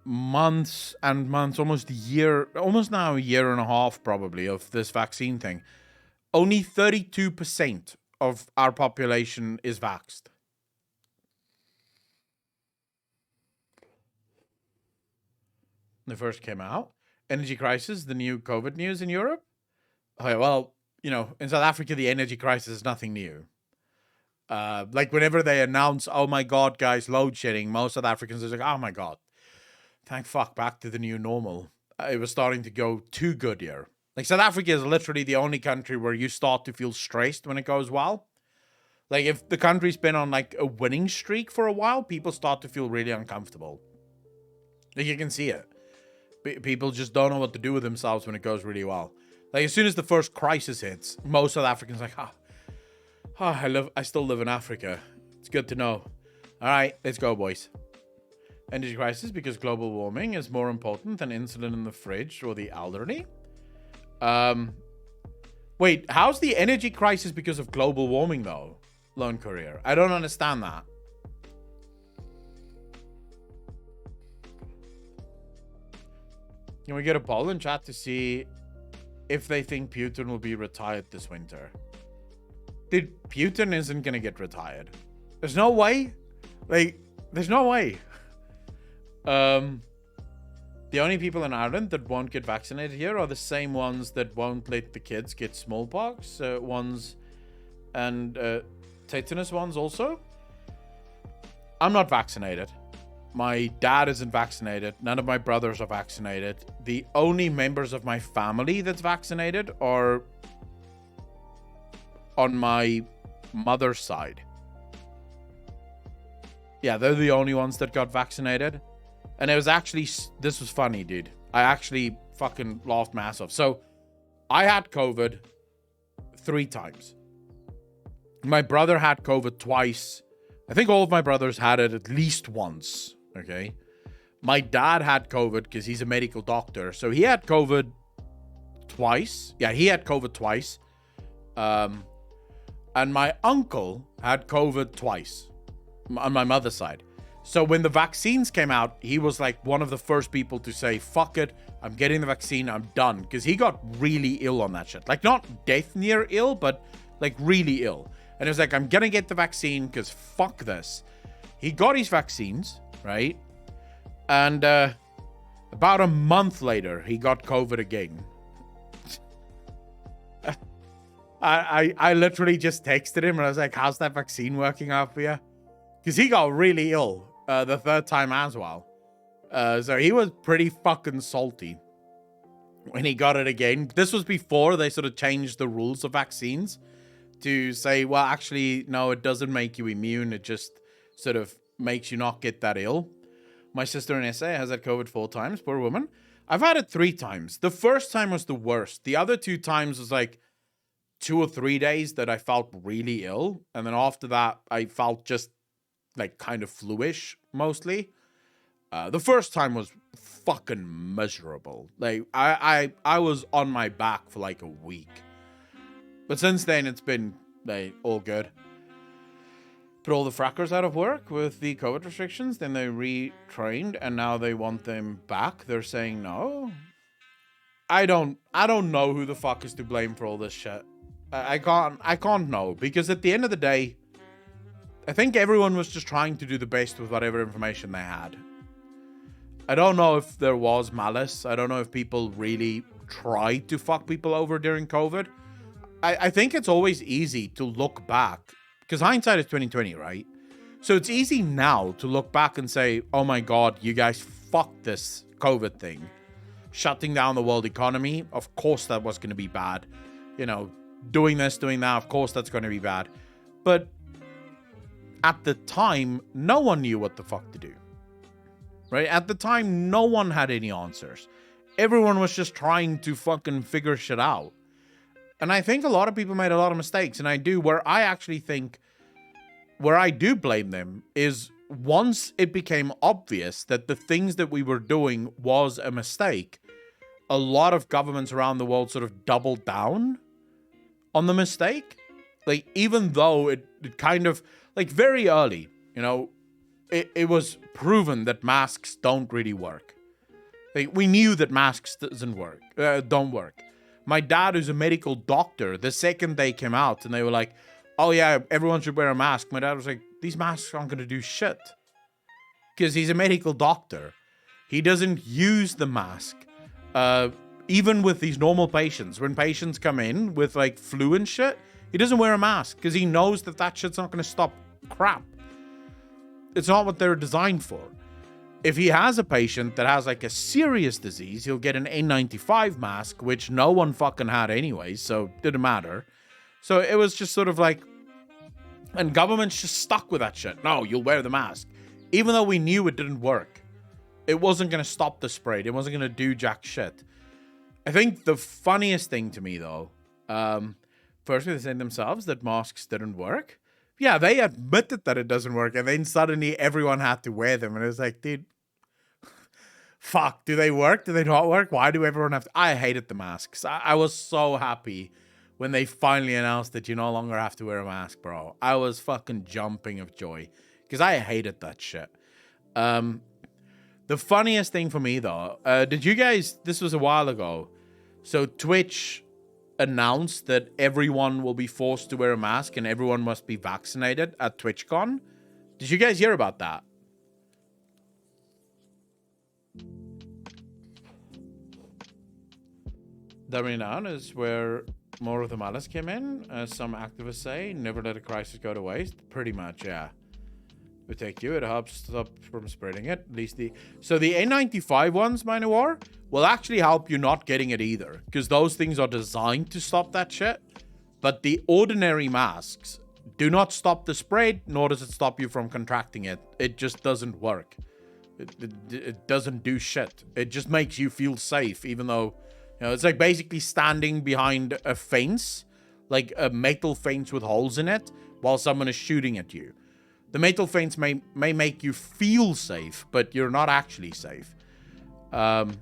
months and months, almost now a year and a half probably, of this vaccine thing, only 32% of our population is vaxxed. They first came out. Energy crisis, the new COVID news in Europe. Okay, well, in South Africa, the energy crisis is nothing new. Like whenever they announce, oh my God, guys, load shedding, most South Africans are like, oh my God, thank fuck, back to the new normal. It was starting to go too good here. Like South Africa is literally the only country where you start to feel stressed when it goes well. Like if the country's been on like a winning streak for a while, people start to feel really uncomfortable. Like you can see it. People just don't know what to do with themselves when it goes really well. Like as soon as the first crisis hits, most South Africans are like, I still live in Africa. It's good to know. All right, let's go, boys. Energy crisis because global warming is more important than insulin in the fridge or the elderly. Wait, how's the energy crisis because of global warming though? Lone Courier. I don't understand that. Can we get a poll in chat to see if they think Putin will be retired this winter? Dude, Putin isn't gonna get retired. There's no way. Like, there's no way. The only people in Ireland that won't get vaccinated here are the same ones that won't let the kids get smallpox ones and tetanus ones also. I'm not vaccinated. My dad isn't vaccinated. None of my brothers are vaccinated. The only members of my family that's vaccinated are on my mother's side. Yeah, they're the only ones that got vaccinated. And it was actually, this was funny, dude. I actually fucking laughed my ass off. So, I had COVID 3 times. My brother had COVID twice. I think all of my brothers had it at least once, okay? My dad had COVID because he's a medical doctor. So, he had COVID twice. Yeah, he had COVID twice. And my uncle had COVID twice on my mother's side. So when the vaccines came out, he was like one of the first people to say, fuck it, I'm getting the vaccine, I'm done. Because he got really ill on that shit. Like not death near ill, but like really ill. And it was like, I'm gonna get the vaccine because fuck this. He got his vaccines, right? And about a month later, he got COVID again. I literally just texted him and I was like, how's that vaccine working out for you? Because he got really ill the 3rd time as well. So he was pretty fucking salty when he got it again. This was before they sort of changed the rules of vaccines to say, well, actually, no, it doesn't make you immune. It just sort of makes you not get that ill. My sister in SA has had COVID 4 times, poor woman. I've had it 3 times. The first time was the worst. The other 2 times was like, 2 or 3 days that I felt really ill, and then after that I felt just like kind of fluish mostly. The first time was fucking miserable. Like I was on my back for like a week, but since then it's been like all good. Put all the frackers out of work with the COVID restrictions, then they retrained, and now they want them back. They're saying no. I don't know who the fuck is to blame for all this shit. I can't know, because at the end of the day, I think everyone was just trying to do the best with whatever information they had. I don't know if there was malice. I don't know if people really tried to fuck people over during COVID. I think it's always easy to look back, because hindsight is 2020, right? So it's easy now to look back and say, oh my God, you guys fucked this COVID thing. Shutting down the world economy, of course that was going to be bad. You know, doing this, doing that, of course that's going to be bad. But at the time, no one knew what the fuck to do. Right? At the time, no one had any answers. Everyone was just trying to fucking figure shit out. And I think a lot of people made a lot of mistakes. And I do, where I do blame them is once it became obvious that the things that we were doing was a mistake, a lot of governments around the world sort of doubled down on the mistake. Like, even though it kind of, like, very early, you know, it was proven that masks don't really work. Like, we knew that masks don't work. My dad, who's a medical doctor, the second they came out and they were like, oh yeah, everyone should wear a mask, my dad was like, these masks aren't going to do shit. Because he's a medical doctor. He doesn't use the mask. Even with these normal patients, when patients come in with like flu and shit, he doesn't wear a mask because he knows that shit's not going to stop crap. It's not what they're designed for. If he has a patient that has like a serious disease, he'll get an N95 mask, which no one fucking had anyway, so it didn't matter. So it was just sort of like, and governments just stuck with that shit. No, you'll wear the mask. Even though we knew it didn't work. It wasn't going to stop the spread. It wasn't going to do jack shit. I think the funniest thing to me, though, firstly, they said themselves that masks didn't work. Yeah, they admitted that it doesn't work, and then suddenly everyone had to wear them. And it was like, dude, fuck, do they work? Do they not work? Why do everyone have to? I hated the masks. I was so happy when they finally announced that you no longer have to wear a mask, bro. I was fucking jumping of joy because I hated that shit. The funniest thing for me, though, did you guys, this was a while ago, so Twitch announced that everyone will be forced to wear a mask and everyone must be vaccinated at TwitchCon. Did you guys hear about that? Dumbing down is where more of the malice came in. As some activists say, never let a crisis go to waste. Pretty much, yeah. Protect you, it helps stop from spreading it. At least so the N95 ones, Minowar, will actually help you not getting it either, because those things are designed to stop that shit. But the ordinary masks do not stop the spread, nor does it stop you from contracting it. It just doesn't work. It doesn't do shit. It just makes you feel safe, even though, you know, it's like basically standing behind a fence, like a metal fence with holes in it, while someone is shooting at you. The metal fence may make you feel safe, but you're not actually safe. Well,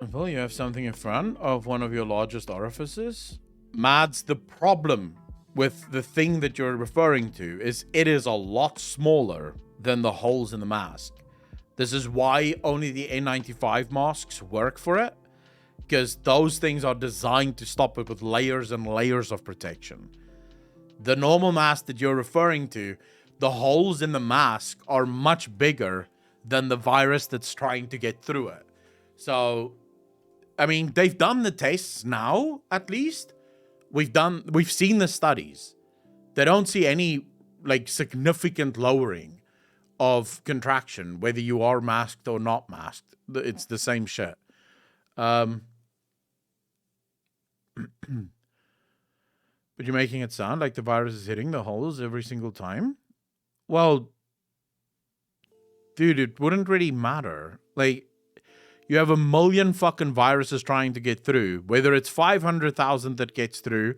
you have something in front of one of your largest orifices. Mads, the problem with the thing that you're referring to is it is a lot smaller than the holes in the mask. This is why only the N95 masks work for it, because those things are designed to stop it with layers and layers of protection. The normal mask that you're referring to, the holes in the mask are much bigger than the virus that's trying to get through it. So, I mean, they've done the tests now, at least. We've seen the studies. They don't see any, like, significant lowering of contraction, whether you are masked or not masked. It's the same shit. But you're making it sound like the virus is hitting the holes every single time? Well, dude, it wouldn't really matter. Like, you have a million fucking viruses trying to get through, whether it's 500,000 that gets through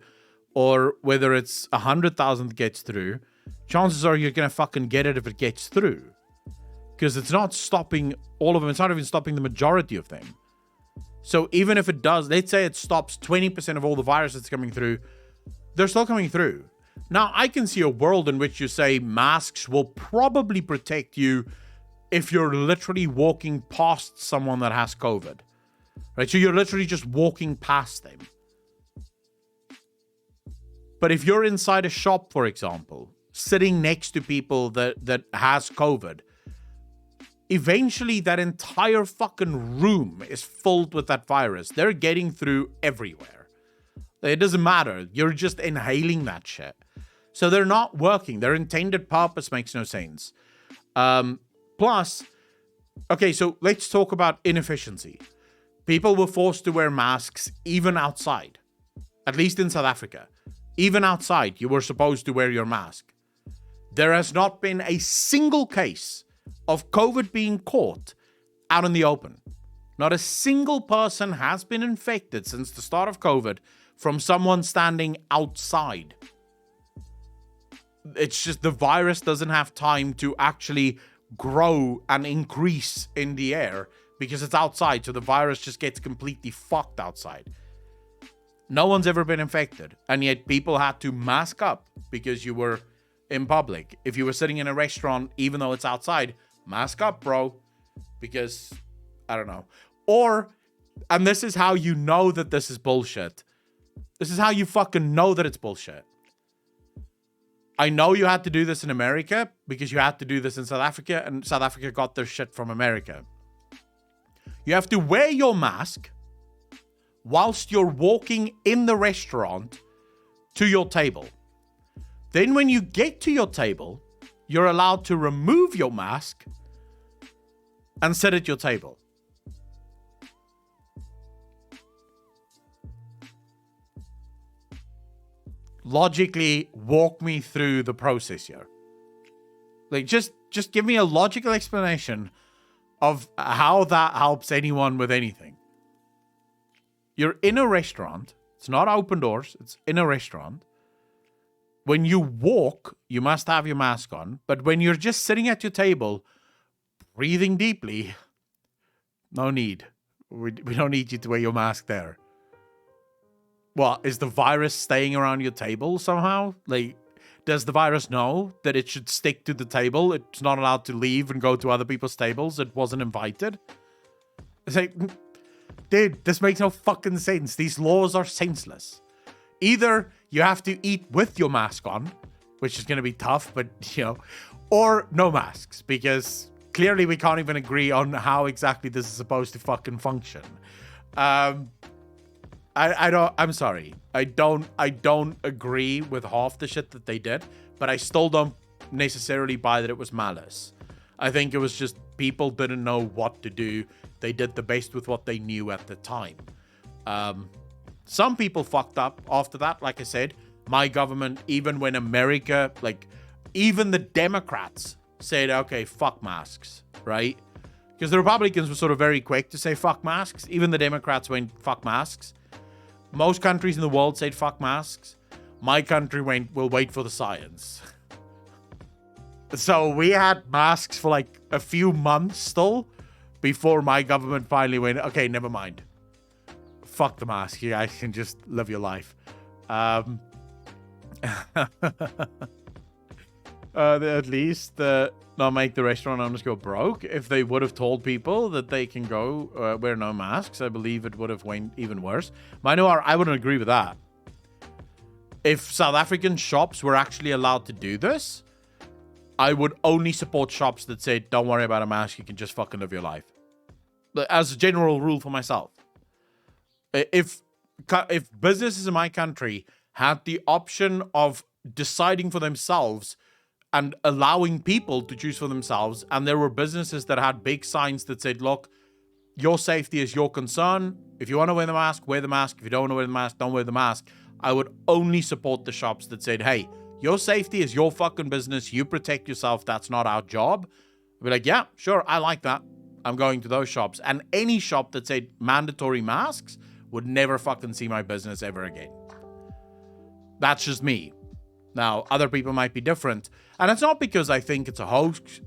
or whether it's 100,000 that gets through, chances are you're going to fucking get it if it gets through. Because it's not stopping all of them. It's not even stopping the majority of them. So even if it does, let's say it stops 20% of all the viruses coming through, they're still coming through. Now, I can see a world in which you say masks will probably protect you if you're literally walking past someone that has COVID. Right? So you're literally just walking past them. But if you're inside a shop, for example, sitting next to people that has COVID, eventually that entire fucking room is filled with that virus. They're getting through everywhere. It doesn't matter. You're just inhaling that shit. So they're not working. Their intended purpose makes no sense. Plus, okay, so let's talk about inefficiency. People were forced to wear masks even outside. At least in South Africa. Even outside, you were supposed to wear your mask. There has not been a single case of COVID being caught out in the open. Not a single person has been infected since the start of COVID from someone standing outside. It's just the virus doesn't have time to actually grow and increase in the air because it's outside, so the virus just gets completely fucked outside. No one's ever been infected, and yet people had to mask up because you were in public. If you were sitting in a restaurant, even though it's outside, mask up, bro, because I don't know. And this is how you know that this is bullshit. This is how you fucking know that it's bullshit. I know you had to do this in America because you had to do this in South Africa, and South Africa got their shit from America. You have to wear your mask whilst you're walking in the restaurant to your table. Then when you get to your table, you're allowed to remove your mask and sit at your table. Logically, walk me through the process here. Like, just give me a logical explanation of how that helps anyone with anything. You're in a restaurant. It's not open doors. It's in a restaurant. When you walk, you must have your mask on. But when you're just sitting at your table, breathing deeply, no need. We don't need you to wear your mask there. Well, is the virus staying around your table somehow? Like, does the virus know that it should stick to the table? It's not allowed to leave and go to other people's tables. It wasn't invited. It's like, dude, this makes no fucking sense. These laws are senseless. Either you have to eat with your mask on, which is going to be tough, but, you know, or no masks, because clearly we can't even agree on how exactly this is supposed to fucking function. I'm sorry. I don't agree with half the shit that they did, but I still don't necessarily buy that it was malice. I think it was just people didn't know what to do. They did the best with what they knew at the time. Some people fucked up after that. Like I said, my government, even when America, like, even the Democrats said, okay, fuck masks, right? Because the Republicans were sort of very quick to say fuck masks. Even the Democrats went fuck masks. Most countries in the world said fuck masks. My country went, we'll wait for the science. So we had masks for like a few months still before my government finally went, okay, never mind. Fuck the mask. You guys can just live your life. At least not make the restaurant owners go broke. If they would have told people that they can go wear no masks, I believe it would have went even worse. I wouldn't agree with that. If South African shops were actually allowed to do this, I would only support shops that said, don't worry about a mask, you can just fucking live your life. As a general rule for myself. If businesses in my country had the option of deciding for themselves and allowing people to choose for themselves, and there were businesses that had big signs that said, look, your safety is your concern. If you want to wear the mask, wear the mask. If you don't want to wear the mask, don't wear the mask. I would only support the shops that said, hey, your safety is your fucking business. You protect yourself. That's not our job. I'd be like, yeah, sure, I like that. I'm going to those shops. And any shop that said mandatory masks would never fucking see my business ever again. That's just me. Now, other people might be different. And it's not because I think it's a hoax.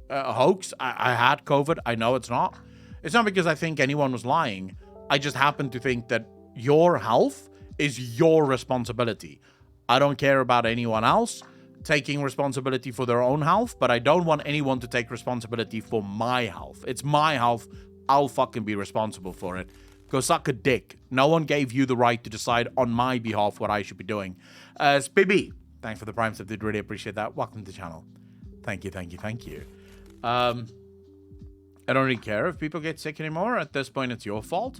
I had COVID. I know it's not. It's not because I think anyone was lying. I just happen to think that your health is your responsibility. I don't care about anyone else taking responsibility for their own health, but I don't want anyone to take responsibility for my health. It's my health. I'll fucking be responsible for it. Go suck a dick. No one gave you the right to decide on my behalf what I should be doing. SPB, thanks for the prime sub, dude. Really appreciate that. Welcome to the channel. Thank you. I don't really care if people get sick anymore. At this point, it's your fault.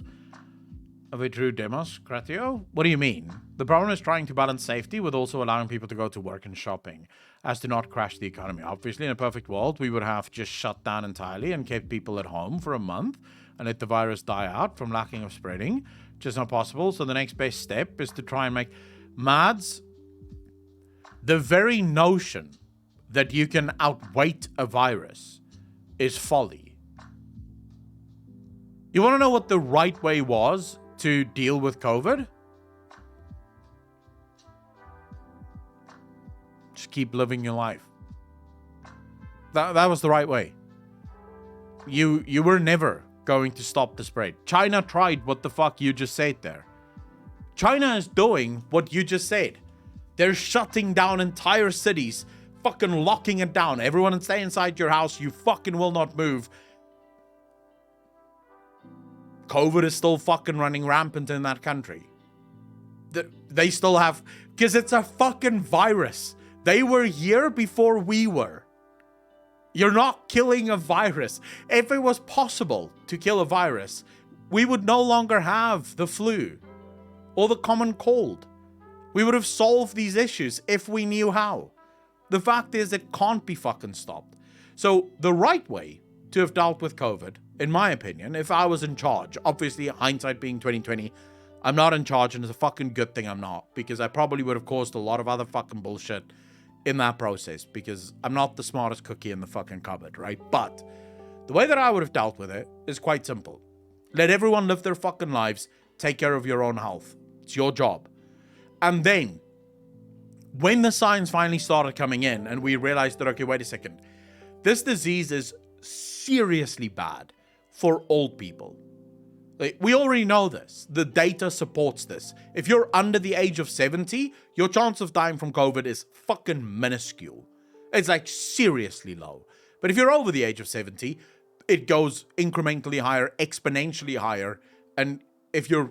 Of a true demos, Kratio? What do you mean? The problem is trying to balance safety with also allowing people to go to work and shopping, as to not crash the economy. Obviously, in a perfect world, we would have just shut down entirely and kept people at home for a month and let the virus die out from lacking of spreading. Just not possible. So the next best step is to try and make Mads. The very notion that you can outweight a virus is folly. You want to know what the right way was to deal with COVID? Just keep living your life. That was the right way. You were never going to stop the spread. China tried what the fuck you just said there. China is doing what you just said. They're shutting down entire cities, fucking locking it down. Everyone stay inside your house. You fucking will not move. COVID is still fucking running rampant in that country. They still have, because it's a fucking virus. They were here before we were. You're not killing a virus. If it was possible to kill a virus, we would no longer have the flu or the common cold. We would have solved these issues if we knew how. The fact is, it can't be fucking stopped. So the right way to have dealt with COVID, in my opinion, if I was in charge, obviously hindsight being 2020, I'm not in charge, and it's a fucking good thing I'm not, because I probably would have caused a lot of other fucking bullshit in that process, because I'm not the smartest cookie in the fucking cupboard, right? But the way that I would have dealt with it is quite simple. Let everyone live their fucking lives. Take care of your own health. It's your job. And then, when the signs finally started coming in and we realized that, okay, wait a second, this disease is seriously bad for old people. Like, we already know this. The data supports this. If you're under the age of 70, your chance of dying from COVID is fucking minuscule. It's like seriously low. But if you're over the age of 70, it goes incrementally higher, exponentially higher. And if you're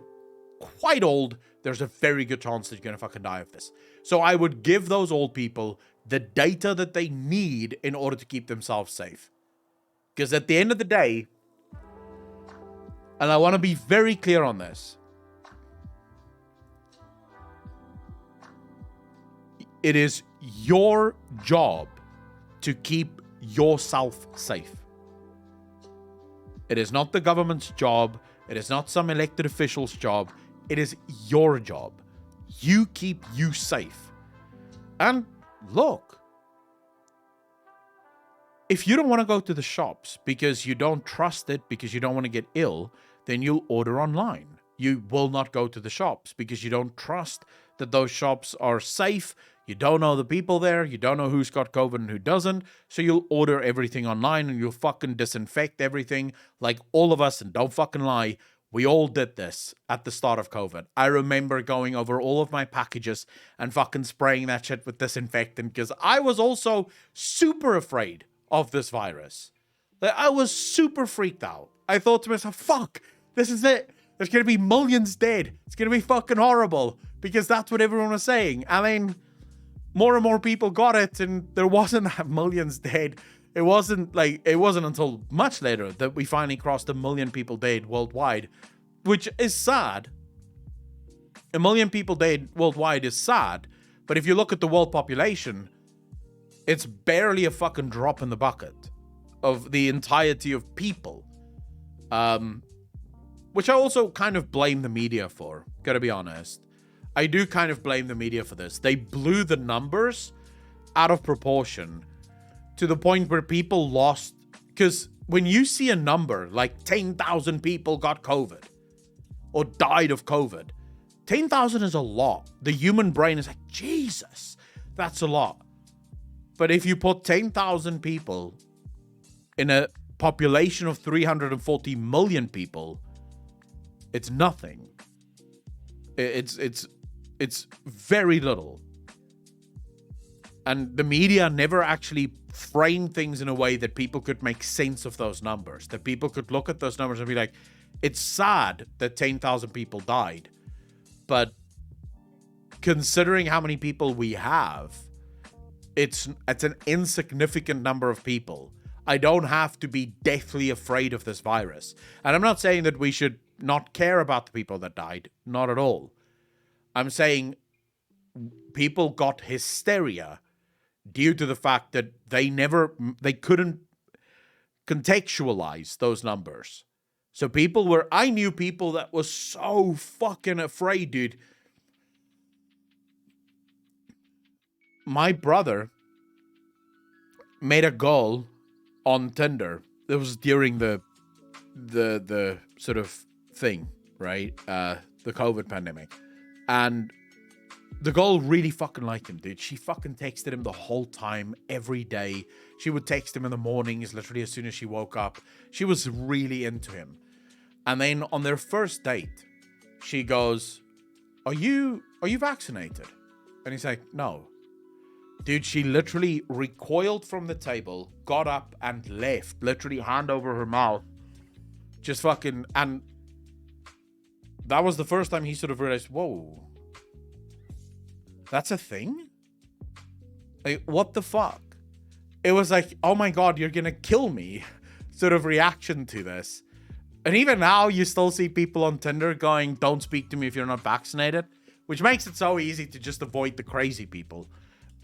quite old, there's a very good chance that you're going to fucking die of this. So I would give those old people the data that they need in order to keep themselves safe. Because at the end of the day, and I want to be very clear on this, it is your job to keep yourself safe. It is not the government's job. It is not some elected official's job. It is your job. You keep you safe. And look, if you don't want to go to the shops because you don't trust it, because you don't want to get ill, then you'll order online. You will not go to the shops because you don't trust that those shops are safe. You don't know the people there. You don't know who's got COVID and who doesn't. So you'll order everything online and you'll fucking disinfect everything like all of us. And don't fucking lie, we all did this at the start of COVID. I remember going over all of my packages and fucking spraying that shit with disinfectant because I was also super afraid of this virus. Like, I was super freaked out. I thought to myself, fuck, this is it. There's going to be millions dead. It's going to be fucking horrible because that's what everyone was saying. And then more and more people got it and there wasn't that millions dead. It wasn't until much later that we finally crossed 1 million people dead worldwide, which is sad. 1 million people dead worldwide is sad. But if you look at the world population, it's barely a fucking drop in the bucket of the entirety of people. Which I also kind of blame the media for, gotta be honest. I do kind of blame the media for this. They blew the numbers out of proportion to the point where people lost, because when you see a number like 10,000 people got COVID or died of COVID, 10,000 is a lot. The human brain is like, Jesus, that's a lot. But if you put 10,000 people in a population of 340 million people, it's nothing. It's very little. And the media never actually framed things in a way that people could make sense of those numbers, that people could look at those numbers and be like, it's sad that 10,000 people died, but considering how many people we have, it's an insignificant number of people. I don't have to be deathly afraid of this virus. And I'm not saying that we should not care about the people that died. Not at all. I'm saying people got hysteria due to the fact that they couldn't contextualize those numbers. So I knew people that was so fucking afraid, dude. My brother made a goal on Tinder. It was during the sort of thing, right? The COVID pandemic. And the girl really fucking liked him, dude. She fucking texted him the whole time, every day. She would text him in the mornings, literally as soon as she woke up. She was really into him. And then on their first date, she goes, Are you vaccinated? And he's like, no. Dude, she literally recoiled from the table, got up and left, literally hand over her mouth. Just fucking, and that was the first time he sort of realized, whoa, that's a thing? Like, what the fuck? It was like, oh my God, you're gonna kill me sort of reaction to this. And even now, you still see people on Tinder going, don't speak to me if you're not vaccinated, which makes it so easy to just avoid the crazy people.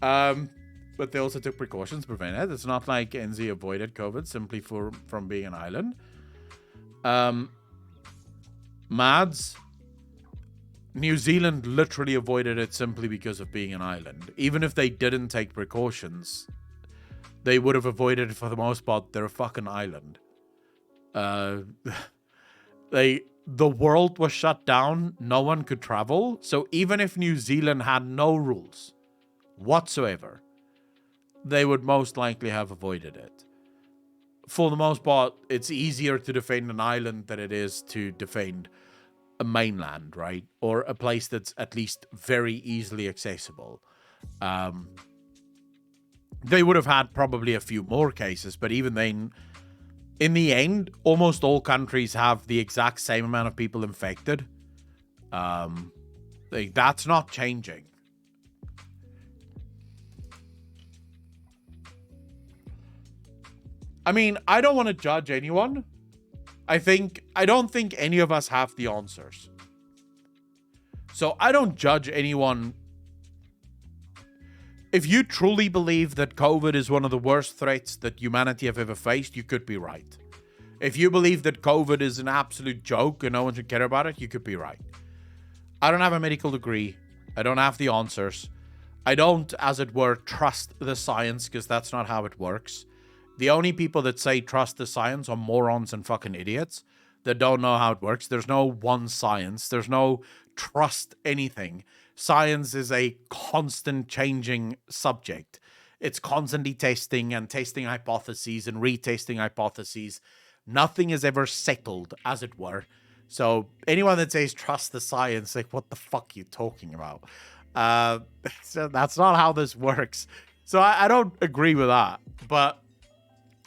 But they also took precautions to prevent it. It's not like NZ avoided COVID simply from being an island. Mads, New Zealand literally avoided it simply because of being an island. Even if they didn't take precautions, they would have avoided it for the most part. They're a fucking island. The world was shut down. No one could travel. So even if New Zealand had no rules whatsoever, they would most likely have avoided it. For the most part, it's easier to defend an island than it is to defend a mainland, right? Or a place that's at least very easily accessible. They would have had probably a few more cases, but even then, in the end, almost all countries have the exact same amount of people infected. That's not changing. I mean, I don't want to judge anyone. I don't think any of us have the answers. So I don't judge anyone. If you truly believe that COVID is one of the worst threats that humanity have ever faced, you could be right. If you believe that COVID is an absolute joke and no one should care about it, you could be right. I don't have a medical degree. I don't have the answers. I don't, as it were, trust the science, because that's not how it works. The only people that say trust the science are morons and fucking idiots that don't know how it works. There's no one science. There's no trust anything. Science is a constant changing subject. It's constantly testing and testing hypotheses and retesting hypotheses. Nothing is ever settled, as it were. So anyone that says trust the science, like, what the fuck are you talking about? So that's not how this works. So I don't agree with that. But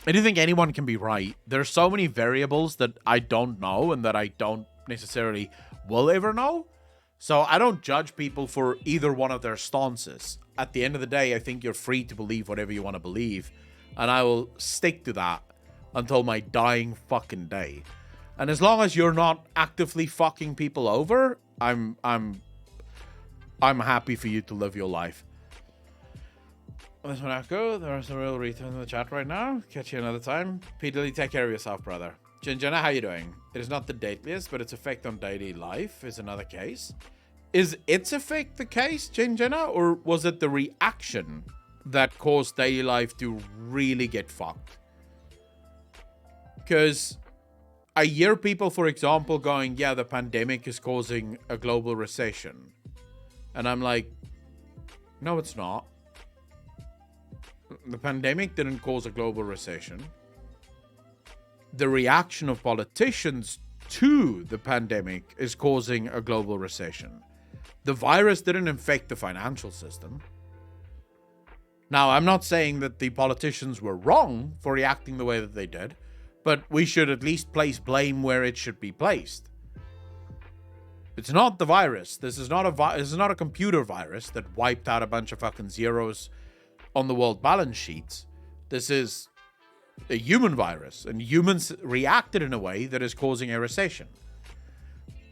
I do think anyone can be right. There's so many variables that I don't know and that I don't necessarily will ever know. So I don't judge people for either one of their stances. At the end of the day, I think you're free to believe whatever you want to believe. And I will stick to that until my dying fucking day. And as long as you're not actively fucking people over, I'm happy for you to live your life. This one Echo, there's a real return in the chat right now. Catch you another time. Peterly, take care of yourself, brother. Jinjana, how you doing? It is not the deadliest, but its effect on daily life is another case. Is its effect the case, Jinjana, or was it the reaction that caused daily life to really get fucked? Because I hear people, for example, going, yeah, the pandemic is causing a global recession. And I'm like, no, it's not. The pandemic didn't cause a global recession. The reaction of politicians to the pandemic is causing a global recession. The virus didn't infect the financial system. Now, I'm not saying that the politicians were wrong for reacting the way that they did, but we should at least place blame where it should be placed. It's not the virus. This is not a computer virus that wiped out a bunch of fucking zeros on the world balance sheets. This is a human virus, and humans reacted in a way that is causing a recession.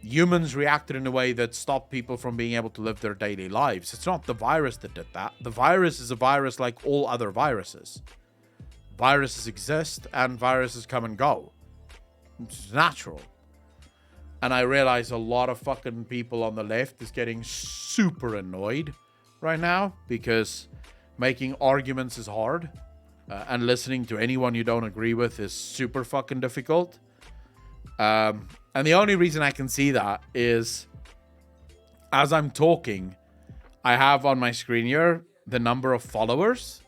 Humans reacted in a way that stopped people from being able to live their daily lives. It's not the virus that did that. The virus is a virus like all other viruses. Viruses exist and viruses come and go. It's natural. And I realize a lot of fucking people on the left is getting super annoyed right now because making arguments is hard. And listening to anyone you don't agree with is super fucking difficult. And the only reason I can see that is as I'm talking, I have on my screen here the number of followers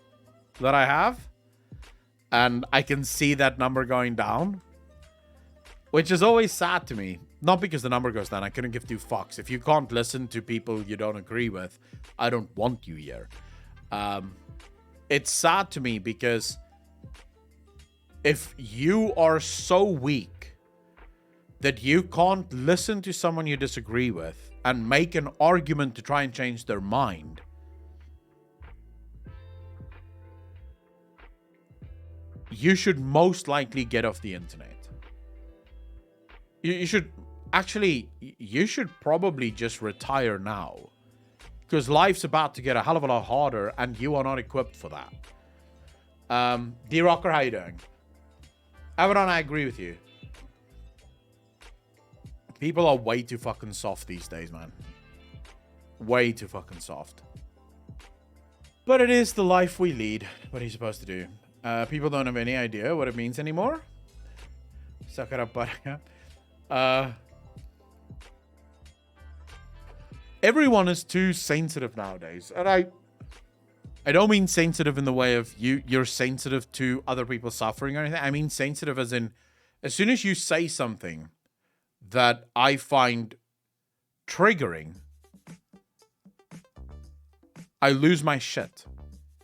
that I have. And I can see that number going down, which is always sad to me. Not because the number goes down. I couldn't give two fucks. If you can't listen to people you don't agree with, I don't want you here. It's sad to me because if you are so weak that you can't listen to someone you disagree with and make an argument to try and change their mind, you should most likely get off the internet. You should probably just retire now. Because life's about to get a hell of a lot harder and you are not equipped for that. D-Rocker, how you doing? Abaddon, I agree with you. People are way too fucking soft these days, man. Way too fucking soft. But it is the life we lead. What are you supposed to do? People don't have any idea what it means anymore. Suck it up, buttercup. Everyone is too sensitive nowadays. And I don't mean sensitive in the way of you're sensitive to other people suffering or anything. I mean sensitive as in, as soon as you say something that I find triggering, I lose my shit.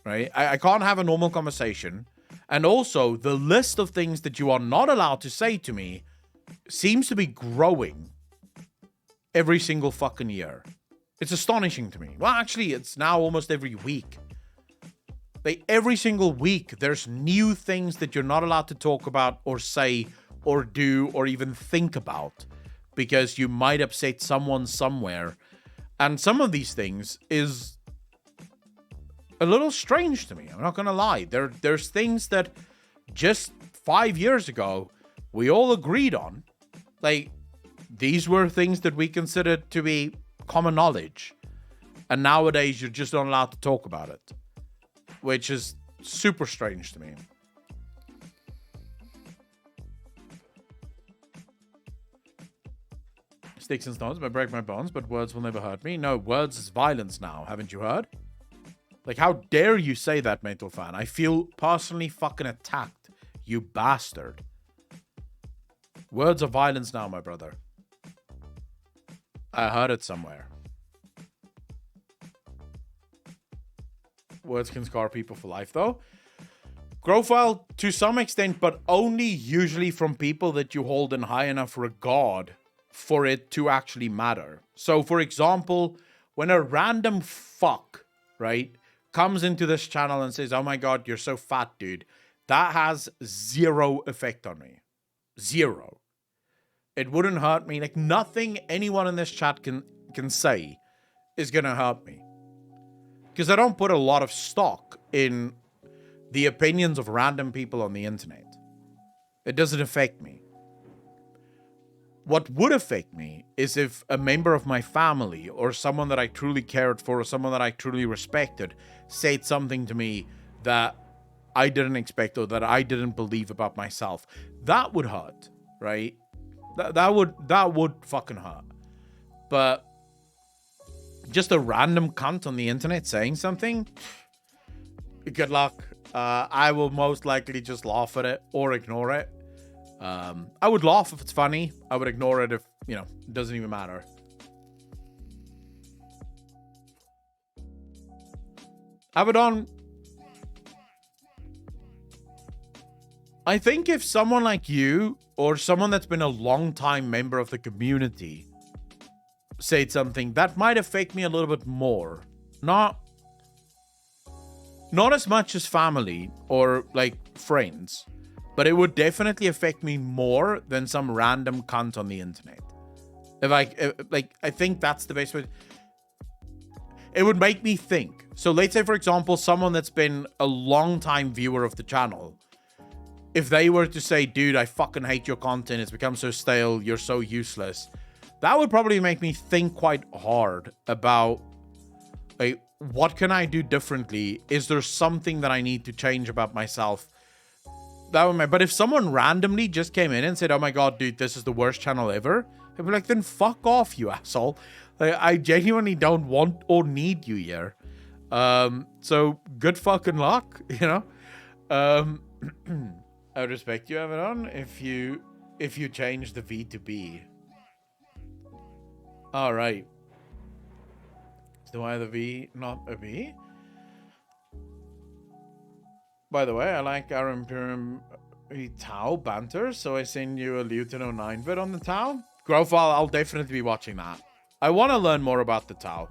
Right? I can't have a normal conversation. And also, the list of things that you are not allowed to say to me seems to be growing every single fucking year. It's astonishing to me. Well, actually, it's now almost every week. Like, every single week, there's new things that you're not allowed to talk about or say or do or even think about because you might upset someone somewhere. And some of these things is a little strange to me. I'm not going to lie. There's things that just 5 years ago, we all agreed on. Like, these were things that we considered to be common knowledge. And nowadays, you're just not allowed to talk about it. Which is super strange to me. Sticks and stones may break my bones, but words will never hurt me. No, words is violence now. Haven't you heard? Like, how dare you say that, Mental Fan? I feel personally fucking attacked, you bastard. Words are violence now, my brother. I heard it somewhere. Words can scar people for life, though. Grofile, to some extent, but only usually from people that you hold in high enough regard for it to actually matter. So, for example, when a random fuck, right, comes into this channel and says, oh my god, you're so fat, dude, that has zero effect on me. Zero. It wouldn't hurt me. Like, nothing anyone in this chat can say is gonna hurt me. Because I don't put a lot of stock in the opinions of random people on the internet. It doesn't affect me. What would affect me is if a member of my family or someone that I truly cared for or someone that I truly respected said something to me that I didn't expect or that I didn't believe about myself. That would hurt, right? That would fucking hurt. But just a random cunt on the internet saying something, good luck. I will most likely just laugh at it or ignore it. I would laugh if it's funny. I would ignore it if, you know, it doesn't even matter. Abaddon, I think if someone like you or someone that's been a long time member of the community said something, that might affect me a little bit more. Not as much as family or like friends, but it would definitely affect me more than some random cunt on the internet. I think that's the best way. It would make me think. So let's say, for example, someone that's been a long time viewer of the channel, if they were to say, dude, I fucking hate your content, it's become so stale, you're so useless, that would probably make me think quite hard about, like, what can I do differently? Is there something that I need to change about myself? That would but if someone randomly just came in and said, oh my god, dude, this is the worst channel ever, I'd be like, then fuck off, you asshole. Like, I genuinely don't want or need you here. So good fucking luck, you know? I would respect you, Avedon, if you change the V to B. All right. So why the V, not a B? By the way, I like our Imperium Tau banter, so I send you a Lieutenant 09 vid on the Tau. Growth, I'll definitely be watching that. I want to learn more about the Tau.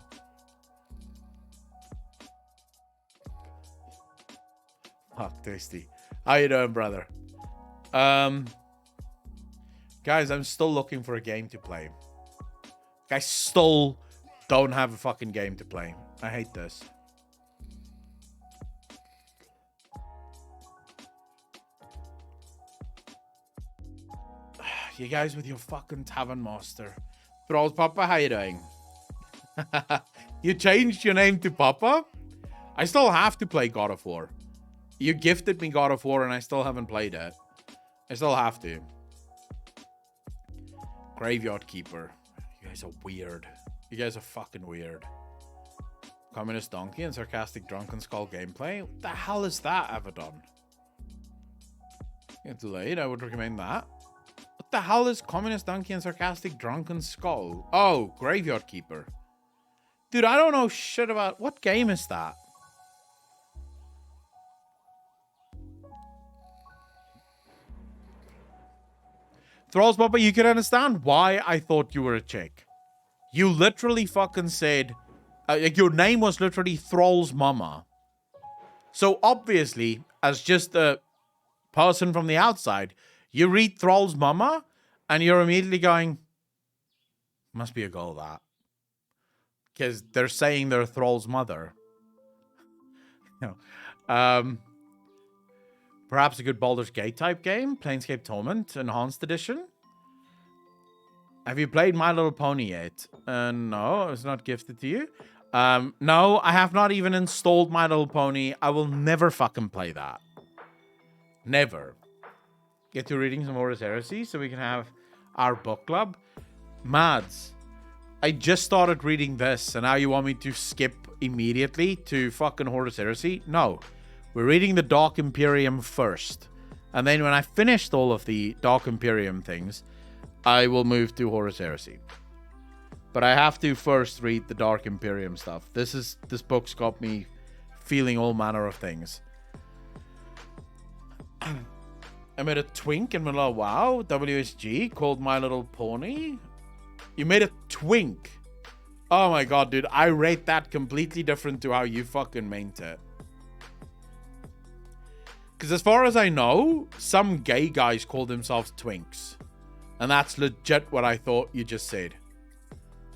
Fuck, tasty. How you doing, brother? Guys, I'm still looking for a game to play. I still don't have a fucking game to play. I hate this. You guys with your fucking Tavern Master. Thralls Papa, how you doing? You changed your name to Papa? I still have to play God of War. You gifted me God of War and I still haven't played it. I still have to. Graveyard Keeper. You guys are weird. You guys are fucking weird. Communist Donkey and Sarcastic Drunken Skull gameplay? What the hell is that, Avedon? It's late, I would recommend that. What the hell is Communist Donkey and Sarcastic Drunken Skull? Oh, Graveyard Keeper. Dude, I don't know shit about... What game is that? Thralls Papa, you can understand why I thought you were a chick. You literally fucking said... your name was literally Thrall's Mama. So obviously, as just a person from the outside, you read Thrall's Mama, and you're immediately going, must be a girl, that. Because they're saying they're Thrall's mother. No. Perhaps a good Baldur's Gate type game? Planescape Torment Enhanced Edition? Have you played My Little Pony yet? No, it's not gifted to you. No, I have not even installed My Little Pony. I will never fucking play that. Never. Get to reading some Horus Heresy so we can have our book club. Mads, I just started reading this and now you want me to skip immediately to fucking Horus Heresy? No. We're reading the Dark Imperium first. And then when I finished all of the Dark Imperium things, I will move to Horus Heresy. But I have to first read the Dark Imperium stuff. This book's got me feeling all manner of things. I made a twink in Manila WoW WSG called My Little Pony. You made a twink. Oh my god, dude. I rate that completely different to how you fucking meant it. Because as far as I know, some gay guys call themselves twinks. And that's legit what I thought you just said.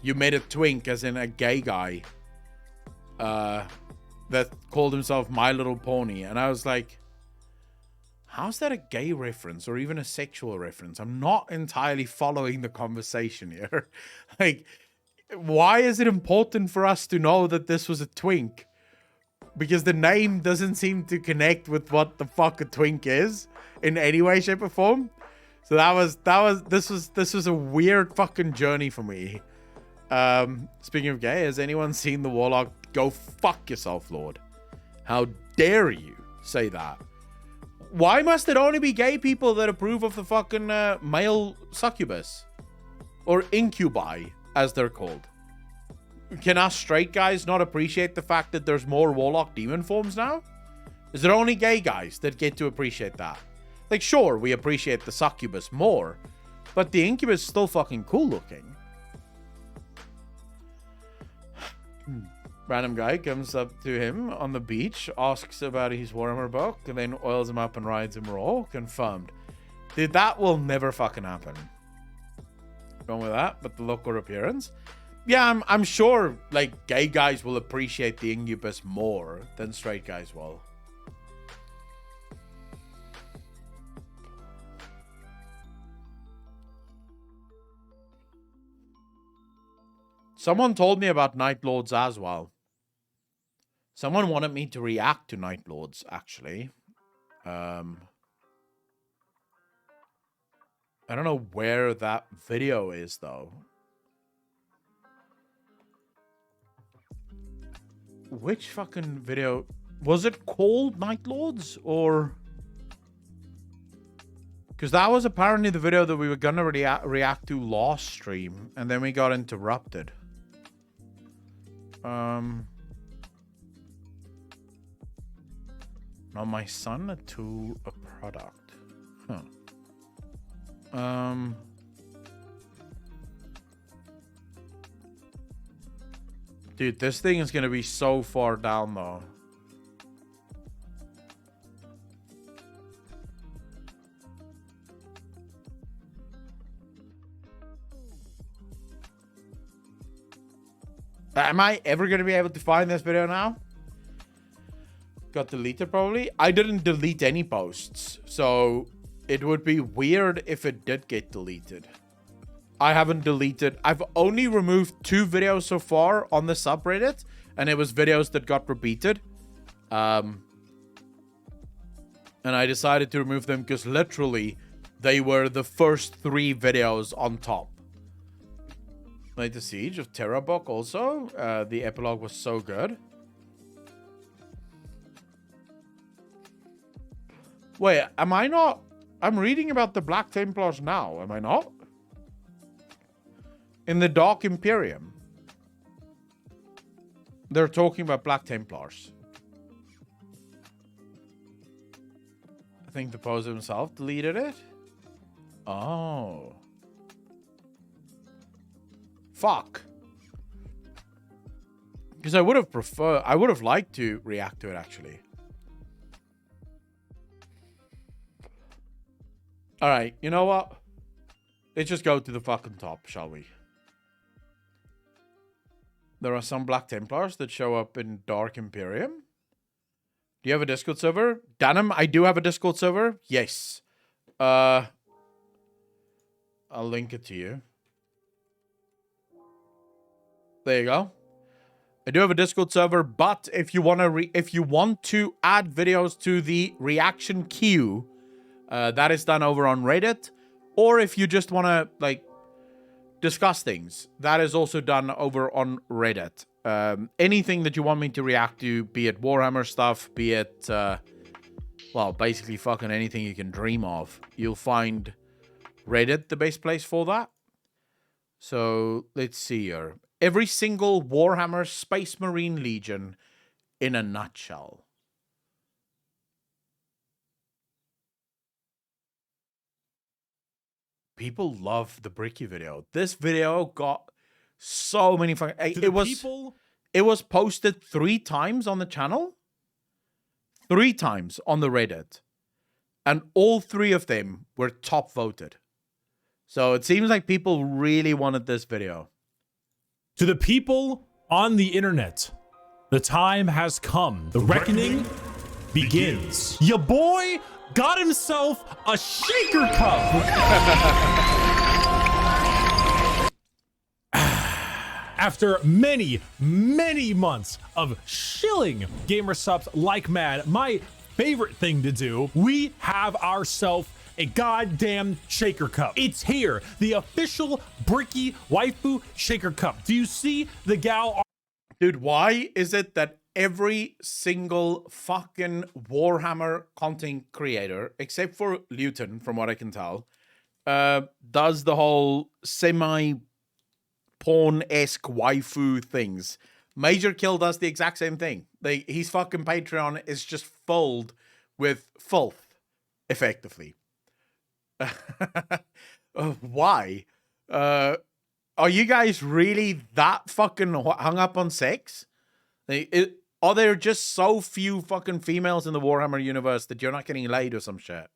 You made a twink as in a gay guy that called himself My Little Pony. And I was like, how's that a gay reference or even a sexual reference? I'm not entirely following the conversation here. Like, why is it important for us to know that this was a twink? because the name doesn't seem to connect with what the fuck a twink is in any way, shape, or form. So this was a weird fucking journey for me. Speaking of gay, has anyone seen the Warlock? Go fuck yourself, Lord. How dare you say that? Why must it only be gay people that approve of the fucking male succubus? Or incubi, as they're called. Can us straight guys not appreciate the fact that there's more Warlock demon forms now? Is it only gay guys that get to appreciate that? Like, sure, we appreciate the succubus more, but the incubus is still fucking cool looking. Random guy comes up to him on the beach, asks about his Warhammer book, and then oils him up and rides him raw. Confirmed. Dude, that will never fucking happen. Wrong with that, but the look or appearance. Yeah, I'm sure, like, gay guys will appreciate the incubus more than straight guys will. Someone told me about Night Lords as well. Someone wanted me to react to Night Lords, actually. I don't know where that video is, though. Which fucking video? Was it called Night Lords, or... Because that was apparently the video that we were gonna react to last stream, and then we got interrupted. Now my son, a tool, a product. Huh. Dude, this thing is gonna be so far down though. Am I ever gonna be able to find this video now? Got deleted probably. I didn't delete any posts, so it would be weird if it did get deleted. I haven't deleted. I've only removed 2 videos so far on the subreddit, and it was videos that got repeated. And I decided to remove them because literally they were the first 3 videos on top. Like the Siege of Terrabok also. The epilogue was so good. Wait, am I not? I'm reading about the Black Templars now, am I not? In the Dark Imperium. They're talking about Black Templars. I think the poser himself deleted it. Oh. Fuck. Because I would have liked to react to it actually. Alright, you know what? Let's just go to the fucking top, shall we? There are some Black Templars that show up in Dark Imperium. Do you have a Discord server? Danum, I do have a Discord server. Yes. I'll link it to you. There you go. I do have a Discord server, but if you want to add videos to the reaction queue, that is done over on Reddit. Or if you just want to like discuss things, that is also done over on Reddit. Anything that you want me to react to, be it Warhammer stuff, be it well, basically fucking anything you can dream of, you'll find Reddit the best place for that. So let's see here. Every single Warhammer Space Marine Legion in a nutshell. People love the Bricky video. This video got so many fucking... It was posted 3 times on the channel. 3 times on the Reddit. And all 3 of them were top voted. So it seems like people really wanted this video. To the people on the internet, the time has come. The reckoning begins. Your boy got himself a shaker cup. After many, many months of shilling gamer subs like mad, my favorite thing to do, we have ourselves a goddamn shaker cup. It's here, the official Bricky Waifu Shaker Cup. Do you see the gal? Dude, why is it that every single fucking Warhammer content creator, except for Luton, from what I can tell, does the whole semi-porn-esque waifu things? Major Kill does the exact same thing. His fucking Patreon is just filled with filth, effectively. Why? Are you guys really that fucking hung up on sex? Are there just so few fucking females in the Warhammer universe that you're not getting laid or some shit?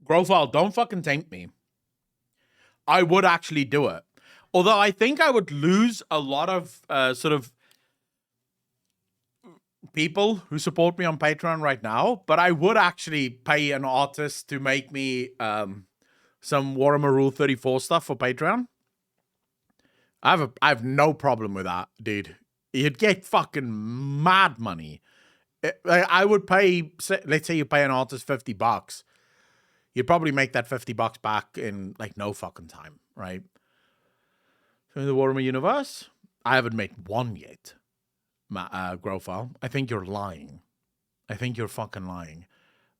Grofile, don't fucking tempt me. I would actually do it. Although I think I would lose a lot of sort of people who support me on Patreon right now, but I would actually pay an artist to make me some Warhammer Rule 34 stuff for Patreon. I have no problem with that, dude. You'd get fucking mad money. I would pay, let's say you pay an artist $50. You'd probably make that $50 back in like no fucking time, right? So in the Warhammer universe, I haven't made one yet. Grofile, I think you're lying. I think you're fucking lying.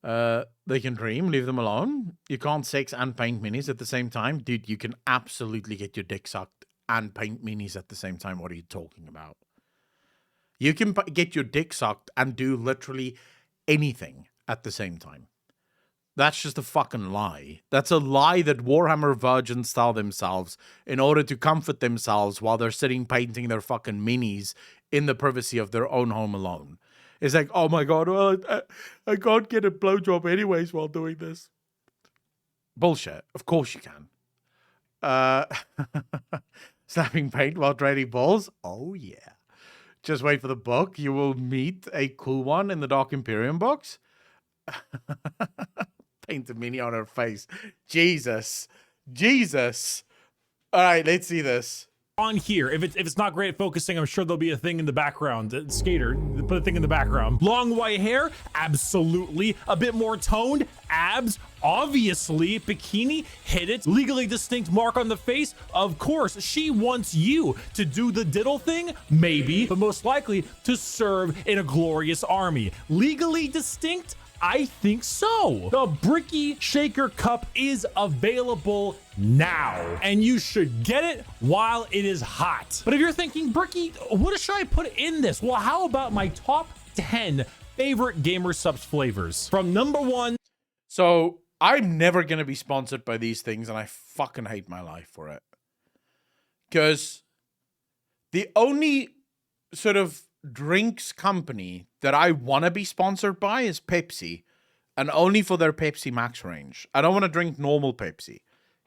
They can dream, leave them alone. You can't sex and paint minis at the same time. Dude, you can absolutely get your dick sucked and paint minis at the same time. What are you talking about? You can get your dick sucked and do literally anything at the same time. That's just a fucking lie. That's a lie that Warhammer virgins tell themselves in order to comfort themselves while they're sitting painting their fucking minis in the privacy of their own home alone. It's like, oh my god, well, I can't get a blowjob anyways while doing this. Bullshit. Of course you can. Slapping paint while trading balls? Oh yeah. Just wait for the book. You will meet a cool one in the Dark Imperium box. Paint a mini on her face. Jesus. Jesus. All right, let's see this. On here, if it's not great at focusing, I'm sure there'll be a thing in the background. Skater, put a thing in the background. Long white hair, absolutely. A bit more toned, abs, obviously. Bikini, hit it. Legally distinct mark on the face, of course. She wants you to do the diddle thing, maybe, but most likely to serve in a glorious army. Legally distinct, I think so. The Bricky Shaker Cup is available now, and you should get it while it is hot. But if you're thinking, Bricky, what should I put in this? Well, how about my top 10 favorite gamer subs flavors? From number 1. So I'm never going to be sponsored by these things, and I fucking hate my life for it. Because the only sort of drinks company that I want to be sponsored by is Pepsi, and only for their Pepsi Max range. I don't want to drink normal Pepsi,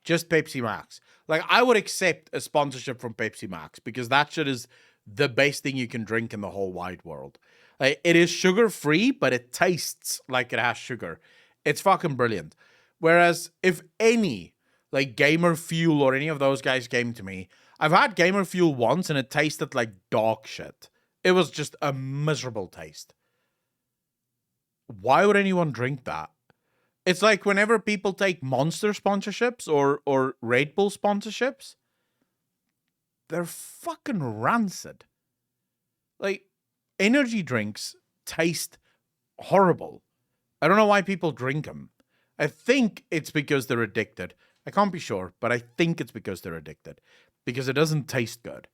just Pepsi Max. Like, I would accept a sponsorship from Pepsi Max because that shit is the best thing you can drink in the whole wide world. Like, it is sugar-free, but it tastes like it has sugar. It's fucking brilliant. Whereas if any, like Gamer Fuel or any of those guys came to me, I've had Gamer Fuel once and it tasted like dog shit. It was just a miserable taste. Why would anyone drink that? It's like whenever people take Monster sponsorships or Red Bull sponsorships, they're fucking rancid. Like, energy drinks taste horrible. I don't know why people drink them. I think it's because they're addicted. I can't be sure, but I think it's because they're addicted. Because it doesn't taste good.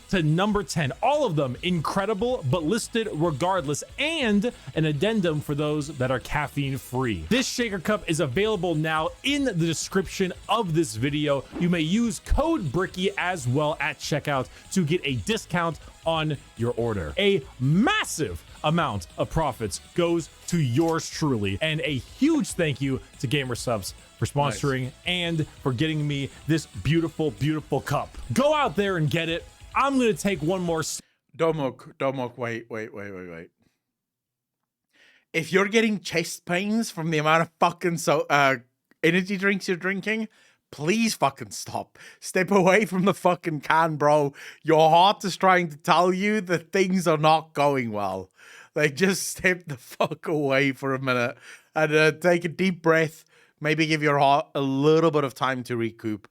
To number 10, all of them incredible but listed regardless, and an addendum for those that are caffeine free. This shaker cup is available now in the description of this video. You may use code Bricky as well at checkout to get a discount on your order. A massive amount of profits goes to yours truly, and a huge thank you to GamerSubs for sponsoring and for getting me this beautiful, beautiful cup. Go out there and get it. I'm going to take one more. Domok, wait. if you're getting chest pains from the amount of fucking energy drinks you're drinking, please fucking stop. Step away from the fucking can, bro. Your heart is trying to tell you that things are not going well. Like, just step the fuck away for a minute and take a deep breath. Maybe give your heart a little bit of time to recoup.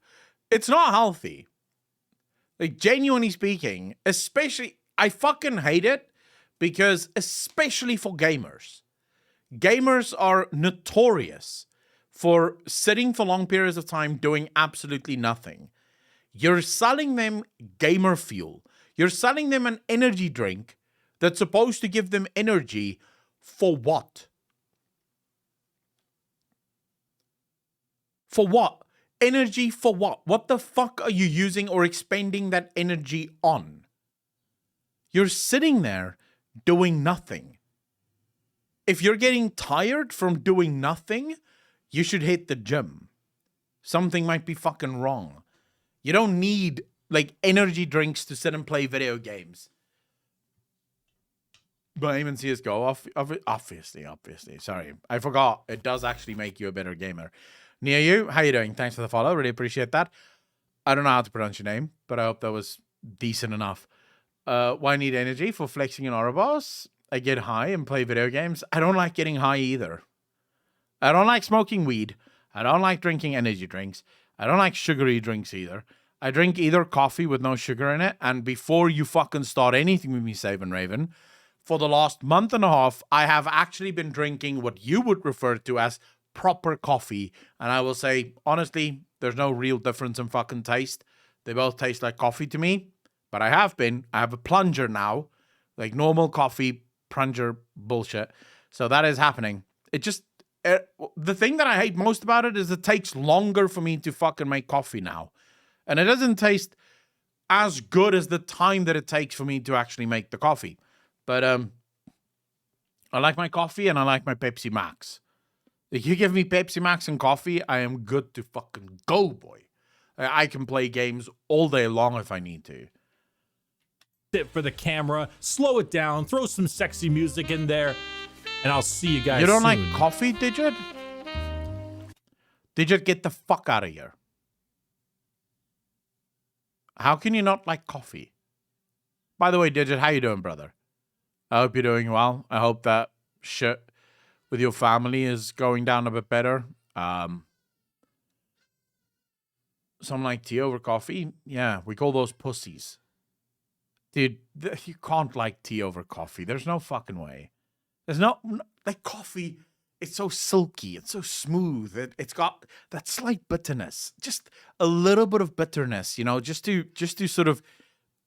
It's not healthy. Like, genuinely speaking, especially, I fucking hate it because, especially for gamers, gamers are notorious for sitting for long periods of time doing absolutely nothing. You're selling them gamer fuel. You're selling them an energy drink that's supposed to give them energy for what? For what? Energy for what? What the fuck are you using or expending that energy on? You're sitting there doing nothing. If you're getting tired from doing nothing, you should hit the gym. Something might be fucking wrong. You don't need, like, energy drinks to sit and play video games. But aim and CSGO, obviously. Sorry, I forgot. It does actually make you a better gamer. Near you, how you doing? Thanks for the follow. Really appreciate that. I don't know how to pronounce your name, but I hope that was decent enough. Why need energy? For flexing in Ouroboros? I get high and play video games. I don't like getting high either. I don't like smoking weed. I don't like drinking energy drinks. I don't like sugary drinks either. I drink either coffee with no sugar in it, and before you fucking start anything with me, Save and Raven, for the last month and a half, I have actually been drinking what you would refer to as proper coffee. And I will say, honestly, there's no real difference in fucking taste. They both taste like coffee to me. But I have a plunger now. Like normal coffee, plunger bullshit. So that is happening. It just, the thing that I hate most about it is it takes longer for me to fucking make coffee now. And it doesn't taste as good as the time that it takes for me to actually make the coffee. But I like my coffee and I like my Pepsi Max. If you give me Pepsi Max and coffee, I am good to fucking go, boy. I can play games all day long if I need to. Sit for the camera, slow it down, throw some sexy music in there, and I'll see you guys soon. You don't soon. like coffee, Digit? Digit, get the fuck out of here. How can you not like coffee? By the way, Digit, how you doing, brother? I hope you're doing well. I hope that shit with your family is going down a bit better. Some like tea over coffee. Yeah, we call those pussies. Dude, you can't like tea over coffee. There's no fucking way. There's no, like coffee, it's so silky. It's so smooth. It's got that slight bitterness. Just a little bit of bitterness, you know, just to sort of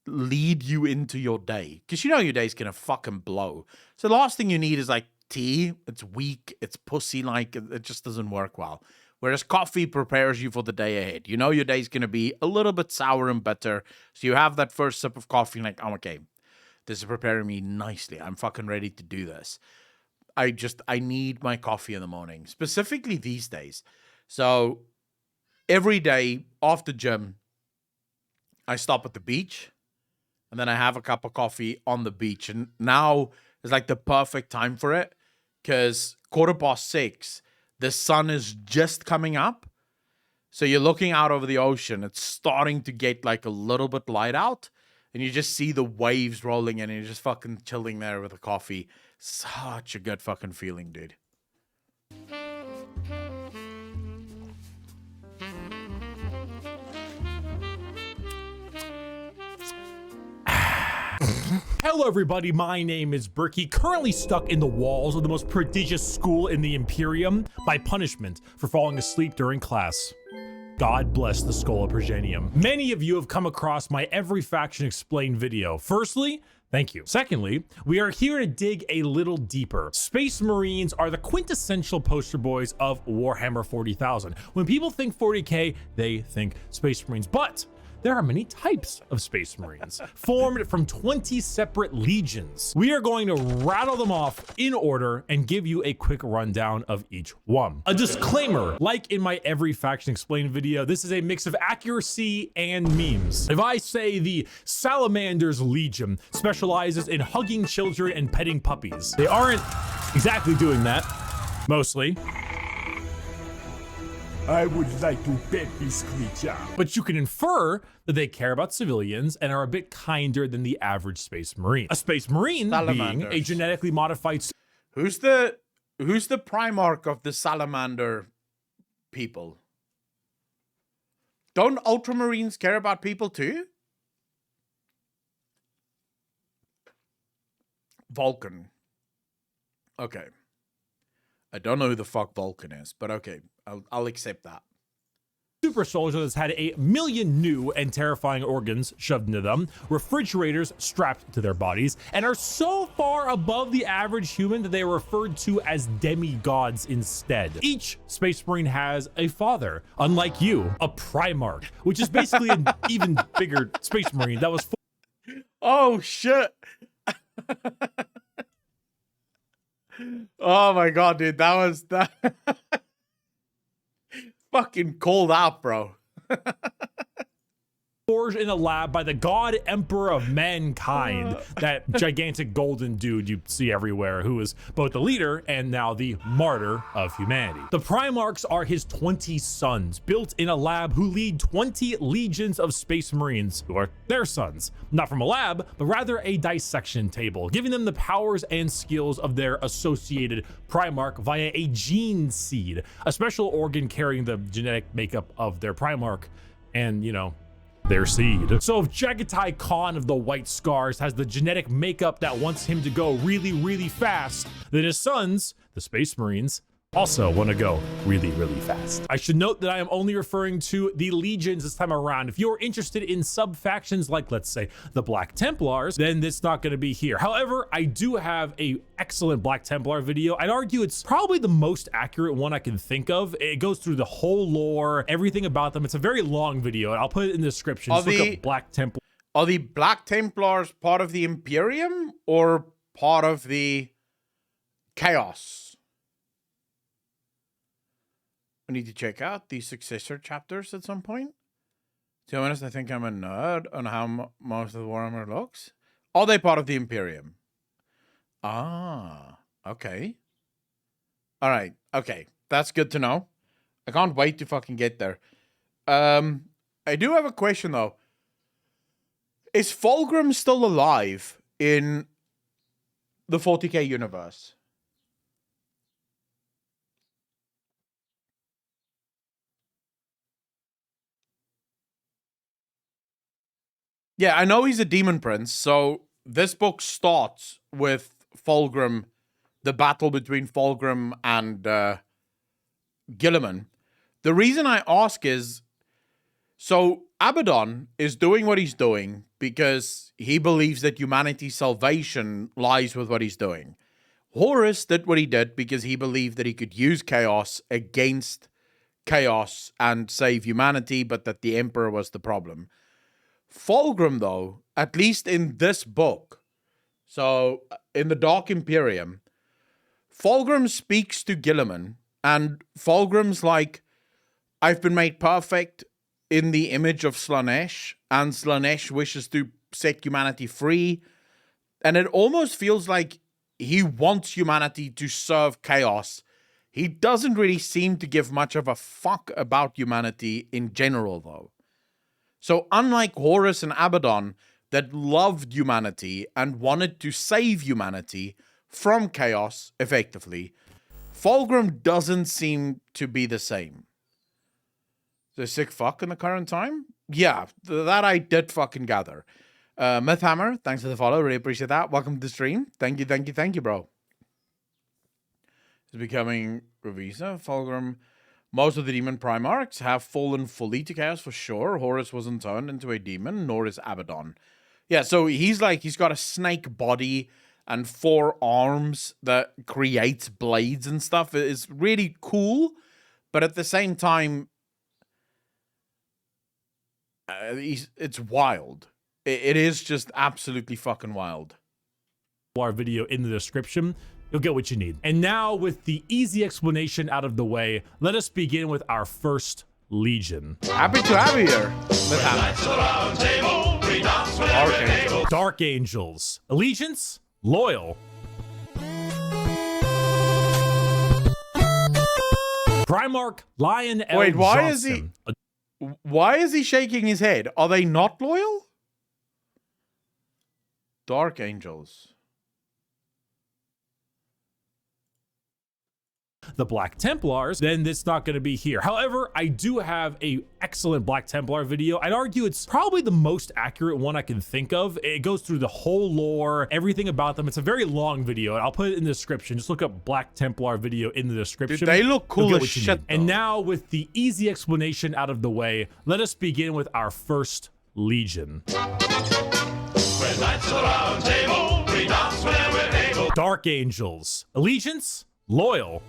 lead you into your day. Because you know your day's going to fucking blow. So the last thing you need is like tea. It's weak. It's pussy-like. It just doesn't work well. Whereas coffee prepares you for the day ahead. You know your day's going to be a little bit sour and bitter. So you have that first sip of coffee and like, oh, okay, this is preparing me nicely. I'm fucking ready to do this. I need my coffee in the morning, specifically these days. So every day after gym, I stop at the beach and then I have a cup of coffee on the beach. And now is like the perfect time for it because 6:15, the sun is just coming up. So you're looking out over the ocean. It's starting to get like a little bit light out. And you just see the waves rolling in and you're just fucking chilling there with a coffee. Such a good fucking feeling, dude. Hello everybody, my name is Berkey, currently stuck in the walls of the most prodigious school in the Imperium by punishment for falling asleep during class. God bless the Schola Progenium. Many of you have come across my Every Faction Explained video. Firstly, thank you. Secondly, we are here to dig a little deeper. Space Marines are the quintessential poster boys of Warhammer 40,000. When people think 40K, they think Space Marines, but there are many types of Space Marines, formed from 20 separate legions. We are going to rattle them off in order and give you a quick rundown of each one. A disclaimer, like in my Every Faction Explained video, this is a mix of accuracy and memes. If I say the Salamander's Legion specializes in hugging children and petting puppies, they aren't exactly doing that, mostly. I would like to pet this creature. But you can infer that they care about civilians and are a bit kinder than the average Space Marine. A Space Marine being a genetically modified... Who's the Primarch of the Salamander people? Don't Ultramarines care about people too? Vulcan. Okay. I don't know who the fuck Vulcan is, but okay. I'll accept that. Super soldier that's had 1 million new and terrifying organs shoved into them, refrigerators strapped to their bodies, and are so far above the average human that they are referred to as demigods instead. Each Space Marine has a father, unlike you, a Primarch, which is basically an even bigger Space Marine that was... Oh, shit. Oh my god, dude, that was that fucking cold out, bro. Forged in a lab by the God Emperor of Mankind, that gigantic golden dude you see everywhere, who is both the leader and now the martyr of humanity. The Primarchs are his 20 sons, built in a lab, who lead 20 legions of Space Marines, who are their sons. Not from a lab, but rather a dissection table, giving them the powers and skills of their associated Primarch via a gene seed, a special organ carrying the genetic makeup of their Primarch and, you know, their seed. So if Jagatai Khan of the White Scars has the genetic makeup that wants him to go really, really fast, then his sons, the Space Marines, also want to go really, really fast. I should note that I am only referring to the legions this time around. If you're interested in sub-factions like, let's say, the Black Templars, then it's not going to be here. However, I do have a excellent Black Templar video. I'd argue it's probably the most accurate one I can think of. It goes through the whole lore, everything about them. It's a very long video, and I'll put it in the description. Just look up Black Templar. Are the Black Templars part of the Imperium or part of the Chaos? I need to check out the successor chapters at some point. To be honest, I think I'm a nerd on how most of the Warhammer looks. Are they part of the Imperium? Ah, okay. All right, okay. That's good to know. I can't wait to fucking get there. I do have a question, though. Is Fulgrim still alive in the 40k universe? Yeah, I know he's a demon prince, so this book starts with Fulgrim, the battle between Fulgrim and Guilliman. The reason I ask is, so Abaddon is doing what he's doing because he believes that humanity's salvation lies with what he's doing. Horus did what he did because he believed that he could use chaos against chaos and save humanity, but that the Emperor was the problem. Fulgrim, though, at least in this book, so in the Dark Imperium, Fulgrim speaks to Guilliman, and Fulgrim's like, I've been made perfect in the image of Slanesh, and Slanesh wishes to set humanity free, and it almost feels like he wants humanity to serve chaos. He doesn't really seem to give much of a fuck about humanity in general, though. So unlike Horus and Abaddon that loved humanity and wanted to save humanity from chaos, effectively, Fulgrim doesn't seem to be the same. The sick fuck in the current time? Yeah, that I did fucking gather. Mythhammer, thanks for the follow. Really appreciate that. Welcome to the stream. Thank you, bro. It's becoming Revisa, Fulgrim. Most of the demon Primarchs have fallen fully to chaos for sure. Horus wasn't turned into a demon, nor is Abaddon. Yeah, so he's got a snake body and 4 arms that creates blades and stuff. It's really cool, but at the same time, it's wild. It is just absolutely fucking wild. Our video in the description. You'll get what you need. And now, with the easy explanation out of the way, let us begin with our first legion. Happy to have you here. Dark Angels. Allegiance, loyal. Primarch Lion L. Wait, Johnson. why is he shaking his head? Are they not loyal? Dark Angels. The Black Templars, then it's not going to be here. However, I do have a excellent Black Templar video. I'd argue it's probably the most accurate one I can think of. It goes through the whole lore, everything about them. It's a very long video, and I'll put it in the description. Just look up Black Templar video in the description. Dude, they look cool as shit. And now, with the easy explanation out of the way, let us begin with our first Legion. When knights of the round table, we dance when we're able. Dark Angels. Allegiance, loyal.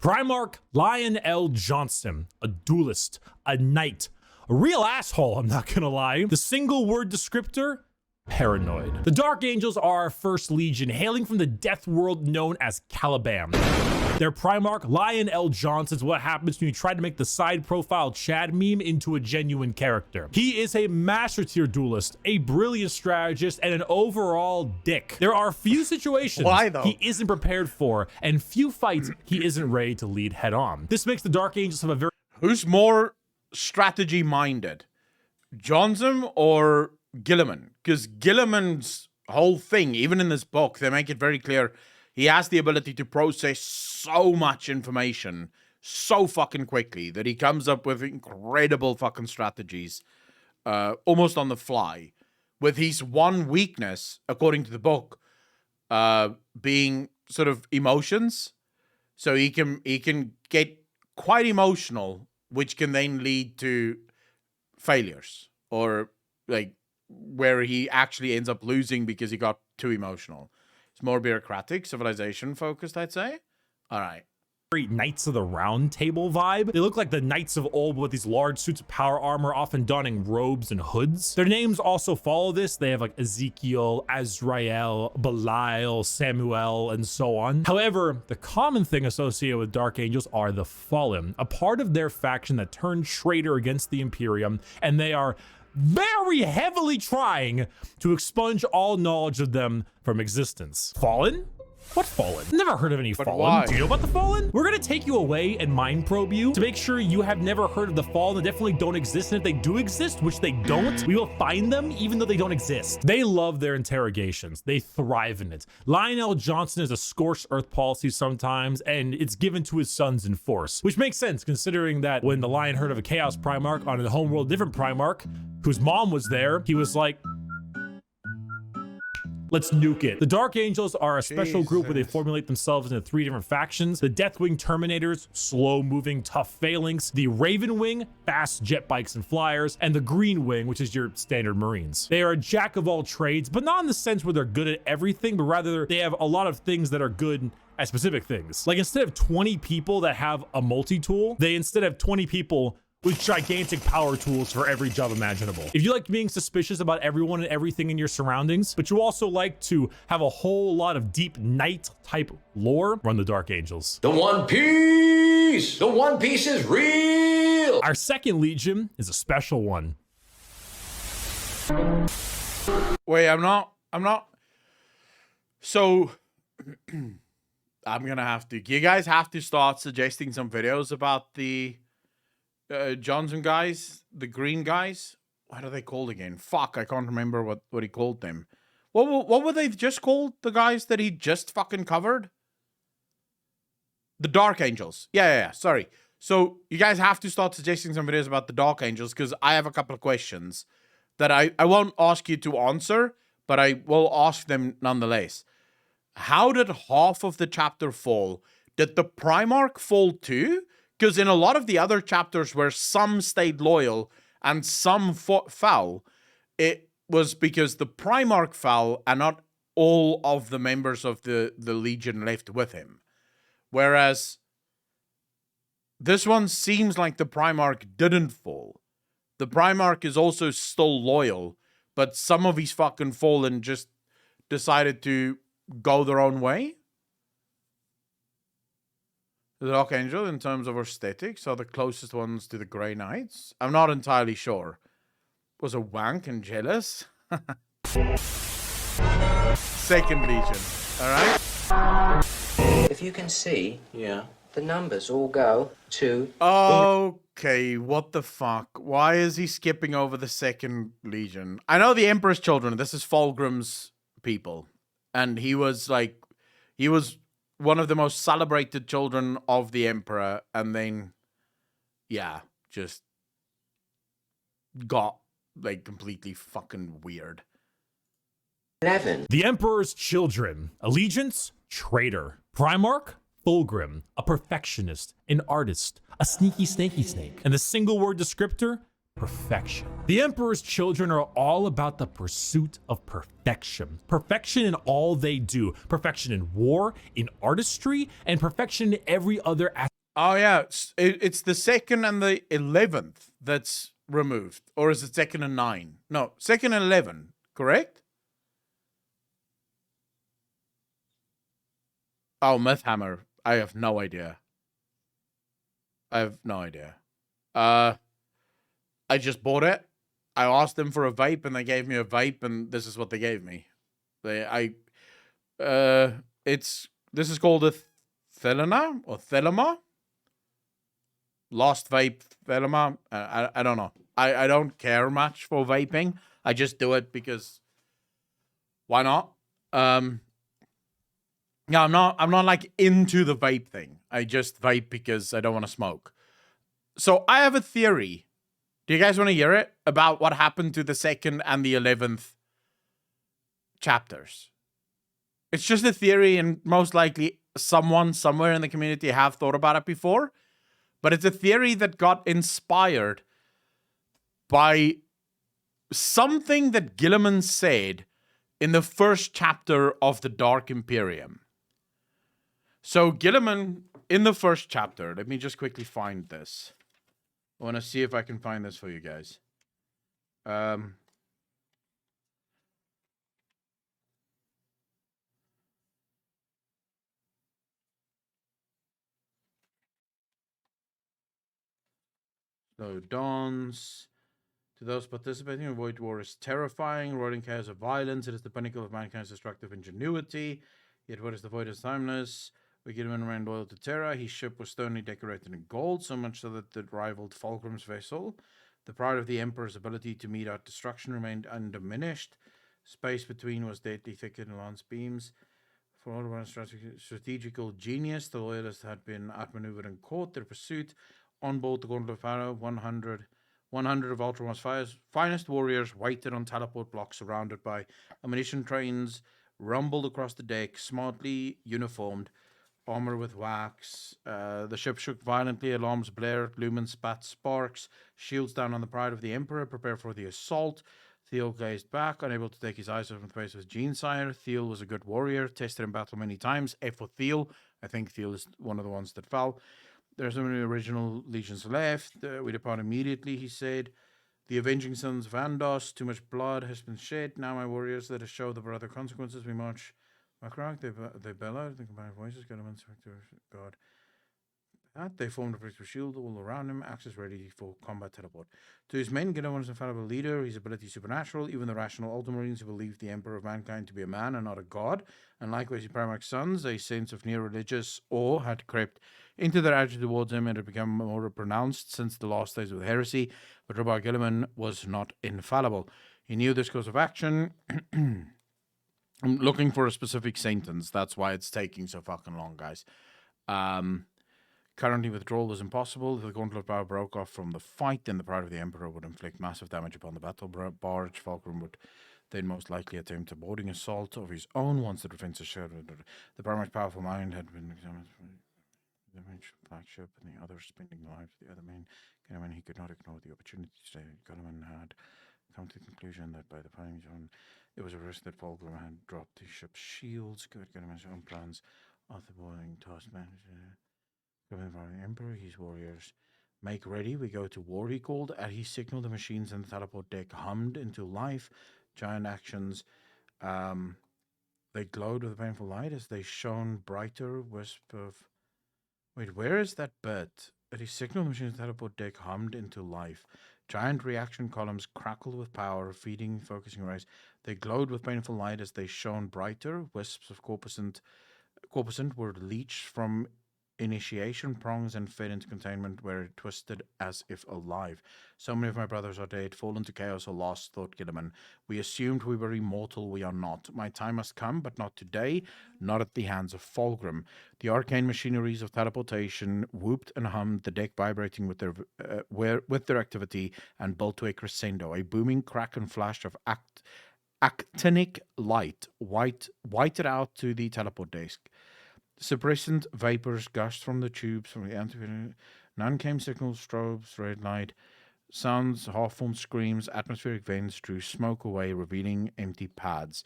Primarch Lion L. Johnson, a duelist, a knight, a real asshole, I'm not gonna lie. The single word descriptor, paranoid. The Dark Angels are our first legion, hailing from the death world known as Caliban. Their Primarch, Lion L. Johnson, is what happens when you try to make the side profile Chad meme into a genuine character. He is a master tier duelist, a brilliant strategist, and an overall dick. There are few situations he isn't prepared for, and few fights he isn't ready to lead head on. This makes the Dark Angels have a very— Who's more strategy minded, Johnson or Gilliman? Because Gilliman's whole thing, even in this book, they make it very clear he has the ability to process so much information so fucking quickly that he comes up with incredible fucking strategies almost on the fly, with his one weakness, according to the book, being sort of emotions. So he can get quite emotional, which can then lead to failures, or like where he actually ends up losing because he got too emotional. It's more bureaucratic, civilization focused, I'd say. All right. Knights of the Round Table vibe. They look like the knights of old with these large suits of power armor, often donning robes and hoods. Their names also follow this. They have like Ezekiel, Azrael, Belial, Samuel, and so on. However, the common thing associated with Dark Angels are the Fallen, a part of their faction that turned traitor against the Imperium, and they are very heavily trying to expunge all knowledge of them from existence. Fallen? What Fallen? Never heard of any Fallen. Why? Do you know about the Fallen? We're gonna take you away and mind probe you to make sure you have never heard of the Fallen. They definitely don't exist, and if they do exist, which they don't, we will find them even though they don't exist. They love their interrogations. They thrive in it. Lion L. Johnson is a scorched earth policy sometimes, and it's given to his sons in force, which makes sense considering that when the Lion heard of a Chaos Primarch on the homeworld, different Primarch, whose mom was there, he was like, let's nuke it. The Dark Angels are a special group where they formulate themselves into 3 different factions. The Deathwing Terminators, slow-moving, tough phalanx. The Raven Wing, fast jet bikes and flyers. And the Green Wing, which is your standard Marines. They are a jack of all trades, but not in the sense where they're good at everything, but rather they have a lot of things that are good at specific things. Like instead of 20 people that have a multi-tool, they instead have 20 people with gigantic power tools for every job imaginable. If you like being suspicious about everyone and everything in your surroundings, but you also like to have a whole lot of deep night type lore, run the Dark Angels. The One Piece! The One Piece is real! Our second Legion is a special one. Wait, I'm not. So, I'm gonna have to. You guys have to start suggesting some videos about the Johnson guys, the green guys. What are they called again? Fuck, I can't remember what he called them. What were they just called? The guys that he just fucking covered? The Dark Angels. Yeah. Sorry. So you guys have to start suggesting some videos about the Dark Angels, because I have a couple of questions that I won't ask you to answer, but I will ask them nonetheless. How did half of the chapter fall? Did the Primarch fall too? Because in a lot of the other chapters where some stayed loyal and some fell, it was because the Primarch fell and not all of the members of the Legion left with him. Whereas this one seems like the Primarch didn't fall. The Primarch is also still loyal, but some of his fucking fallen just decided to go their own way. The Dark Angel, in terms of aesthetics, are the closest ones to the Grey Knights. I'm not entirely sure. Was a wank and jealous? Second Legion, alright? you can see, the numbers all go to... Okay, what the fuck? Why is he skipping over the second legion? I know the Emperor's children. This is Fulgrim's people. And he was one of the most celebrated children of the Emperor. And then, yeah, just got, like, completely fucking weird. 11. The Emperor's children. Allegiance, traitor. Primarch, Fulgrim, a perfectionist, an artist, a sneaky snaky snake. And the single word descriptor, perfection. The Emperor's children are all about the pursuit of perfection. Perfection in all they do. Perfection in war, in artistry, and perfection in every other aspect. Oh, yeah. It's the 2nd and the 11th that's removed. Or is it 2nd and 9? No, 2nd and 11, correct? Oh, Mythhammer. I have no idea. I just bought it. I asked them for a vape, and they gave me a vape, and this is what they gave me. This is called a Thelema or Thelema. Lost vape Thelema. I don't know. I don't care much for vaping. I just do it because why not? Yeah, I'm not like into the vape thing. I just vape because I don't want to smoke. So I have a theory. Do you guys want to hear it? About what happened to the 2nd and the 11th chapters. It's just a theory, and most likely someone somewhere in the community have thought about it before. But it's a theory that got inspired by something that Gilliman said in the first chapter of the Dark Imperium. So Gilliman, in the first chapter, let me just quickly find this. I want to see if I can find this for you guys. So dawns. To those participating, avoid war is terrifying. Roaring chaos of violence. It is the pinnacle of mankind's destructive ingenuity. Yet what is the void is timeless. We get him remained loyal to Terra. His ship was sternly decorated in gold, so much so that it rivaled Fulgrim's vessel. The pride of the Emperor's ability to meet out destruction remained undiminished. Space between was deadly thicker than lance beams. For all of our strategical genius, the loyalists had been outmaneuvered and caught. Their pursuit on board the Gauntlet of Pharaoh, 100 of Ultramar's finest warriors waited on teleport blocks surrounded by ammunition trains, rumbled across the deck, smartly uniformed. Armor with wax. The ship shook violently. Alarms blared. Lumen spat sparks. Shields down on the pride of the Emperor. Prepare for the assault. Thiel gazed back, unable to take his eyes off the face of his Genesire. Thiel was a good warrior. Tested in battle many times. F for Thiel. I think Thiel is one of the ones that fell. There's no many original legions left. We depart immediately, he said. The avenging sons of Andos. Too much blood has been shed. Now my warriors, let us show the brother consequences. We march. Macrock, they bellowed, the combined voices, got him inspector God. That they formed a protective shield all around him, axes ready for combat teleport. To his men, Gilliman was an infallible leader, his ability supernatural, even the rational Ultramarines who believed the Emperor of Mankind to be a man and not a god, and likewise his Primarch's sons, a sense of near-religious awe had crept into their attitude towards him and had become more pronounced since the last days of the heresy, but Robert Gilliman was not infallible. He knew this course of action. I'm looking for a specific sentence. That's why it's taking so fucking long, guys. Currently, withdrawal was impossible. If the Gauntlet Bar broke off from the fight, then the Pride of the Emperor would inflict massive damage upon the battle barge. Fulgrim would then most likely attempt a boarding assault of his own once the defense is shared. The Primarch's powerful mind had been examined for the flagship and the others spending the lives of the other men. Gilliman, he could not ignore the opportunity today. Gilliman had come to the conclusion that by the time it was a risk that Fulgrim had dropped his ship's shields. Good Gilliman's own plans of the boarding task manager. Given by the Emperor, his warriors. Make ready, we go to war, he called. At his signal, the machines in the teleport deck hummed into life. Giant actions. They glowed with a painful light as they shone brighter wisp of... Wait, where is that bit? At his signal, the machines in the teleport deck hummed into life. Giant reaction columns crackled with power, feeding, focusing rays. They glowed with painful light as they shone brighter. Wisps of corpuscent corpuscent were leached from initiation prongs and fed into containment where it twisted as if alive. So many of my brothers are dead, fallen to chaos or lost, thought Gilliman. We assumed we were immortal, we are not. My time must come, but not today, not at the hands of Fulgrim. The arcane machineries of teleportation whooped and hummed, the deck vibrating with their activity, and built to a crescendo. A booming crack and flash of actinic light whited out to the teleport desk. Suppressant vapors gushed from the tubes from the antivenom. None came signals, strobes, red light, sounds, half-formed screams, atmospheric vents drew smoke away, revealing empty pads.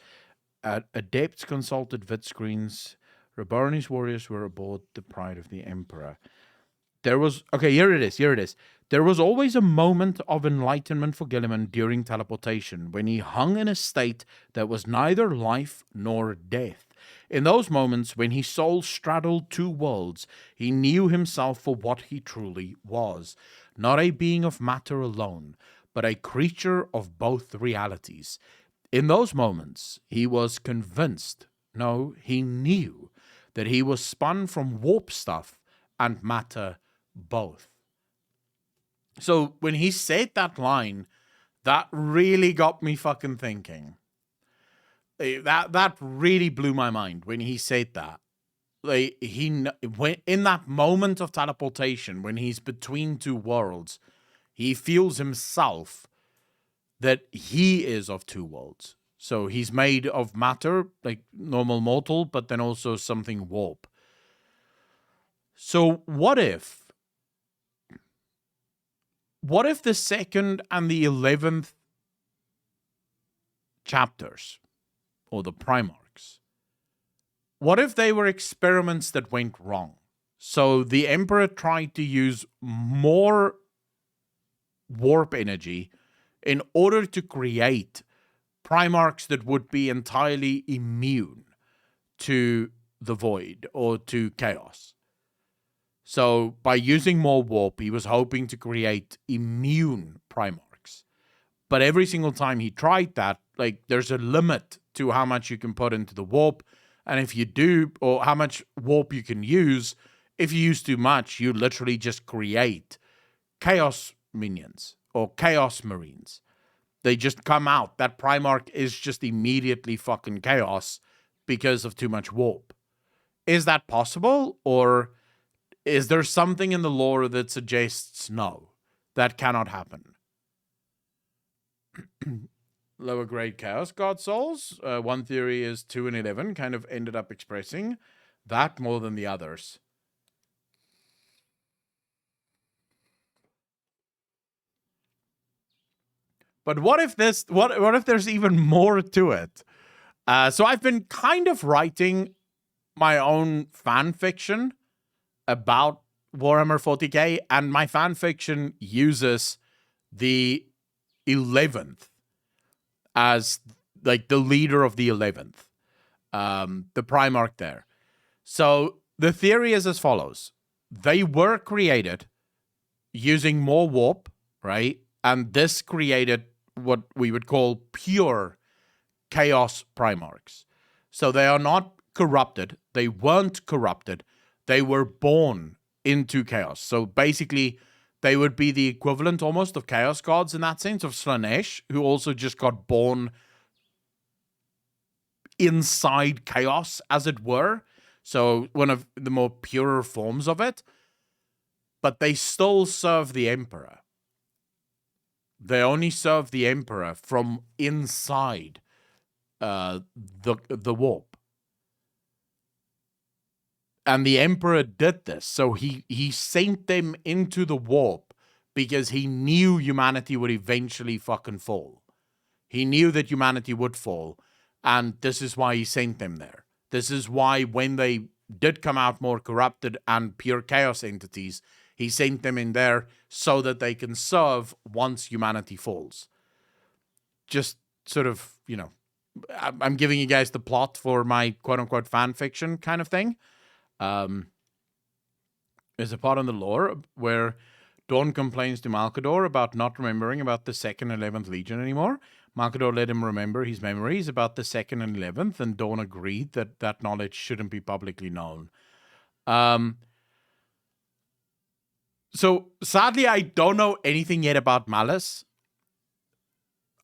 Adepts consulted vid screens. Rabarni's warriors were aboard the Pride of the Emperor. Here it is. There was always a moment of enlightenment for Gilliman during teleportation, when he hung in a state that was neither life nor death. In those moments, when his soul straddled two worlds, he knew himself for what he truly was. Not a being of matter alone, but a creature of both realities. In those moments, he was convinced, no, he knew, that he was spun from warp stuff and matter both. So when he said that line, that really got me fucking thinking. That really blew my mind when he said that. Like when in that moment of teleportation, when he's between two worlds, he feels himself that he is of two worlds. So he's made of matter, like normal mortal, but then also something warp. So what if the 2nd and the 11th chapters, or the Primarchs, what if they were experiments that went wrong? So the Emperor tried to use more warp energy in order to create Primarchs that would be entirely immune to the void or to chaos. So by using more warp, he was hoping to create immune Primarchs. But every single time he tried that, like, there's a limit to how much you can put into the warp. And if you do, or how much warp you can use, if you use too much, you literally just create chaos minions or chaos marines. They just come out. That Primarch is just immediately fucking chaos because of too much warp. Is that possible? Or is there something in the lore that suggests no, that cannot happen? Lower grade chaos god souls. One theory is 2 and 11 kind of ended up expressing that more than the others. But what if there's even more to it? So I've been kind of writing my own fan fiction about Warhammer 40k, and my fan fiction uses the 11th as like the leader of the 11th, the Primarch there. So the theory is as follows. They were created using more warp, right? And this created what we would call pure chaos Primarchs. So they are not corrupted. They weren't corrupted. They were born into chaos. So basically, they would be the equivalent almost of chaos gods in that sense, of Slanesh, who also just got born inside chaos, as it were. So one of the more purer forms of it. But they still serve the Emperor. They only serve the Emperor from inside the warp. And the Emperor did this. So he sent them into the warp because he knew humanity would eventually fucking fall. He knew that humanity would fall. And this is why he sent them there. This is why when they did come out more corrupted and pure chaos entities, he sent them in there so that they can serve once humanity falls. Just sort of, I'm giving you guys the plot for my quote-unquote fan fiction kind of thing. There's a part in the lore where Dawn complains to Malkador about not remembering about the 2nd and 11th Legion anymore. Markador let him remember his memories about the 2nd and 11th, and Dawn agreed that that knowledge shouldn't be publicly known. So, sadly, I don't know anything yet about Malice.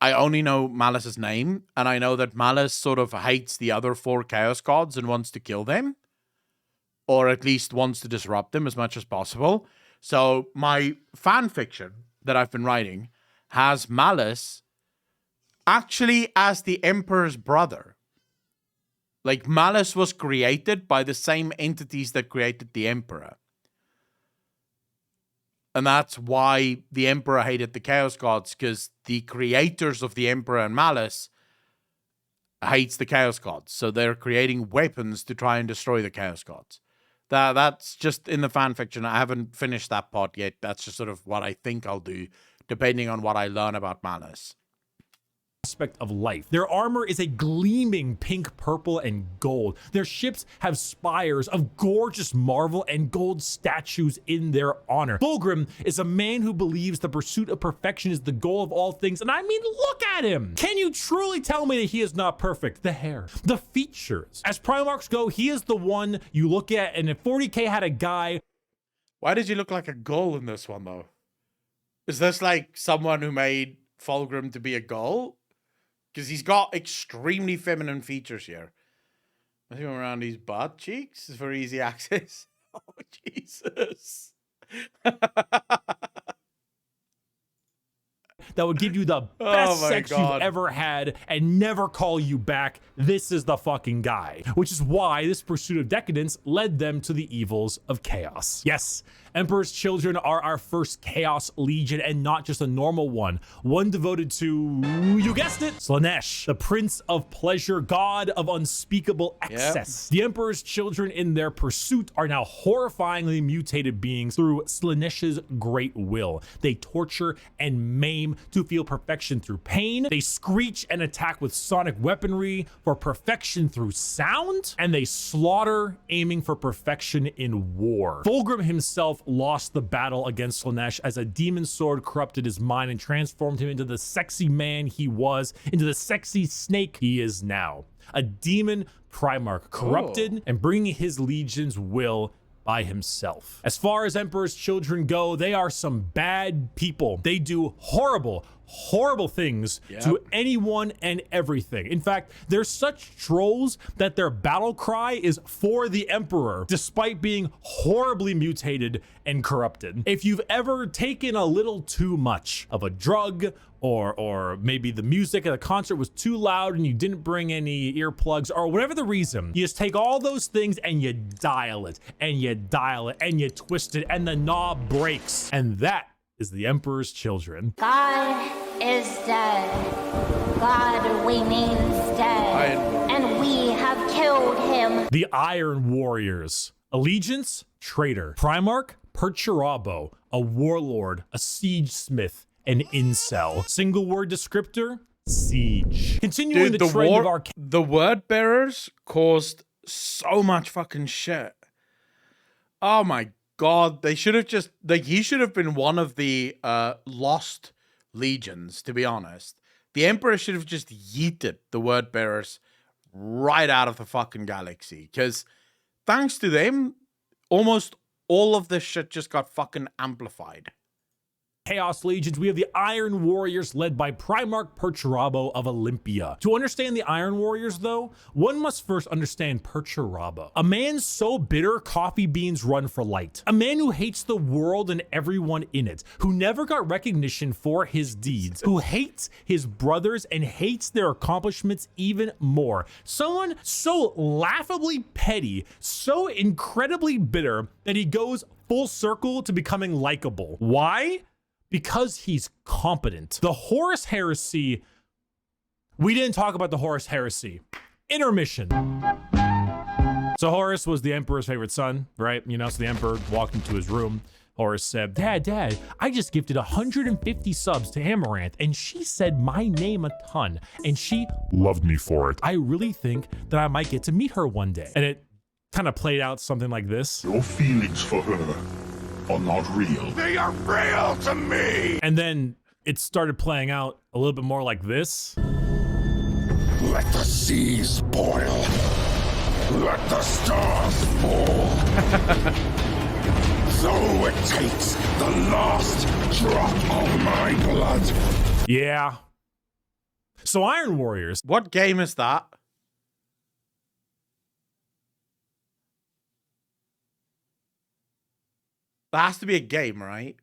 I only know Malice's name, and I know that Malice sort of hates the other 4 Chaos Gods and wants to kill them. Or at least wants to disrupt them as much as possible. So, my fan fiction that I've been writing has Malice actually as the Emperor's brother. Like, Malice was created by the same entities that created the Emperor. And that's why the Emperor hated the Chaos Gods, because the creators of the Emperor and Malice hates the Chaos Gods. So they're creating weapons to try and destroy the Chaos Gods. That's just in the fanfiction. I haven't finished that part yet. That's just sort of what I think I'll do, depending on what I learn about Malice. Aspect of life. Their armor is a gleaming pink, purple, and gold. Their ships have spires of gorgeous marble and gold statues in their honor. Fulgrim is a man who believes the pursuit of perfection is the goal of all things, and I mean, look at him! Can you truly tell me that he is not perfect? The hair, the features. As Primarchs go, he is the one you look at, and if 40k had a guy... Why does he look like a ghoul in this one, though? Is this like someone who made Fulgrim to be a ghoul? Because he's got extremely feminine features here. I think around his butt cheeks for easy access. Oh, Jesus. That would give you the best sex God. you've ever had and never call you back. This is the fucking guy. Which is why this pursuit of decadence led them to the evils of chaos. Yes, Emperor's Children are our first Chaos Legion, and not just a normal one. One devoted to, you guessed it, Slaanesh, the Prince of Pleasure, God of unspeakable excess. Yep. The Emperor's Children in their pursuit are now horrifyingly mutated beings through Slaanesh's great will. They torture and maim to feel perfection through pain. They screech and attack with sonic weaponry for perfection through sound. And they slaughter, aiming for perfection in war. Fulgrim himself lost the battle against Slaanesh as a demon sword corrupted his mind and transformed him into the sexy man he was, into the sexy snake he is now. A demon Primarch, corrupted and bringing his legion's will by himself. As far as Emperor's Children go, they are some bad people. They do horrible things to anyone and everything. In fact, they're such trolls that their battle cry is for the Emperor, despite being horribly mutated and corrupted. If you've ever taken a little too much of a drug, or maybe the music at the concert was too loud and you didn't bring any earplugs, or whatever the reason, you just take all those things and you dial it, and you dial it, and you twist it, and the knob breaks. And that is the Emperor's Children. God is dead. God remains dead. And we have killed him. The Iron Warriors. Allegiance, traitor. Primarch, Perturabo, a warlord, a siege smith, an incel. Single word descriptor, siege. Continuing the trend of our... The word bearers caused so much fucking shit. Oh my God, they should have just, like, he should have been one of the lost legions, to be honest. The Emperor should have just yeeted the word bearers right out of the fucking galaxy, because thanks to them, almost all of this shit just got fucking amplified. Chaos Legions, we have the Iron Warriors led by Primarch Perturabo of Olympia. To understand the Iron Warriors, though, one must first understand Perturabo. A man so bitter, coffee beans run for light. A man who hates the world and everyone in it, who never got recognition for his deeds, who hates his brothers and hates their accomplishments even more. Someone so laughably petty, so incredibly bitter, that he goes full circle to becoming likable. Why? Because he's competent. The Horus Heresy, we didn't talk about the Horus Heresy. Intermission. So Horus was the Emperor's favorite son, right? You know, so the Emperor walked into his room. Horus said, Dad, I just gifted 150 subs to Amaranth, and she said my name a ton, and she loved me for it. I really think that I might get to meet her one day. And it kind of played out something like this. Your feelings for her are not real. They are real to me! And then it started playing out a little bit more like this. Let the seas boil. Let the stars fall. Though it takes the last drop of my blood. Yeah. So Iron Warriors. What game is that? That has to be a game, right?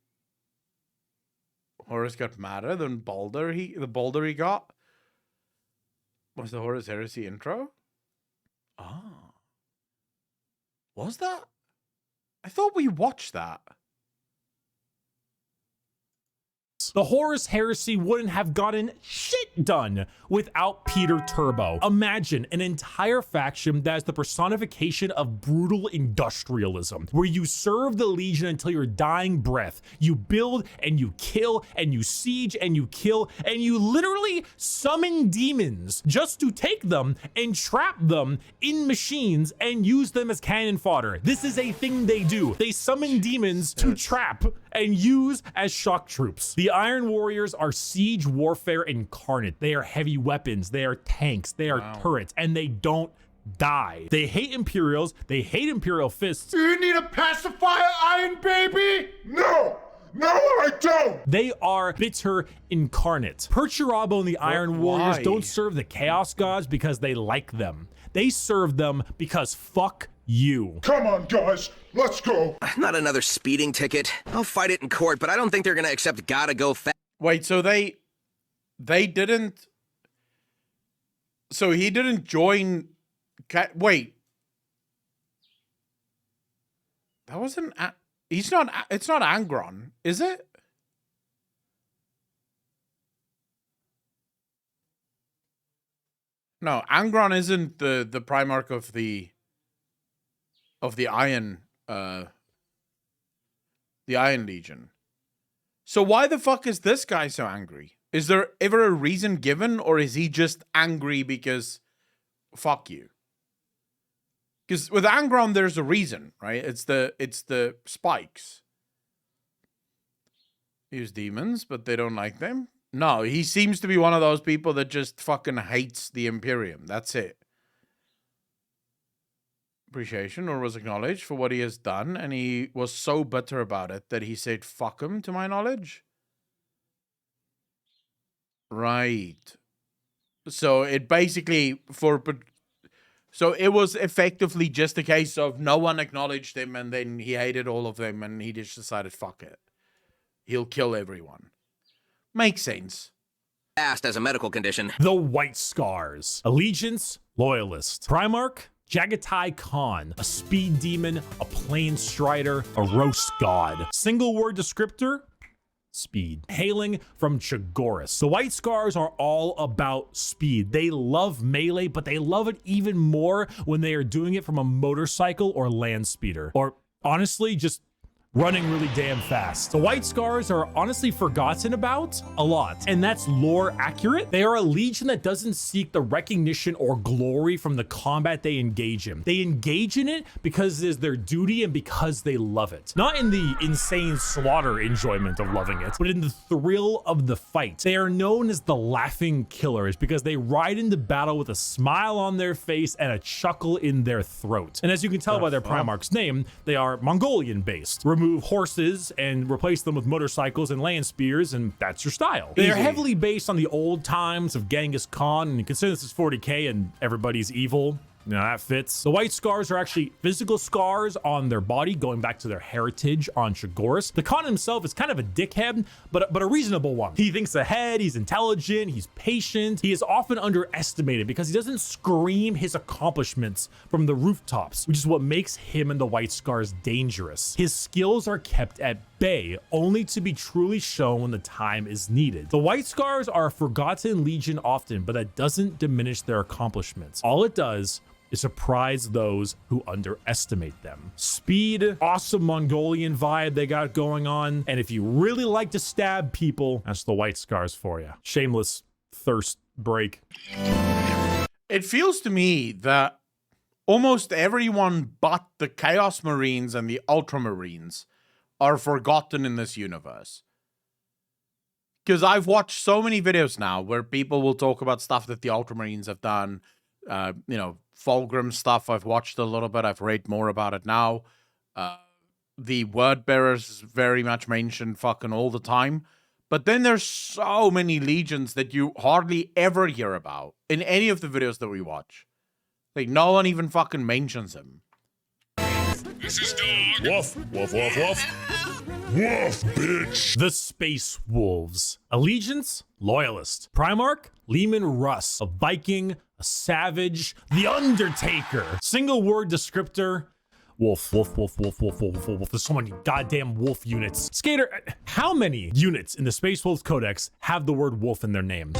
Horus got madder than Boulder. The Boulder he got was the Horus Heresy intro. Ah, was that? I thought we watched that. The Horus Heresy wouldn't have gotten shit done without Peter Turbo. Imagine an entire faction that is the personification of brutal industrialism, where you serve the Legion until your dying breath. You build and you kill and you siege and you kill and you literally summon demons just to take them and trap them in machines and use them as cannon fodder. This is a thing they do. They summon demons to trap and use as shock troops. The Iron Warriors are siege warfare incarnate. They are heavy weapons, they are tanks, they are turrets, and they don't die. They hate Imperials, they hate Imperial fists. Do you need a pacifier, Iron Baby? No! No, I don't! They are bitter incarnate. Perturabo and the Iron Warriors why? don't serve the Chaos Gods because they like them. They serve them because fuck you. Come on, guys, let's go. Not another speeding ticket. I'll fight it in court, but I don't think they're gonna accept gotta go fast. Wait, so they didn't. So he didn't join. Wait, that wasn't. He's not. It's not Angron, is it? No, Angron isn't the Primarch of the Iron Legion. So why the fuck is this guy so angry? Is there ever a reason given, or is he just angry because fuck you? Because with Angron, there's a reason, right? It's the spikes. Use demons, but they don't like them. No, he seems to be one of those people that just fucking hates the Imperium. That's it. Appreciation or was acknowledged for what he has done, and he was so bitter about it that he said fuck him, to my knowledge. Right. So it basically so it was effectively just a case of no one acknowledged him, and then he hated all of them, and he just decided fuck it, he'll kill everyone. Makes sense. Fast as a medical condition. The White Scars. Allegiance, Loyalist. Primarch, Jagatai Khan, a speed demon, a plane strider, a roast god. Single word descriptor, speed. Hailing from Chagoris. The White Scars are all about speed. They love melee, but they love it even more when they are doing it from a motorcycle or land speeder. Or honestly, just running really damn fast. The White Scars are honestly forgotten about a lot, and that's lore accurate. They are a legion that doesn't seek the recognition or glory from the combat they engage in. They engage in it because it is their duty and because they love it. Not in the insane slaughter enjoyment of loving it, but in the thrill of the fight. They are known as the Laughing Killers because they ride into battle with a smile on their face and a chuckle in their throat. And as you can tell by their Primarch's name, they are Mongolian based. Remove horses and replace them with motorcycles and land spears, and that's your style. They are heavily based on the old times of Genghis Khan, and consider this is 40k and everybody's evil. You know, that fits. The White Scars are actually physical scars on their body, going back to their heritage on Chagoris. The Khan himself is kind of a dickhead, but a reasonable one. He thinks ahead, he's intelligent, he's patient. He is often underestimated because he doesn't scream his accomplishments from the rooftops, which is what makes him and the White Scars dangerous. His skills are kept at bay, only to be truly shown when the time is needed. The White Scars are a forgotten legion often, but that doesn't diminish their accomplishments. All it does is surprise those who underestimate them. Speed, awesome Mongolian vibe they got going on, and if you really like to stab people, that's the White Scars for you. Shameless thirst break. It feels to me that almost everyone but the Chaos Marines and the Ultramarines are forgotten in this universe. because I've watched so many videos now where people will talk about stuff that the Ultramarines have done. You know, Fulgrim stuff. I've watched a little bit. I've read more about it now. The Word Bearers very much mentioned fucking all the time. But then there's so many legions that you hardly ever hear about in any of the videos that we watch. Like, no one even fucking mentions them. This is Dog. Woof, woof, woof, woof. Woof, bitch. The Space Wolves. Allegiance, Loyalist. Primarch, Leman Russ. A Viking, a Savage, the Undertaker. Single word descriptor, wolf, wolf, wolf, wolf, wolf, wolf, wolf, wolf. There's so many goddamn wolf units. Skater, how many units in the Space Wolves Codex have the word wolf in their name?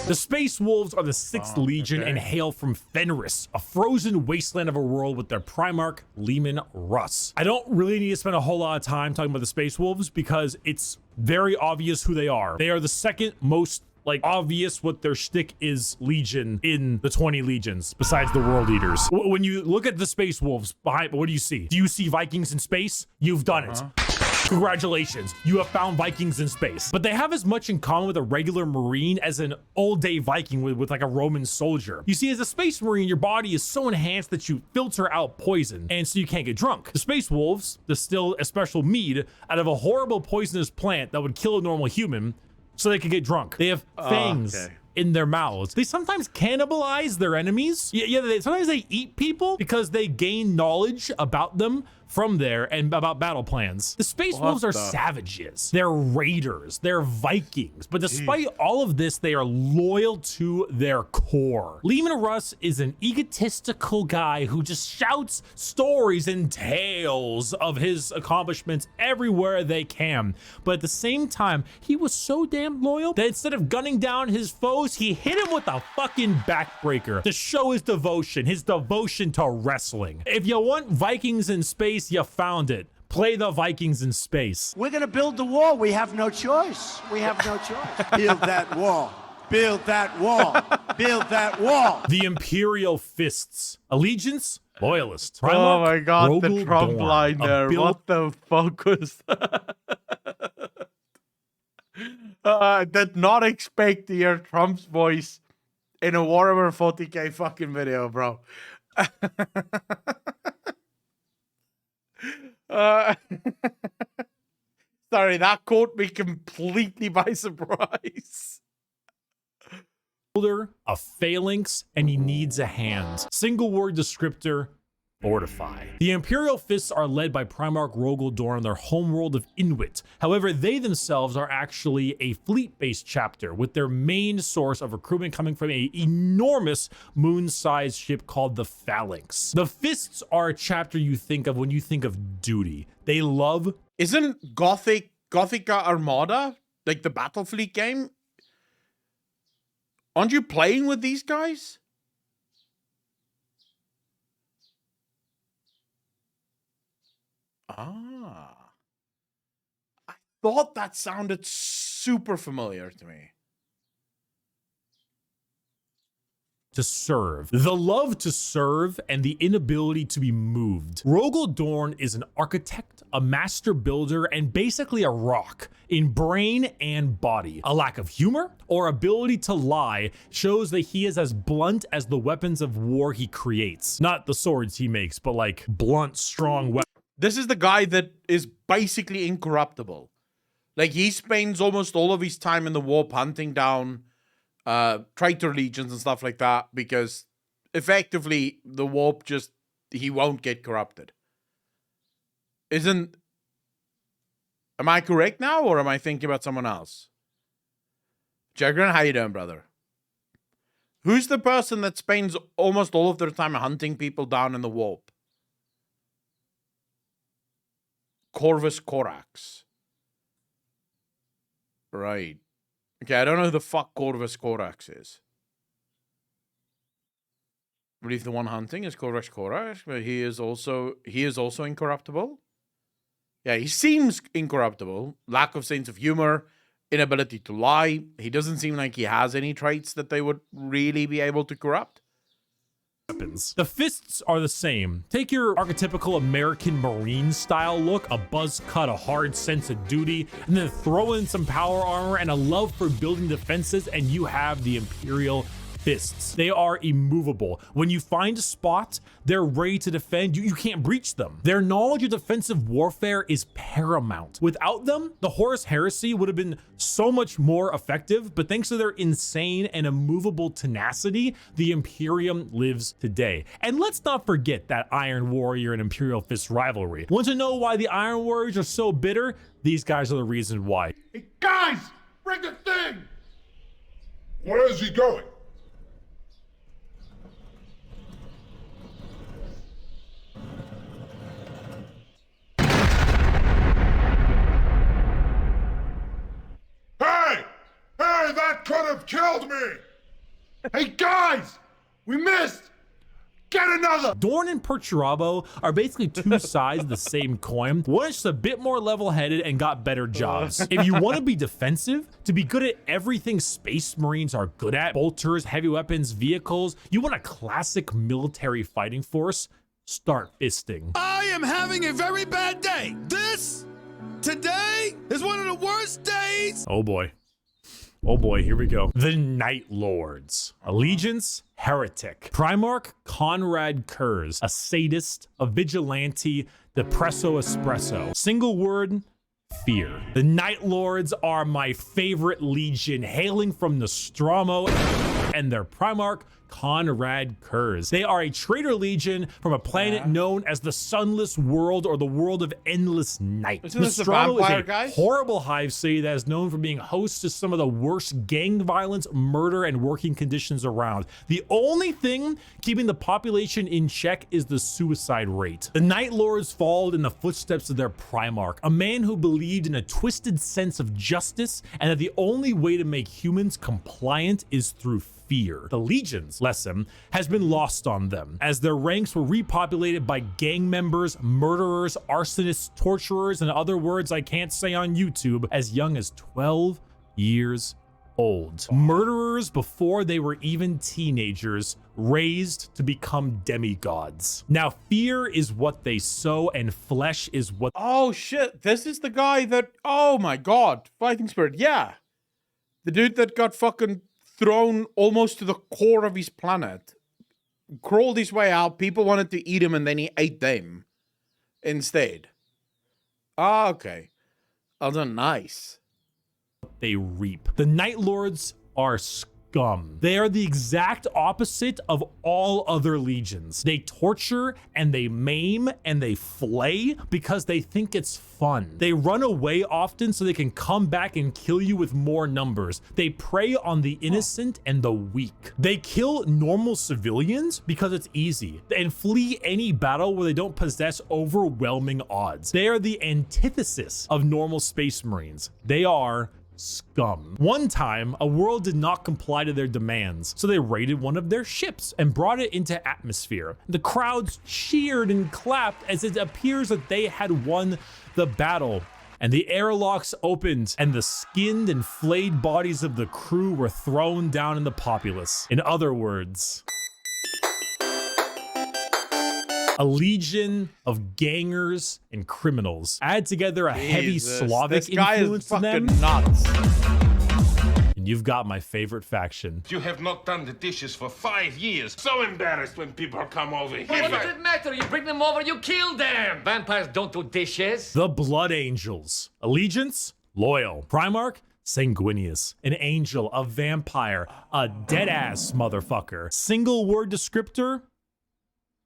The Space Wolves are the 6th Legion and hail from Fenris, a frozen wasteland of a world with their Primarch, Leman Russ. I don't really need to spend a whole lot of time talking about the Space Wolves because it's very obvious who they are. They are the second most obvious what their shtick is legion in the 20 legions besides the World Eaters. When you look at the Space Wolves behind, what do you see? Do you see Vikings in space? You've done it. Congratulations, you have found Vikings in space. But they have as much in common with a regular Marine as an all-day Viking with like a Roman soldier. You see, as a Space Marine, your body is so enhanced that you filter out poison, and so you can't get drunk. The Space Wolves distill a special mead out of a horrible poisonous plant that would kill a normal human so they could get drunk. They have fangs in their mouths. They sometimes cannibalize their enemies. Sometimes they eat people because they gain knowledge about them from there and about battle plans. The Space Wolves are savages. They're raiders. They're Vikings. But despite all of this, they are loyal to their core. Leman Russ is an egotistical guy who just shouts stories and tales of his accomplishments everywhere they can. But at the same time, he was so damn loyal that instead of gunning down his foes, he hit him with a fucking backbreaker to show his devotion to wrestling. If you want Vikings in space, you found it. Play the Vikings in space. We're gonna build the wall. We have no choice. We have no choice. Build that wall. Build that wall. Build that wall. The Imperial Fists. Allegiance, Loyalist. Primarch, oh my god, the Trump line there. What the fuck was that? I did not expect to hear Trump's voice in a Warhammer 40k fucking video, bro. Sorry, that caught me completely by surprise. A phalanx, and he needs a hand. Single word descriptor, fortify. The Imperial Fists are led by Primarch Rogel Dorn on their homeworld of Inuit. However, they themselves are actually a fleet-based chapter with their main source of recruitment coming from an enormous moon-sized ship called the Phalanx. The Fists are a chapter you think of when you think of duty. They love... Isn't Gothica Armada, like the Battlefleet game? Aren't you playing with these guys? I thought that sounded super familiar to me. To serve. The love to serve and the inability to be moved. Rogel Dorn is an architect, a master builder, and basically a rock in brain and body. A lack of humor or ability to lie shows that he is as blunt as the weapons of war he creates. Not the swords he makes, but like blunt, strong weapons. This is the guy that is basically incorruptible. Like, he spends almost all of his time in the warp hunting down traitor legions and stuff like that, because effectively the warp just, he won't get corrupted. Am I correct now, or am I thinking about someone else? Jagran, how you doing, brother? Who's the person that spends almost all of their time hunting people down in the warp? Corvus Corax. Right. Okay, I don't know who the fuck Corvus Corax is. I believe the one hunting is Corvus Corax, but he is also incorruptible. Yeah, he seems incorruptible. Lack of sense of humor, inability to lie. He doesn't seem like he has any traits that they would really be able to corrupt. weapons. The fists are the same. Take your archetypical American Marine style look, a buzz cut, a hard sense of duty, and then throw in some power armor and a love for building defenses, and you have the Imperial fists. They are immovable. When you find a spot, they're ready to defend. You can't breach them. Their knowledge of defensive warfare is paramount. Without them, the Horus Heresy would have been so much more effective, but thanks to their insane and immovable tenacity, the Imperium lives today. And let's not forget that Iron Warrior and Imperial Fist rivalry. Want to know why the Iron Warriors are so bitter? These guys are the reason why. Hey, guys, bring the thing! Where is he going? Hey, that could have killed me! Hey guys, we missed! Get another! Dorn and Perturabo are basically two sides of the same coin. One is just a bit more level-headed and got better jobs. If you want to be defensive, to be good at everything Space Marines are good at, bolters, heavy weapons, vehicles, you want a classic military fighting force, start fisting. I am having a very bad day. Today is one of the worst days. Oh boy. Oh boy, here we go. The Night Lords. Allegiance, heretic. Primarch Conrad Kurz, a sadist, a vigilante, depresso espresso. Single word, fear. The Night Lords are my favorite legion, hailing from Nostromo and their Primarch Conrad Kurz. They are a traitor legion from a planet known as the Sunless World, or the World of Endless Night. Nostromo is a horrible hive city that is known for being host to some of the worst gang violence, murder, and working conditions around. The only thing keeping the population in check is the suicide rate. The Night Lords followed in the footsteps of their Primarch, a man who believed in a twisted sense of justice and that the only way to make humans compliant is through fear. The Legion's lesson has been lost on them, as their ranks were repopulated by gang members, murderers, arsonists, torturers, and other words I can't say on YouTube, as young as 12 years old. Murderers before they were even teenagers, raised to become demigods. Now, fear is what they sow, and flesh is what— Oh shit, this is the guy that— oh my god, Fighting Spirit, yeah. The dude that got fucking thrown almost to the core of his planet, crawled his way out, people wanted to eat him, and then he ate them instead. Ah, okay. Oh, nice. They reap. The Night Lords are scum. They are the exact opposite of all other legions. They torture and they maim and they flay because they think it's fun. They run away often so they can come back and kill you with more numbers. They prey on the innocent and the weak. They kill normal civilians because it's easy, and flee any battle where they don't possess overwhelming odds. They are the antithesis of normal Space Marines. They are scum. One time, a world did not comply to their demands, so they raided one of their ships and brought it into atmosphere. The crowds cheered and clapped as it appears that they had won the battle, and the airlocks opened and the skinned and flayed bodies of the crew were thrown down in the populace. In other words, a legion of gangers and criminals. Add together a heavy Slavic influence to them, nuts. and you've got my favorite faction. You have not done the dishes for 5 years. So embarrassed when people come over here. What does it matter? You bring them over, you kill them. Vampires don't do dishes. The Blood Angels. Allegiance, loyal. Primarch, sanguineous. An angel, a vampire, a dead-ass motherfucker. Single word descriptor,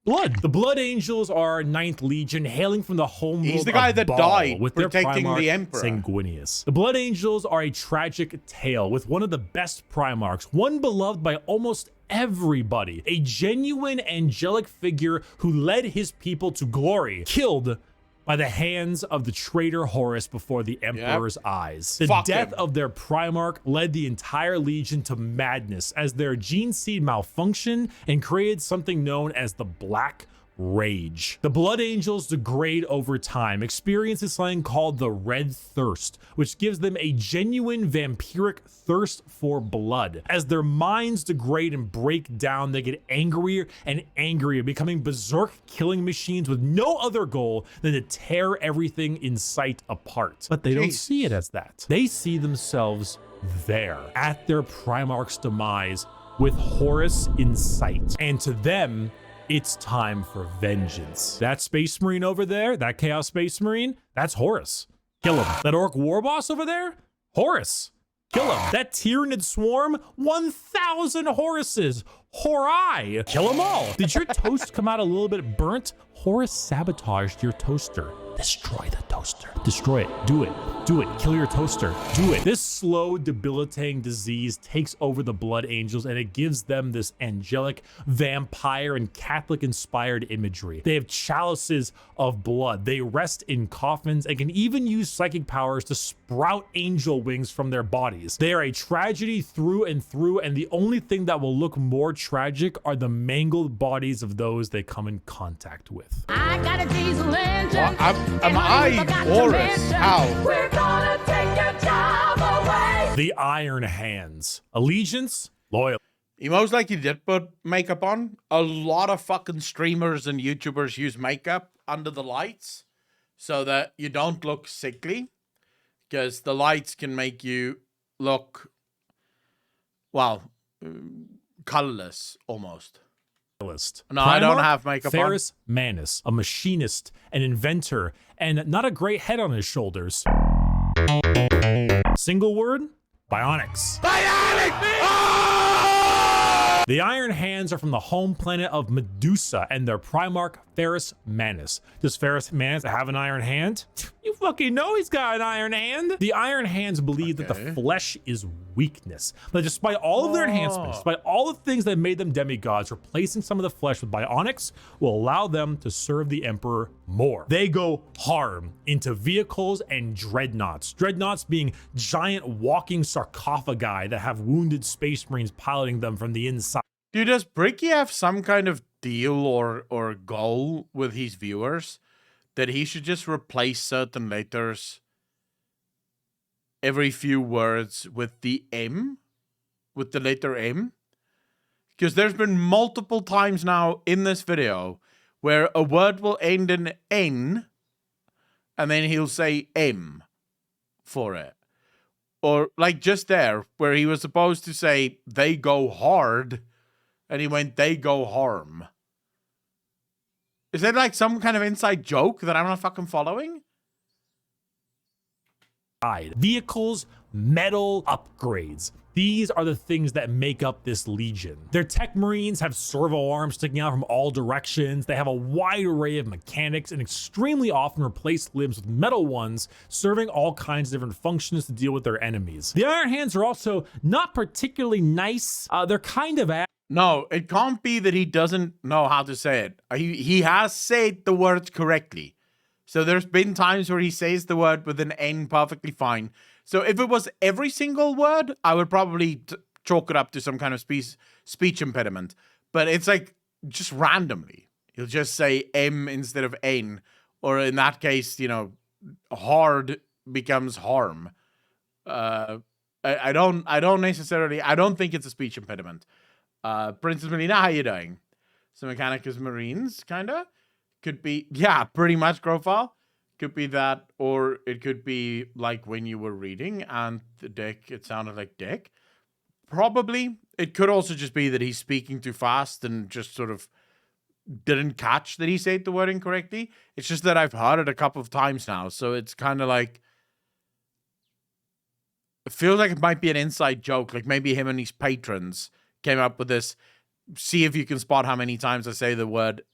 blood. The Blood Angels are 9th Legion, hailing from the homeworld. He's the guy that died with protecting their Primarch, the Emperor. Sanguineous. The Blood Angels are a tragic tale with one of the best Primarchs, one beloved by almost everybody, a genuine angelic figure who led his people to glory, killed by the hands of the traitor Horus before the Emperor's eyes. The death of their Primarch led the entire Legion to madness as their gene seed malfunctioned and created something known as the Black rage. The blood angels degrade over time, experiencing something called the red thirst, which gives them a genuine vampiric thirst for blood. As their minds degrade and break down, they get angrier and angrier, becoming berserk killing machines with no other goal than to tear everything in sight apart. But they don't see it as that. They see themselves there, at their Primarch's demise, with Horus in sight. And to them, it's time for vengeance. That Space Marine over there, that Chaos Space Marine, that's Horus. Kill him. That Orc War Boss over there, Horus. Kill him. That Tyranid Swarm, 1,000 Horuses. Horai. Kill them all. Did your toast come out a little bit burnt? Horus sabotaged your toaster. Destroy the toaster. Destroy it. Do it. Do it. Kill your toaster. Do it. This slow, debilitating disease takes over the Blood Angels, and it gives them this angelic, vampire, and Catholic-inspired imagery. They have chalices of blood. They rest in coffins and can even use psychic powers to sprout angel wings from their bodies. They are a tragedy through and through, and the only thing that will look more tragic are the mangled bodies of those they come in contact with. I got a diesel engine. Am I Horus? How? We're gonna take your job away. The Iron Hands. Allegiance, loyalty. He most likely did put makeup on. A lot of fucking streamers and YouTubers use makeup under the lights so that you don't look sickly, because the lights can make you look, well, colorless almost. No, I don't have makeup on. Ferrus Manus, a machinist, an inventor, and not a great head on his shoulders. Single word, bionics. The Iron Hands are from the home planet of Medusa and their Primarch Ferrus Manus. Does Ferrus Manus have an iron hand? You fucking know he's got an iron hand. The Iron Hands believe that the flesh is weakness. But despite all of their enhancements, despite all the things that made them demigods, replacing some of the flesh with bionics will allow them to serve the Emperor more. They go hard into vehicles and dreadnoughts. Dreadnoughts being giant walking sarcophagi that have wounded Space Marines piloting them from the inside. Dude, does Bricky have some kind of deal or goal with his viewers that he should just replace certain letters every few words with the M, with the letter M? Because there's been multiple times now in this video where a word will end in N and then he'll say M for it. Or like just there where he was supposed to say they go hard and he went they go harm. Is that like some kind of inside joke that I'm not fucking following? Vehicles, metal, upgrades. These are the things that make up this legion. Their tech marines have servo arms sticking out from all directions. They have a wide array of mechanics and extremely often replace limbs with metal ones, serving all kinds of different functions to deal with their enemies. The Iron Hands are also not particularly nice. They're kind of No, it can't be that he doesn't know how to say it. He has said the words correctly. So there's been times where he says the word with an N perfectly fine. So if it was every single word, I would probably chalk it up to some kind of speech impediment. But it's like just randomly. He'll just say M instead of N. Or in that case, you know, hard becomes harm. I don't necessarily, I don't think it's a speech impediment. Princess Melina, how you doing? Some Mechanicus Marines, kinda? Could be, yeah, pretty much, Grofile. Could be that, or it could be like when you were reading and the deck, it sounded like deck. Probably. It could also just be that he's speaking too fast and just sort of didn't catch that he said the word incorrectly. It's just that I've heard it a couple of times now, so it's kind of like, it feels like it might be an inside joke, like maybe him and his patrons came up with this. See if you can spot how many times I say the word